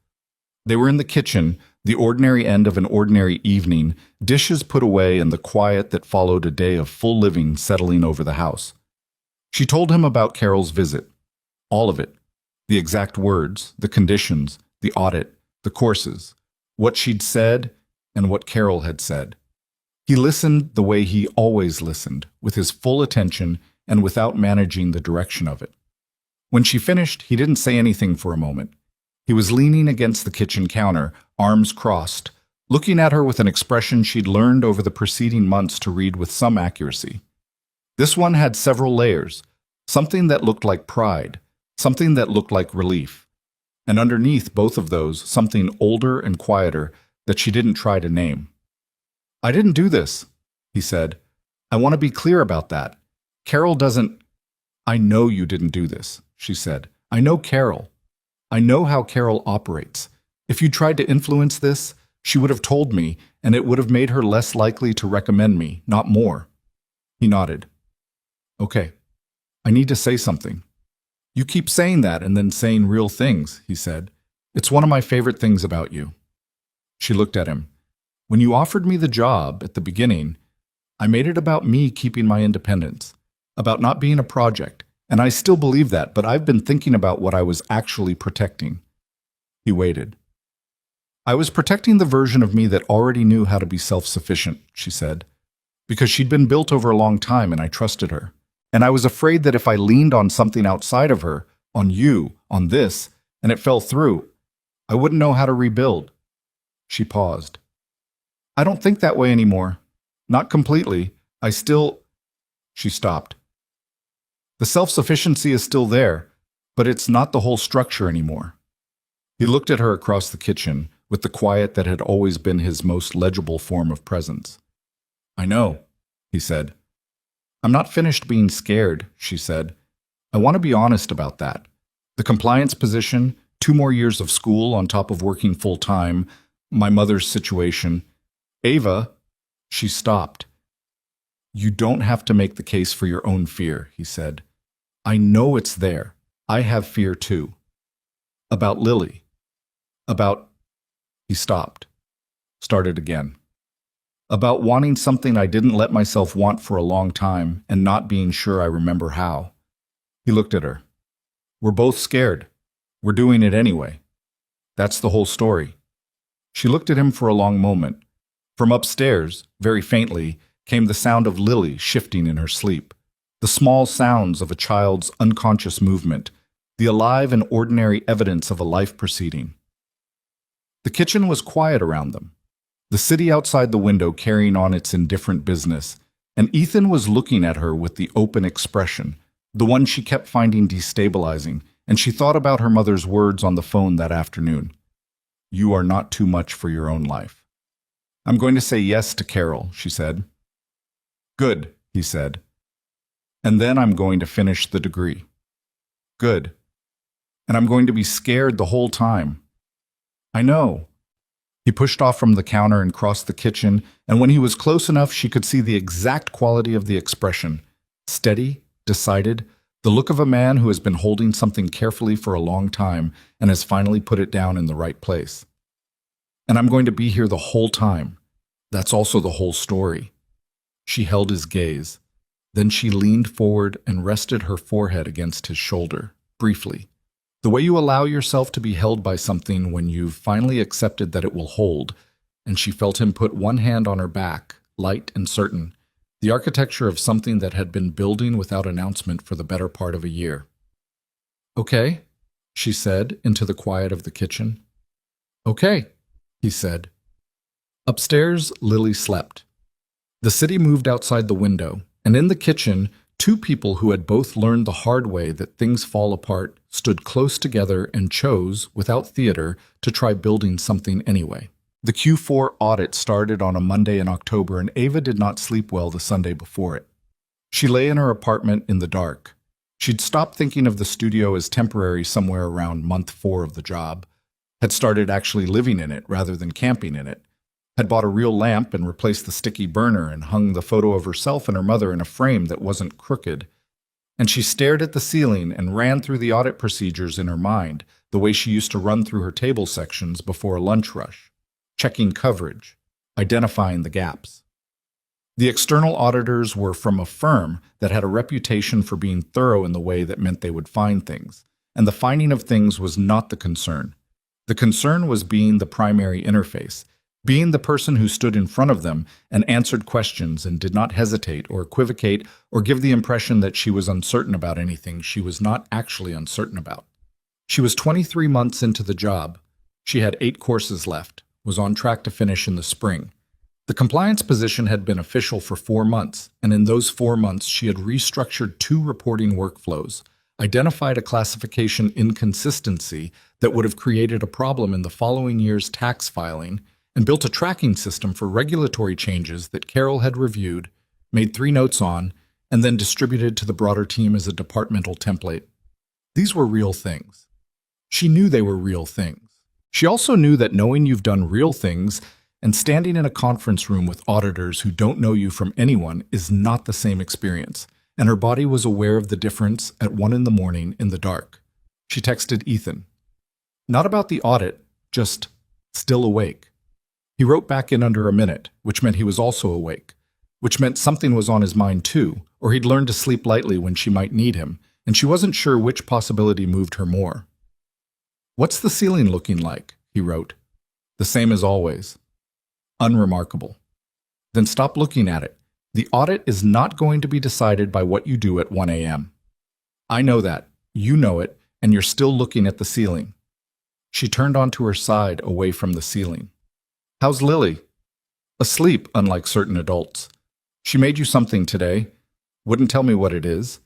S1: They were in the kitchen, the ordinary end of an ordinary evening, dishes put away and the quiet that followed a day of full living settling over the house. She told him about Carol's visit. All of it. The exact words, the conditions, the audit, the courses, what she'd said and what Carol had said. He listened the way he always listened, with his full attention and without managing the direction of it. When she finished, he didn't say anything for a moment. He was leaning against the kitchen counter, arms crossed, looking at her with an expression she'd learned over the preceding months to read with some accuracy. This one had several layers, something that looked like pride, something that looked like relief, and underneath both of those, something older and quieter that she didn't try to name. "I didn't do this," he said. "I want to be clear about that. Carol doesn't—" "I know you didn't do this," she said. "I know Carol. I know how Carol operates. If you tried to influence this, she would have told me, and it would have made her less likely to recommend me, not more." He nodded. "Okay. I need to say something." "You keep saying that and then saying real things," he said. "It's one of my favorite things about you." She looked at him. "When you offered me the job at the beginning, I made it about me keeping my independence, about not being a project, and I still believe that, but I've been thinking about what I was actually protecting." He waited. "I was protecting the version of me that already knew how to be self-sufficient," she said, "because she'd been built over a long time and I trusted her. And I was afraid that if I leaned on something outside of her, on you, on this, and it fell through, I wouldn't know how to rebuild." She paused. "I don't think that way anymore. Not completely. I still—" She stopped. "The self-sufficiency is still there, but it's not the whole structure anymore." He looked at her across the kitchen, with the quiet that had always been his most legible form of presence. "I know," he said. "I'm not finished being scared," she said. "I want to be honest about that. The compliance position, 2 more years of school on top of working full-time, my mother's situation. Ava—" She stopped. "You don't have to make the case for your own fear," he said. "I know it's there. I have fear too. About Lily. About—" He stopped. Started again. "About wanting something I didn't let myself want for a long time and not being sure I remember how." He looked at her. "We're both scared. We're doing it anyway. That's the whole story." She looked at him for a long moment. From upstairs, very faintly, came the sound of Lily shifting in her sleep, the small sounds of a child's unconscious movement, the alive and ordinary evidence of a life proceeding. The kitchen was quiet around them, the city outside the window carrying on its indifferent business, and Ethan was looking at her with the open expression, the one she kept finding destabilizing, and she thought about her mother's words on the phone that afternoon. "You are not too much for your own life." "I'm going to say yes to Carol," she said. "Good," he said. "And then I'm going to finish the degree." "Good. And I'm going to be scared the whole time." "I know." He pushed off from the counter and crossed the kitchen, and when he was close enough, she could see the exact quality of the expression. Steady, decided, the look of a man who has been holding something carefully for a long time and has finally put it down in the right place. "And I'm going to be here the whole time. That's also the whole story." She held his gaze. Then she leaned forward and rested her forehead against his shoulder, briefly. The way you allow yourself to be held by something when you've finally accepted that it will hold, and she felt him put one hand on her back, light and certain, the architecture of something that had been building without announcement for the better part of a year. "Okay," she said into the quiet of the kitchen. "Okay," he said. Upstairs, Lily slept. The city moved outside the window, and in the kitchen, 2 people who had both learned the hard way that things fall apart stood close together and chose, without theater, to try building something anyway. The Q4 audit started on a Monday in October, and Ava did not sleep well the Sunday before it. She lay in her apartment in the dark. She'd stopped thinking of the studio as temporary somewhere around month 4 of the job, had started actually living in it rather than camping in it, had bought a real lamp and replaced the sticky burner and hung the photo of herself and her mother in a frame that wasn't crooked. And she stared at the ceiling and ran through the audit procedures in her mind, the way she used to run through her table sections before a lunch rush, checking coverage, identifying the gaps. The external auditors were from a firm that had a reputation for being thorough in the way that meant they would find things, and the finding of things was not the concern. The concern was being the primary interface, being the person who stood in front of them and answered questions and did not hesitate or equivocate or give the impression that she was uncertain about anything she was not actually uncertain about. She was 23 months into the job. She had 8 courses left, was on track to finish in the spring. The compliance position had been official for 4 months, and in those 4 months she had restructured 2 reporting workflows, identified a classification inconsistency that would have created a problem in the following year's tax filing, and built a tracking system for regulatory changes that Carol had reviewed, made 3 notes on, and then distributed to the broader team as a departmental template. These were real things. She knew they were real things. She also knew that knowing you've done real things and standing in a conference room with auditors who don't know you from anyone is not the same experience, and her body was aware of the difference at 1 a.m. in the dark. She texted Ethan. Not about the audit, just still awake. He wrote back in under a minute, which meant he was also awake, which meant something was on his mind too, or he'd learned to sleep lightly when she might need him, and she wasn't sure which possibility moved her more. What's the ceiling looking like? He wrote. The same as always. Unremarkable. Then stop looking at it. The audit is not going to be decided by what you do at 1 a.m. I know that. You know it, and you're still looking at the ceiling. She turned onto her side, away from the ceiling. How's Lily? Asleep, unlike certain adults. She made you something today. Wouldn't tell me what it is.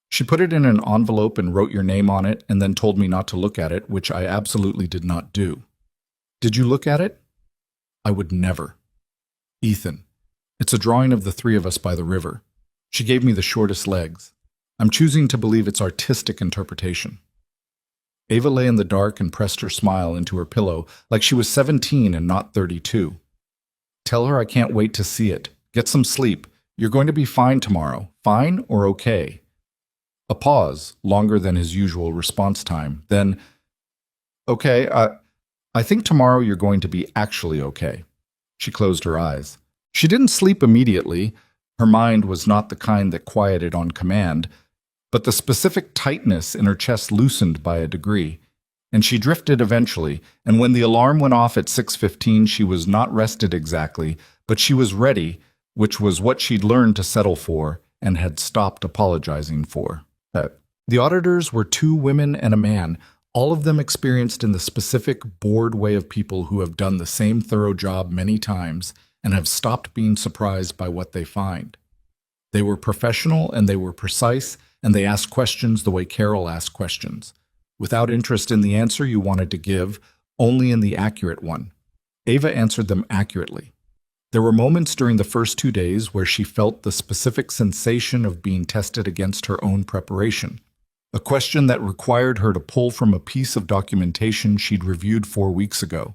S1: She put it in an envelope and wrote your name on it and then told me not to look at it, which I absolutely did not do. Did you look at it? I would never. Ethan. It's a drawing of the 3 of us by the river. She gave me the shortest legs. I'm choosing to believe it's artistic interpretation. Ava lay in the dark and pressed her smile into her pillow like she was 17 and not 32. Tell her I can't wait to see it. Get some sleep. You're going to be fine tomorrow. Fine or okay? A pause, longer than his usual response time. Then, okay, I think tomorrow you're going to be actually okay. She closed her eyes. She didn't sleep immediately. Her mind was not the kind that quieted on command, but the specific tightness in her chest loosened by a degree, and she drifted eventually, and when the alarm went off at 6:15 she was not rested exactly, but she was ready, which was what she'd learned to settle for and had stopped apologizing for. The auditors were 2 women and a man, all of them experienced in the specific, bored way of people who have done the same thorough job many times and have stopped being surprised by what they find. They were professional and they were precise, and they asked questions the way Carol asked questions, without interest in the answer you wanted to give, only in the accurate one. Ava answered them accurately. There were moments during the first 2 days where she felt the specific sensation of being tested against her own preparation, a question that required her to pull from a piece of documentation she'd reviewed 4 weeks ago,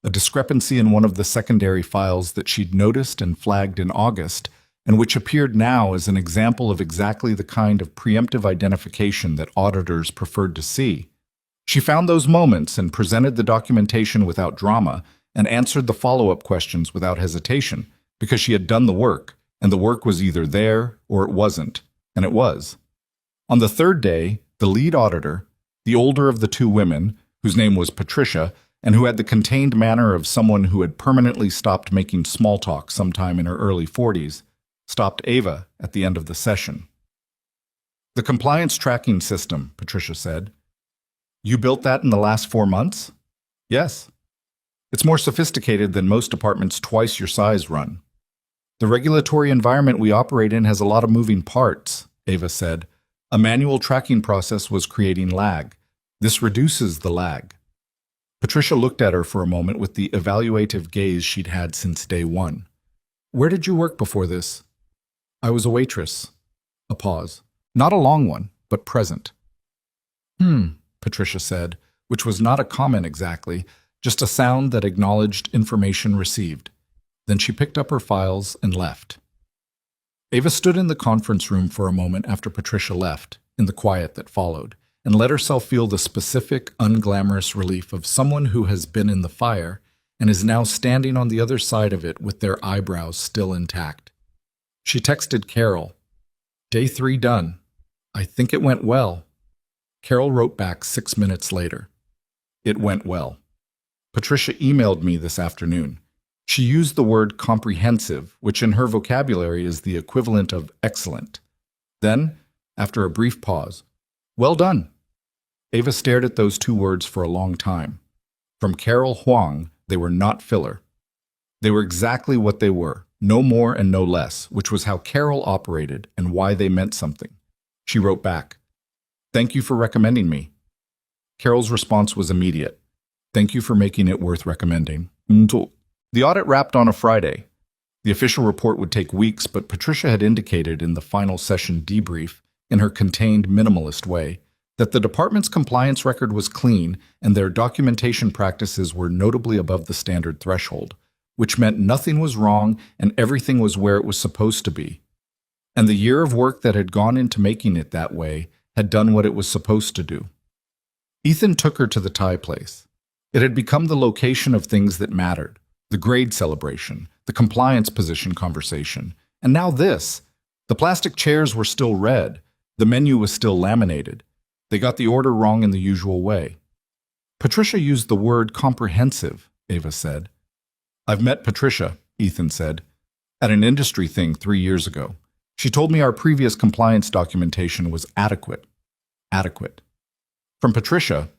S1: a discrepancy in one of the secondary files that she'd noticed and flagged in August, and which appeared now as an example of exactly the kind of preemptive identification that auditors preferred to see. She found those moments and presented the documentation without drama and answered the follow-up questions without hesitation, because she had done the work, and the work was either there or it wasn't, and it was. On the 3rd day, the lead auditor, the older of the 2 women, whose name was Patricia, and who had the contained manner of someone who had permanently stopped making small talk sometime in her early 40s, stopped Ava at the end of the session. The compliance tracking system, Patricia said. You built that in the last 4 months? Yes. It's more sophisticated than most departments twice your size run. The regulatory environment we operate in has a lot of moving parts, Ava said. A manual tracking process was creating lag. This reduces the lag. Patricia looked at her for a moment with the evaluative gaze she'd had since day one. Where did you work before this? I was a waitress. A pause. Not a long one, but present. Patricia said, which was not a comment exactly, just a sound that acknowledged information received. Then she picked up her files and left. Ava stood in the conference room for a moment after Patricia left, in the quiet that followed, and let herself feel the specific, unglamorous relief of someone who has been in the fire and is now standing on the other side of it with their eyebrows still intact. She texted Carol, "Day 3 done. I think it went well." Carol wrote back 6 minutes later, "It went well. Patricia emailed me this afternoon. She used the word comprehensive, which in her vocabulary is the equivalent of excellent." Then, after a brief pause, "Well done." Ava stared at those two words for a long time. From Carol Huang, they were not filler. They were exactly what they were, no more and no less, which was how Carol operated and why they meant something. She wrote back, "Thank you for recommending me." Carol's response was immediate. "Thank you for making it worth recommending." The audit wrapped on a Friday. The official report would take weeks, but Patricia had indicated in the final session debrief, in her contained, minimalist way, that the department's compliance record was clean and their documentation practices were notably above the standard threshold, which meant nothing was wrong and everything was where it was supposed to be. And the year of work that had gone into making it that way had done what it was supposed to do. Ethan took her to the Thai place. It had become the location of things that mattered, the grade celebration, the compliance position conversation, and now this. The plastic chairs were still red, the menu was still laminated. They got the order wrong in the usual way. Patricia used the word comprehensive, Ava said. "I've met Patricia," Ethan said, "at an industry thing 3 years ago. She told me our previous compliance documentation was adequate." Adequate. From Patricia,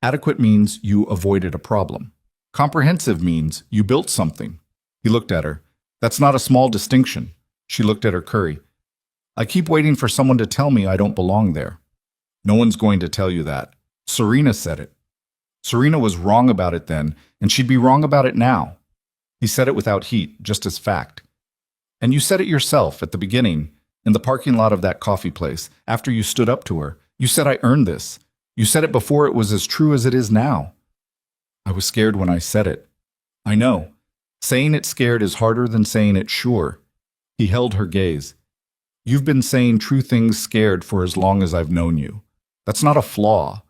S1: adequate means you avoided a problem. Comprehensive means you built something. He looked at her. "That's not a small distinction." She looked at her curry. "I keep waiting for someone to tell me I don't belong there." "No one's going to tell you that. Serena said it." Serena was wrong about it then, and she'd be wrong about it now. He said it without heat, just as fact. "And you said it yourself at the beginning, in the parking lot of that coffee place, after you stood up to her. You said I earned this. You said it before it was as true as it is now." "I was scared when I said it." "I know. Saying it scared is harder than saying it sure." He held her gaze. "You've been saying true things scared for as long as I've known you. That's not a flaw.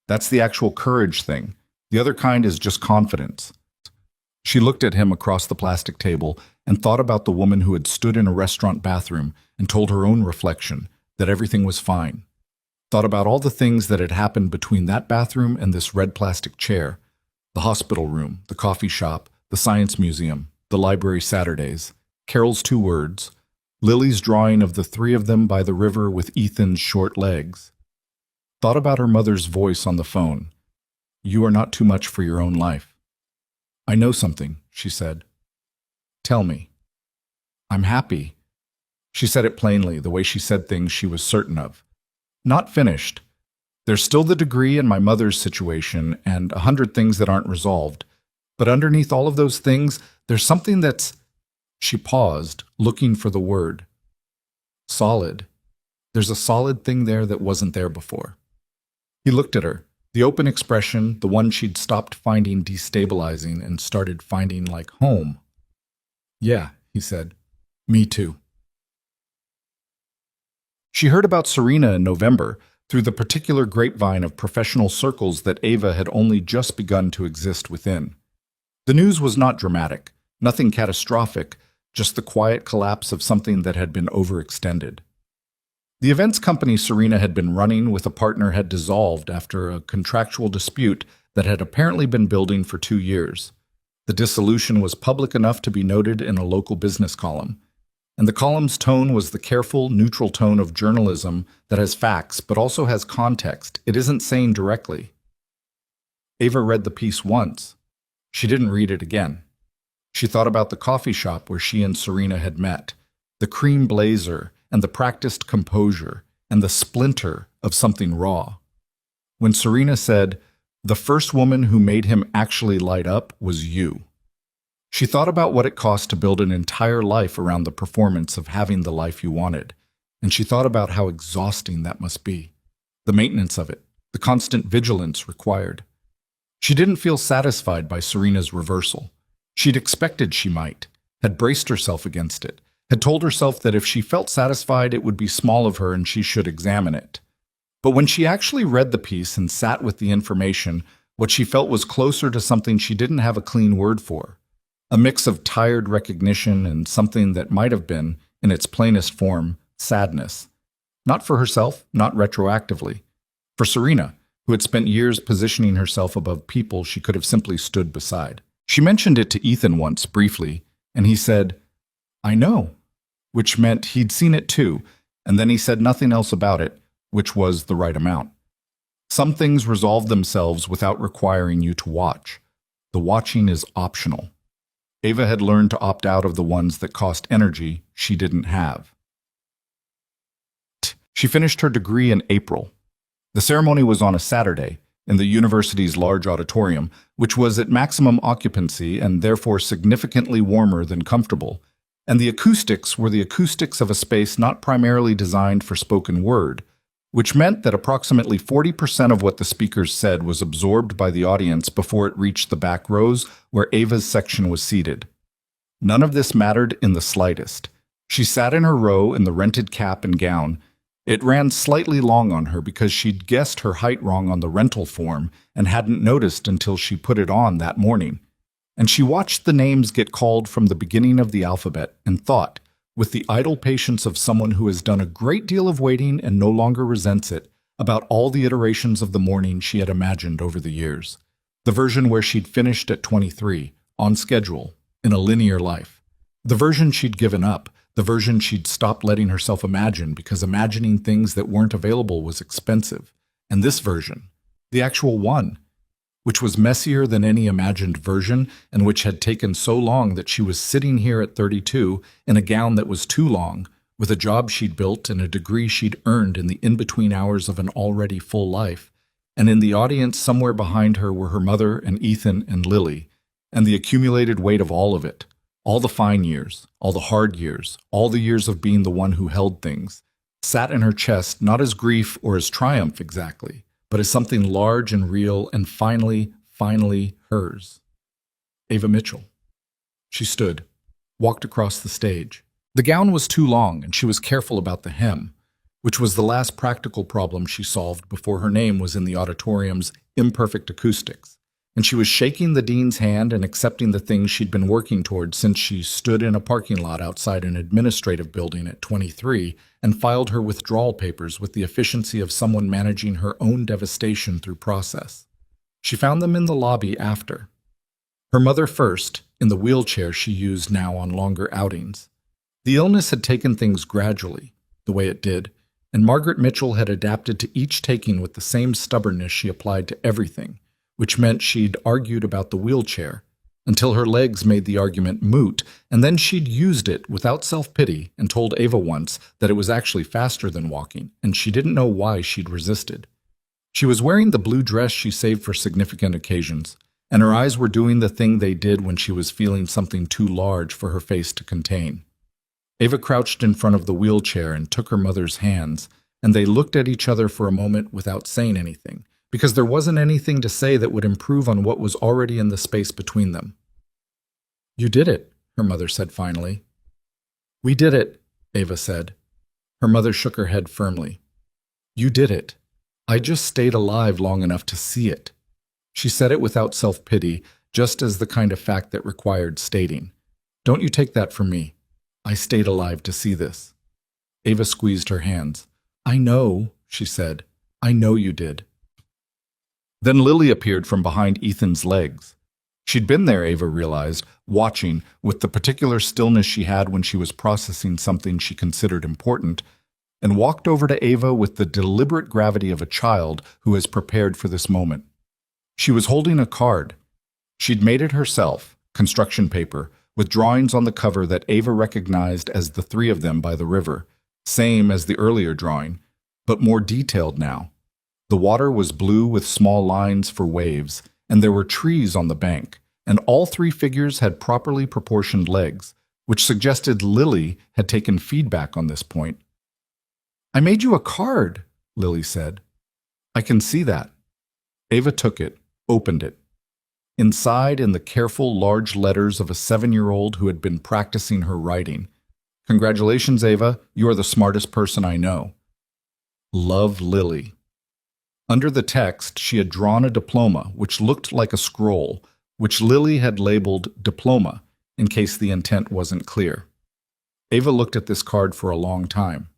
S1: That's the actual courage thing. The other kind is just confidence." She looked at him across the plastic table and thought about the woman who had stood in a restaurant bathroom and told her own reflection that everything was fine. Thought about all the things that had happened between that bathroom and this red plastic chair, the hospital room, the coffee shop, the science museum, the library Saturdays, Carol's 2 words, Lily's drawing of the 3 of them by the river with Ethan's short legs. Thought about her mother's voice on the phone. "You are not too much for your own life." "I know something," she said. "Tell me." "I'm happy." She said it plainly, the way she said things she was certain of. "Not finished. There's still the degree and my mother's situation and 100 things that aren't resolved. But underneath all of those things, there's something that's—" She paused, looking for the word. "Solid. There's a solid thing there that wasn't there before." He looked at her, the open expression, the one she'd stopped finding destabilizing and started finding like home. "Yeah," he said. "Me too." She heard about Serena in November through the particular grapevine of professional circles that Ava had only just begun to exist within. The news was not dramatic, nothing catastrophic, just the quiet collapse of something that had been overextended. The events company Serena had been running with a partner had dissolved after a contractual dispute that had apparently been building for 2 years. The dissolution was public enough to be noted in a local business column, and the column's tone was the careful, neutral tone of journalism that has facts but also has context. It isn't saying directly. Ava read the piece once. She didn't read it again. She thought about the coffee shop where she and Serena had met, the cream blazer and the practiced composure and the splinter of something raw. When Serena said, The first woman who made him actually light up was you. She thought about what it cost to build an entire life around the performance of having the life you wanted, and she thought about how exhausting that must be. The maintenance of it, the constant vigilance required. She didn't feel satisfied by Serena's reversal. She'd expected she might, had braced herself against it, had told herself that if she felt satisfied it would be small of her and she should examine it. But when she actually read the piece and sat with the information, what she felt was closer to something she didn't have a clean word for. A mix of tired recognition and something that might have been, in its plainest form, sadness. Not for herself, not retroactively. For Serena, who had spent years positioning herself above people she could have simply stood beside. She mentioned it to Ethan once, briefly, and he said, "I know," which meant he'd seen it too, and then he said nothing else about it, which was the right amount. Some things resolve themselves without requiring you to watch. The watching is optional. Ava had learned to opt out of the ones that cost energy she didn't have. She finished her degree in April. The ceremony was on a Saturday, in the university's large auditorium, which was at maximum occupancy and therefore significantly warmer than comfortable, and the acoustics were the acoustics of a space not primarily designed for spoken word, which meant that approximately 40% of what the speakers said was absorbed by the audience before it reached the back rows where Ava's section was seated. None of this mattered in the slightest. She sat in her row in the rented cap and gown. It ran slightly long on her because she'd guessed her height wrong on the rental form and hadn't noticed until she put it on that morning. And she watched the names get called from the beginning of the alphabet and thought, with the idle patience of someone who has done a great deal of waiting and no longer resents it, about all the iterations of the morning she had imagined over the years. The version where she'd finished at 23, on schedule, in a linear life. The version she'd given up, the version she'd stopped letting herself imagine because imagining things that weren't available was expensive. And this version, the actual one, which was messier than any imagined version and which had taken so long that she was sitting here at 32 in a gown that was too long, with a job she'd built and a degree she'd earned in the in-between hours of an already full life. And in the audience somewhere behind her were her mother and Ethan and Lily, and the accumulated weight of all of it, all the fine years, all the hard years, all the years of being the one who held things, sat in her chest not as grief or as triumph exactly, but as something large and real and finally hers. Ava Mitchell. She stood, walked across the stage. The gown was too long and she was careful about the hem, which was the last practical problem she solved before her name was in the auditorium's imperfect acoustics. And she was shaking the dean's hand and accepting the things she'd been working toward since she stood in a parking lot outside an administrative building at 23 and filed her withdrawal papers with the efficiency of someone managing her own devastation through process. She found them in the lobby after. Her mother first, in the wheelchair she used now on longer outings. The illness had taken things gradually, the way it did, and Margaret Mitchell had adapted to each taking with the same stubbornness she applied to everything, which meant she'd argued about the wheelchair until her legs made the argument moot, and then she'd used it without self-pity and told Ava once that it was actually faster than walking, and she didn't know why she'd resisted. She was wearing the blue dress she saved for significant occasions, and her eyes were doing the thing they did when she was feeling something too large for her face to contain. Ava crouched in front of the wheelchair and took her mother's hands, and they looked at each other for a moment without saying anything, because there wasn't anything to say that would improve on what was already in the space between them. "You did it," her mother said finally. "We did it," Ava said. Her mother shook her head firmly. "You did it. I just stayed alive long enough to see it." She said it without self-pity, just as the kind of fact that required stating. "Don't you take that from me. I stayed alive to see this." Ava squeezed her hands. "I know," she said. "I know you did." Then Lily appeared from behind Ethan's legs. She'd been there, Ava realized, watching, with the particular stillness she had when she was processing something she considered important, and walked over to Ava with the deliberate gravity of a child who has prepared for this moment. She was holding a card. She'd made it herself, construction paper, with drawings on the cover that Ava recognized as the three of them by the river, same as the earlier drawing, but more detailed now. The water was blue with small lines for waves, and there were trees on the bank, and all three figures had properly proportioned legs, which suggested Lily had taken feedback on this point. "I made you a card," Lily said. "I can see that." Ava took it, opened it. Inside, in the careful, large letters of a 7-year-old who had been practicing her writing, "Congratulations, Ava, you are the smartest person I know. Love, Lily." Under the text, she had drawn a diploma, which looked like a scroll, which Lily had labeled diploma, in case the intent wasn't clear. Ava looked at this card for a long time.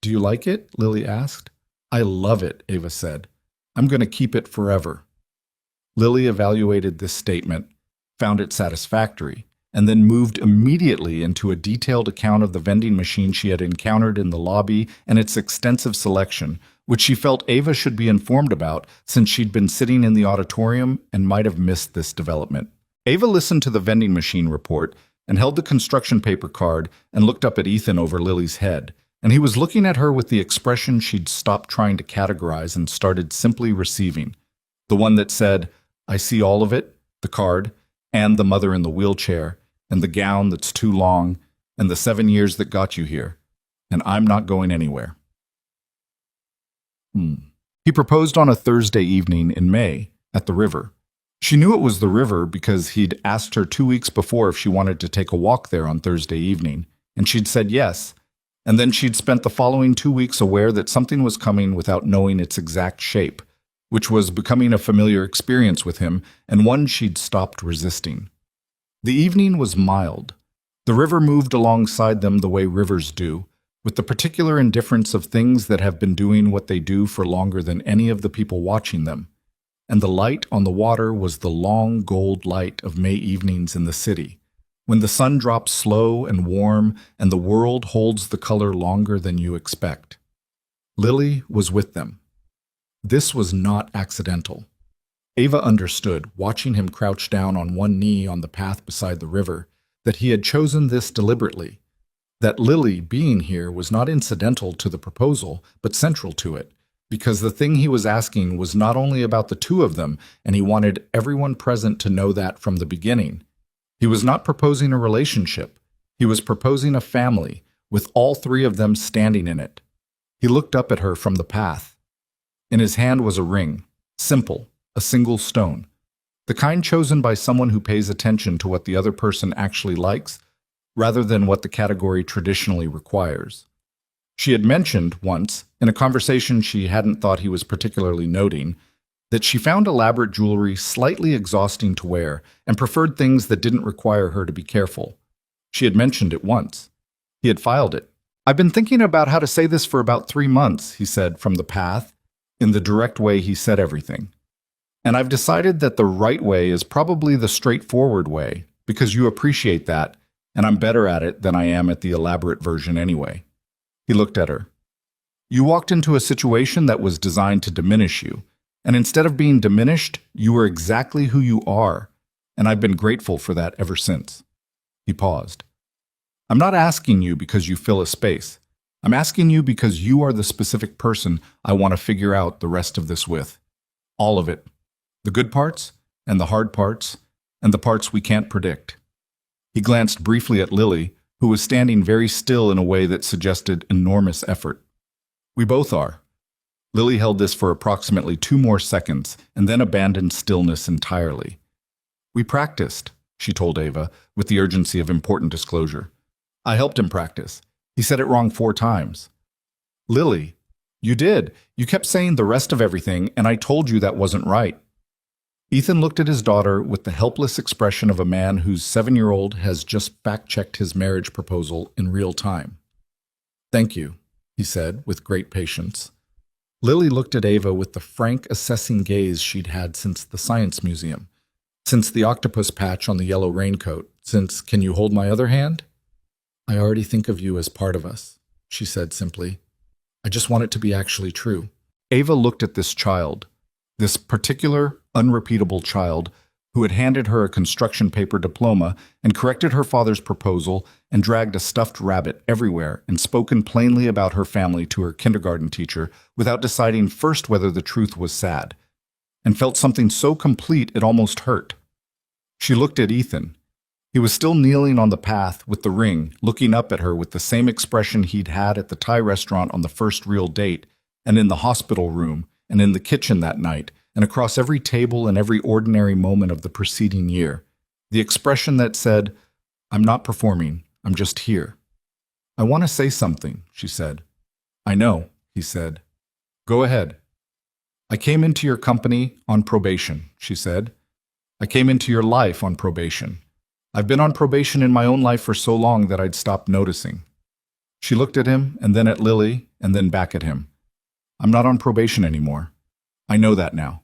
S1: "Do you like it?" Lily asked. "I love it," Ava said. "I'm going to keep it forever." Lily evaluated this statement, found it satisfactory, and then moved immediately into a detailed account of the vending machine she had encountered in the lobby and its extensive selection, which she felt Ava should be informed about since she'd been sitting in the auditorium and might have missed this development. Ava listened to the vending machine report and held the construction paper card and looked up at Ethan over Lily's head, and he was looking at her with the expression she'd stopped trying to categorize and started simply receiving. The one that said, "I see all of it," the card, and the mother in the wheelchair, and the gown that's too long, and the 7 years that got you here, and I'm not going anywhere. He proposed on a Thursday evening in May at the river. She knew it was the river because he'd asked her 2 weeks before if she wanted to take a walk there on Thursday evening, and she'd said yes, and then she'd spent the following 2 weeks aware that something was coming without knowing its exact shape, which was becoming a familiar experience with him and one she'd stopped resisting. The evening was mild. The river moved alongside them the way rivers do, with the particular indifference of things that have been doing what they do for longer than any of the people watching them, and the light on the water was the long gold light of May evenings in the city, when the sun drops slow and warm and the world holds the color longer than you expect. Lily was with them. This was not accidental. Ava understood, watching him crouch down on one knee on the path beside the river, that he had chosen this deliberately, that Lily being here was not incidental to the proposal, but central to it, because the thing he was asking was not only about the two of them, and he wanted everyone present to know that from the beginning. He was not proposing a relationship. He was proposing a family, with all three of them standing in it. He looked up at her from the path. In his hand was a ring, simple, a single stone, the kind chosen by someone who pays attention to what the other person actually likes, rather than what the category traditionally requires. She had mentioned once, in a conversation she hadn't thought he was particularly noting, that she found elaborate jewelry slightly exhausting to wear and preferred things that didn't require her to be careful. She had mentioned it once. He had filed it. "I've been thinking about how to say this for about 3 months," he said from the path, in the direct way he said everything. "And I've decided that the right way is probably the straightforward way, because you appreciate that, and I'm better at it than I am at the elaborate version anyway." He looked at her. "You walked into a situation that was designed to diminish you, and instead of being diminished, you were exactly who you are, and I've been grateful for that ever since." He paused. "I'm not asking you because you fill a space. I'm asking you because you are the specific person I want to figure out the rest of this with. All of it. The good parts, and the hard parts, and the parts we can't predict." He glanced briefly at Lily, who was standing very still in a way that suggested enormous effort. "We both are." Lily held this for approximately 2 more seconds, and then abandoned stillness entirely. "We practiced," she told Ava, with the urgency of important disclosure. "I helped him practice. He said it wrong 4 times. "Lily, you did. You kept saying the rest of everything, and I told you that wasn't right." Ethan looked at his daughter with the helpless expression of a man whose 7-year-old has just fact-checked his marriage proposal in real time. "Thank you," he said with great patience. Lily looked at Ava with the frank, assessing gaze she'd had since the science museum, since the octopus patch on the yellow raincoat, since "Can you hold my other hand?" "I already think of you as part of us," she said simply. "I just want it to be actually true." Ava looked at this child, this particular, unrepeatable child, who had handed her a construction paper diploma and corrected her father's proposal and dragged a stuffed rabbit everywhere and spoken plainly about her family to her kindergarten teacher without deciding first whether the truth was sad, and felt something so complete it almost hurt. She looked at Ethan. He was still kneeling on the path with the ring, looking up at her with the same expression he'd had at the Thai restaurant on the first real date, and in the hospital room, and in the kitchen that night, and across every table and every ordinary moment of the preceding year. The expression that said, "I'm not performing, I'm just here." "I want to say something," she said. "I know," he said. "Go ahead." "I came into your company on probation," she said. "I came into your life on probation. I've been on probation in my own life for so long that I'd stopped noticing." She looked at him, and then at Lily, and then back at him. "I'm not on probation anymore. I know that now.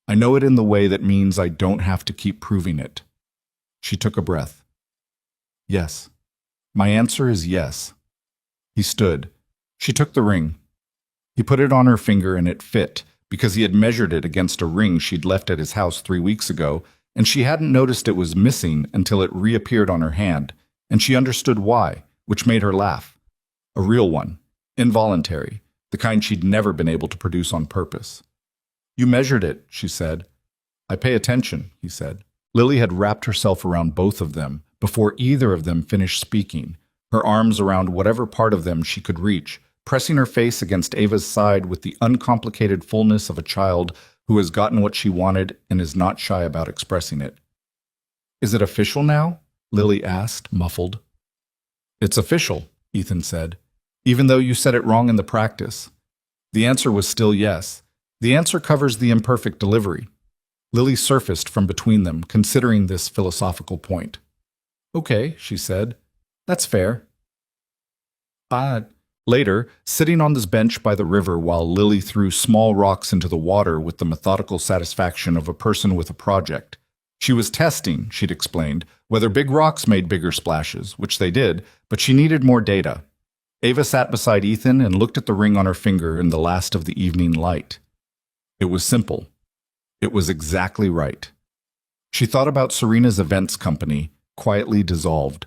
S1: I know it in the way that means I don't have to keep proving it." She took a breath. "Yes. My answer is yes." He stood. She took the ring. He put it on her finger and it fit, because he had measured it against a ring she'd left at his house 3 weeks ago, and she hadn't noticed it was missing until it reappeared on her hand, and she understood why, which made her laugh. A real one, involuntary, the kind she'd never been able to produce on purpose. "You measured it," she said. "I pay attention," he said. Lily had wrapped herself around both of them before either of them finished speaking, her arms around whatever part of them she could reach, pressing her face against Ava's side with the uncomplicated fullness of a child who has gotten what she wanted and is not shy about expressing it. "Is it official now?" Lily asked, muffled. "It's official," Ethan said, "even though you said it wrong in the practice." The answer was still yes. The answer covers the imperfect delivery. Lily surfaced from between them, considering this philosophical point. "Okay," she said. "That's fair." Later, sitting on this bench by the river while Lily threw small rocks into the water with the methodical satisfaction of a person with a project. She was testing, she'd explained, whether big rocks made bigger splashes, which they did, but she needed more data. Ava sat beside Ethan and looked at the ring on her finger in the last of the evening light. It was simple. It was exactly right. She thought about Serena's events company, quietly dissolved.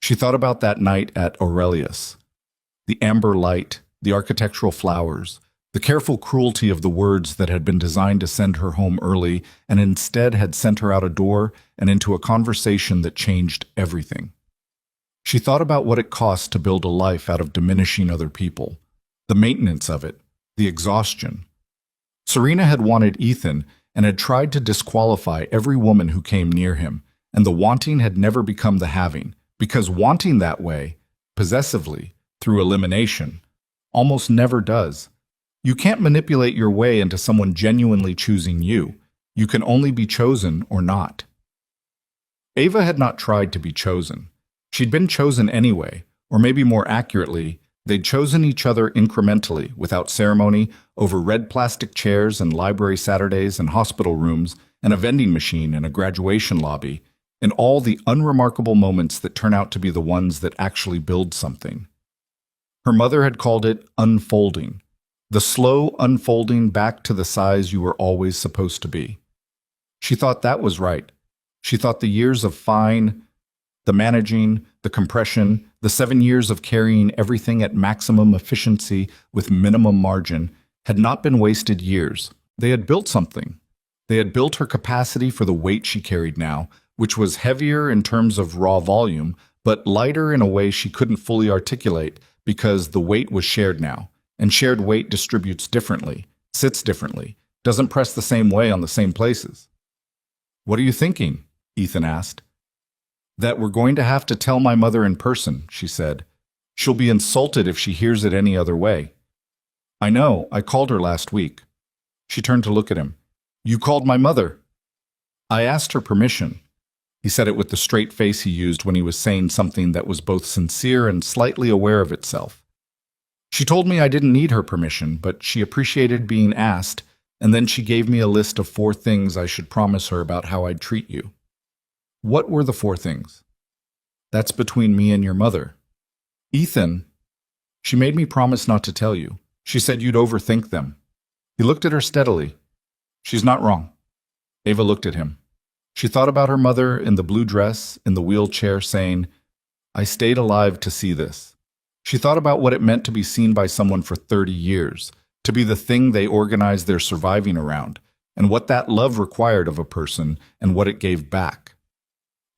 S1: She thought about that night at Aurelius. The amber light, the architectural flowers, the careful cruelty of the words that had been designed to send her home early and instead had sent her out a door and into a conversation that changed everything. She thought about what it cost to build a life out of diminishing other people, the maintenance of it, the exhaustion. Serena had wanted Ethan and had tried to disqualify every woman who came near him, and the wanting had never become the having, because wanting that way, possessively, through elimination, almost never does. You can't manipulate your way into someone genuinely choosing you. You can only be chosen or not. Ava had not tried to be chosen. She'd been chosen anyway, or maybe more accurately, they'd chosen each other incrementally, without ceremony, over red plastic chairs and library Saturdays and hospital rooms and a vending machine and a graduation lobby, in all the unremarkable moments that turn out to be the ones that actually build something. Her mother had called it unfolding, the slow unfolding back to the size you were always supposed to be. She thought that was right. She thought the years of fine, the managing, the compression, the 7 years of carrying everything at maximum efficiency with minimum margin had not been wasted years. They had built something. They had built her capacity for the weight she carried now, which was heavier in terms of raw volume, but lighter in a way she couldn't fully articulate because the weight was shared now, and shared weight distributes differently, sits differently, doesn't press the same way on the same places. "What are you thinking?" Ethan asked. "That we're going to have to tell my mother in person," she said. "She'll be insulted if she hears it any other way." "I know, I called her last week." She turned to look at him. "You called my mother?" "I asked her permission." He said it with the straight face he used when he was saying something that was both sincere and slightly aware of itself. "She told me I didn't need her permission, but she appreciated being asked, and then she gave me a list of 4 things I should promise her about how I'd treat you." "What were the 4 things?" "That's between me and your mother." "Ethan." "She made me promise not to tell you. She said you'd overthink them." He looked at her steadily. "She's not wrong." Ava looked at him. She thought about her mother in the blue dress, in the wheelchair, saying, I stayed alive to see this. She thought about what it meant to be seen by someone for 30 years, to be the thing they organized their surviving around, and what that love required of a person and what it gave back.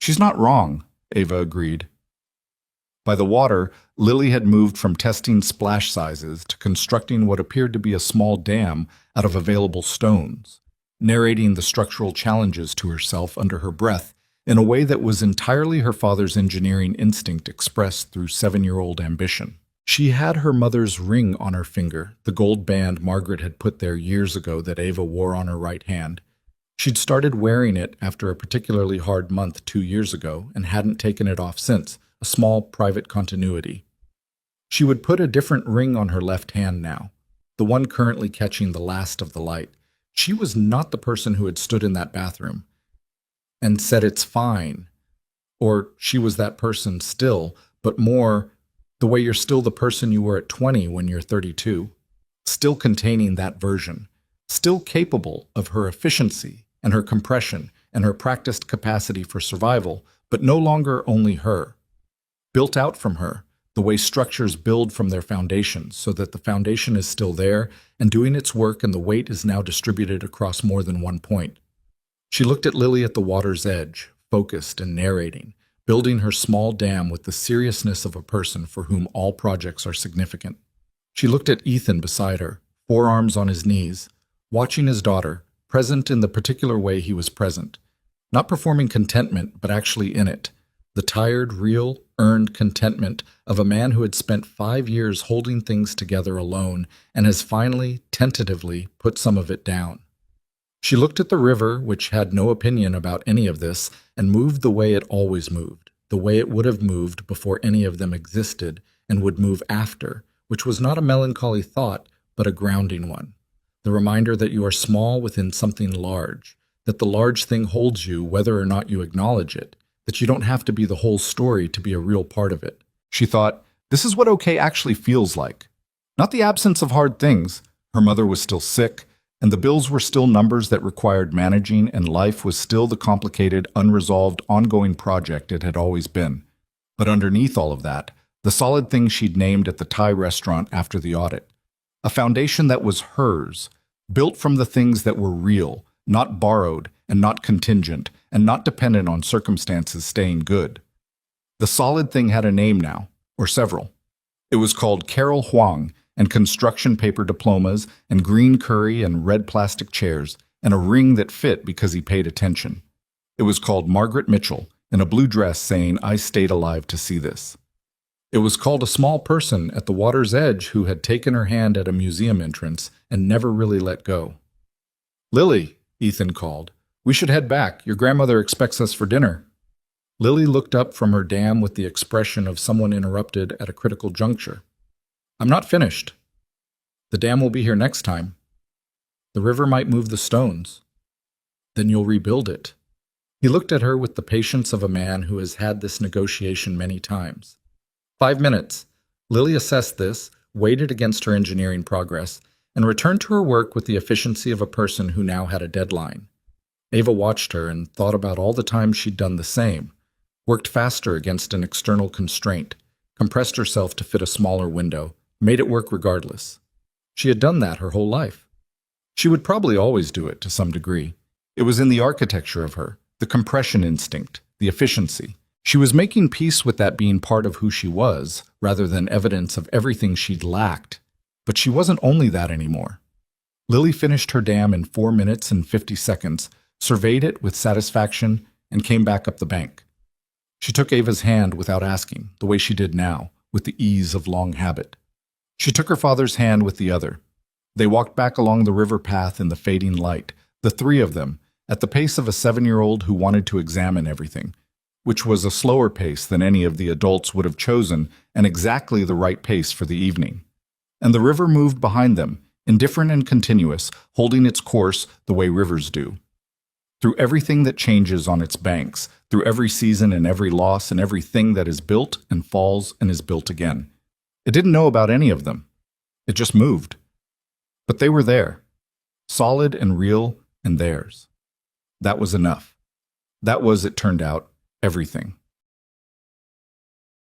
S1: She's not wrong, Ava agreed. By the water, Lily had moved from testing splash sizes to constructing what appeared to be a small dam out of available stones, narrating the structural challenges to herself under her breath in a way that was entirely her father's engineering instinct expressed through 7-year-old ambition. She had her mother's ring on her finger, the gold band Margaret had put there years ago that Ava wore on her right hand. She'd started wearing it after a particularly hard month 2 years ago and hadn't taken it off since, a small private continuity. She would put a different ring on her left hand now, the one currently catching the last of the light. She was not the person who had stood in that bathroom and said it's fine, or she was that person still, but more the way you're still the person you were at 20 when you're 32, still containing that version, still capable of her efficiency and her compression and her practiced capacity for survival, but no longer only her. Built out from her, the way structures build from their foundations so that the foundation is still there and doing its work and the weight is now distributed across more than one point. She looked at Lily at the water's edge, focused and narrating, building her small dam with the seriousness of a person for whom all projects are significant. She looked at Ethan beside her, forearms on his knees, watching his daughter, present in the particular way he was present, not performing contentment but actually in it, the tired, real, earned contentment of a man who had spent 5 years holding things together alone and has finally, tentatively, put some of it down. She looked at the river, which had no opinion about any of this, and moved the way it always moved, the way it would have moved before any of them existed and would move after, which was not a melancholy thought, but a grounding one. The reminder that you are small within something large, that the large thing holds you whether or not you acknowledge it, that you don't have to be the whole story to be a real part of it. She thought, this is what okay actually feels like. Not the absence of hard things. Her mother was still sick, and the bills were still numbers that required managing, and life was still the complicated, unresolved, ongoing project it had always been. But underneath all of that, the solid thing she'd named at the Thai restaurant after the audit. A foundation that was hers, built from the things that were real, not borrowed and not contingent, and not dependent on circumstances staying good. The solid thing had a name now, or several. It was called Carol Huang, and construction paper diplomas, and green curry and red plastic chairs, and a ring that fit because he paid attention. It was called Margaret Mitchell, in a blue dress saying, I stayed alive to see this. It was called a small person at the water's edge who had taken her hand at a museum entrance and never really let go. Lily, Ethan called. We should head back. Your grandmother expects us for dinner. Lily looked up from her dam with the expression of someone interrupted at a critical juncture. I'm not finished. The dam will be here next time. The river might move the stones. Then you'll rebuild it. He looked at her with the patience of a man who has had this negotiation many times. 5 minutes. Lily assessed this, weighed it against her engineering progress, and returned to her work with the efficiency of a person who now had a deadline. Ava watched her and thought about all the times she'd done the same, worked faster against an external constraint, compressed herself to fit a smaller window, made it work regardless. She had done that her whole life. She would probably always do it to some degree. It was in the architecture of her, the compression instinct, the efficiency. She was making peace with that being part of who she was, rather than evidence of everything she'd lacked. But she wasn't only that anymore. Lily finished her dam in 4 minutes and 50 seconds, surveyed it with satisfaction, and came back up the bank. She took Ava's hand without asking, the way she did now, with the ease of long habit. She took her father's hand with the other. They walked back along the river path in the fading light, the three of them, at the pace of a 7-year-old who wanted to examine everything, which was a slower pace than any of the adults would have chosen and exactly the right pace for the evening. And the river moved behind them, indifferent and continuous, holding its course the way rivers do. Through everything that changes on its banks, through every season and every loss and everything that is built and falls and is built again. It didn't know about any of them. It just moved. But they were there, solid and real and theirs. That was enough. That was, it turned out, everything.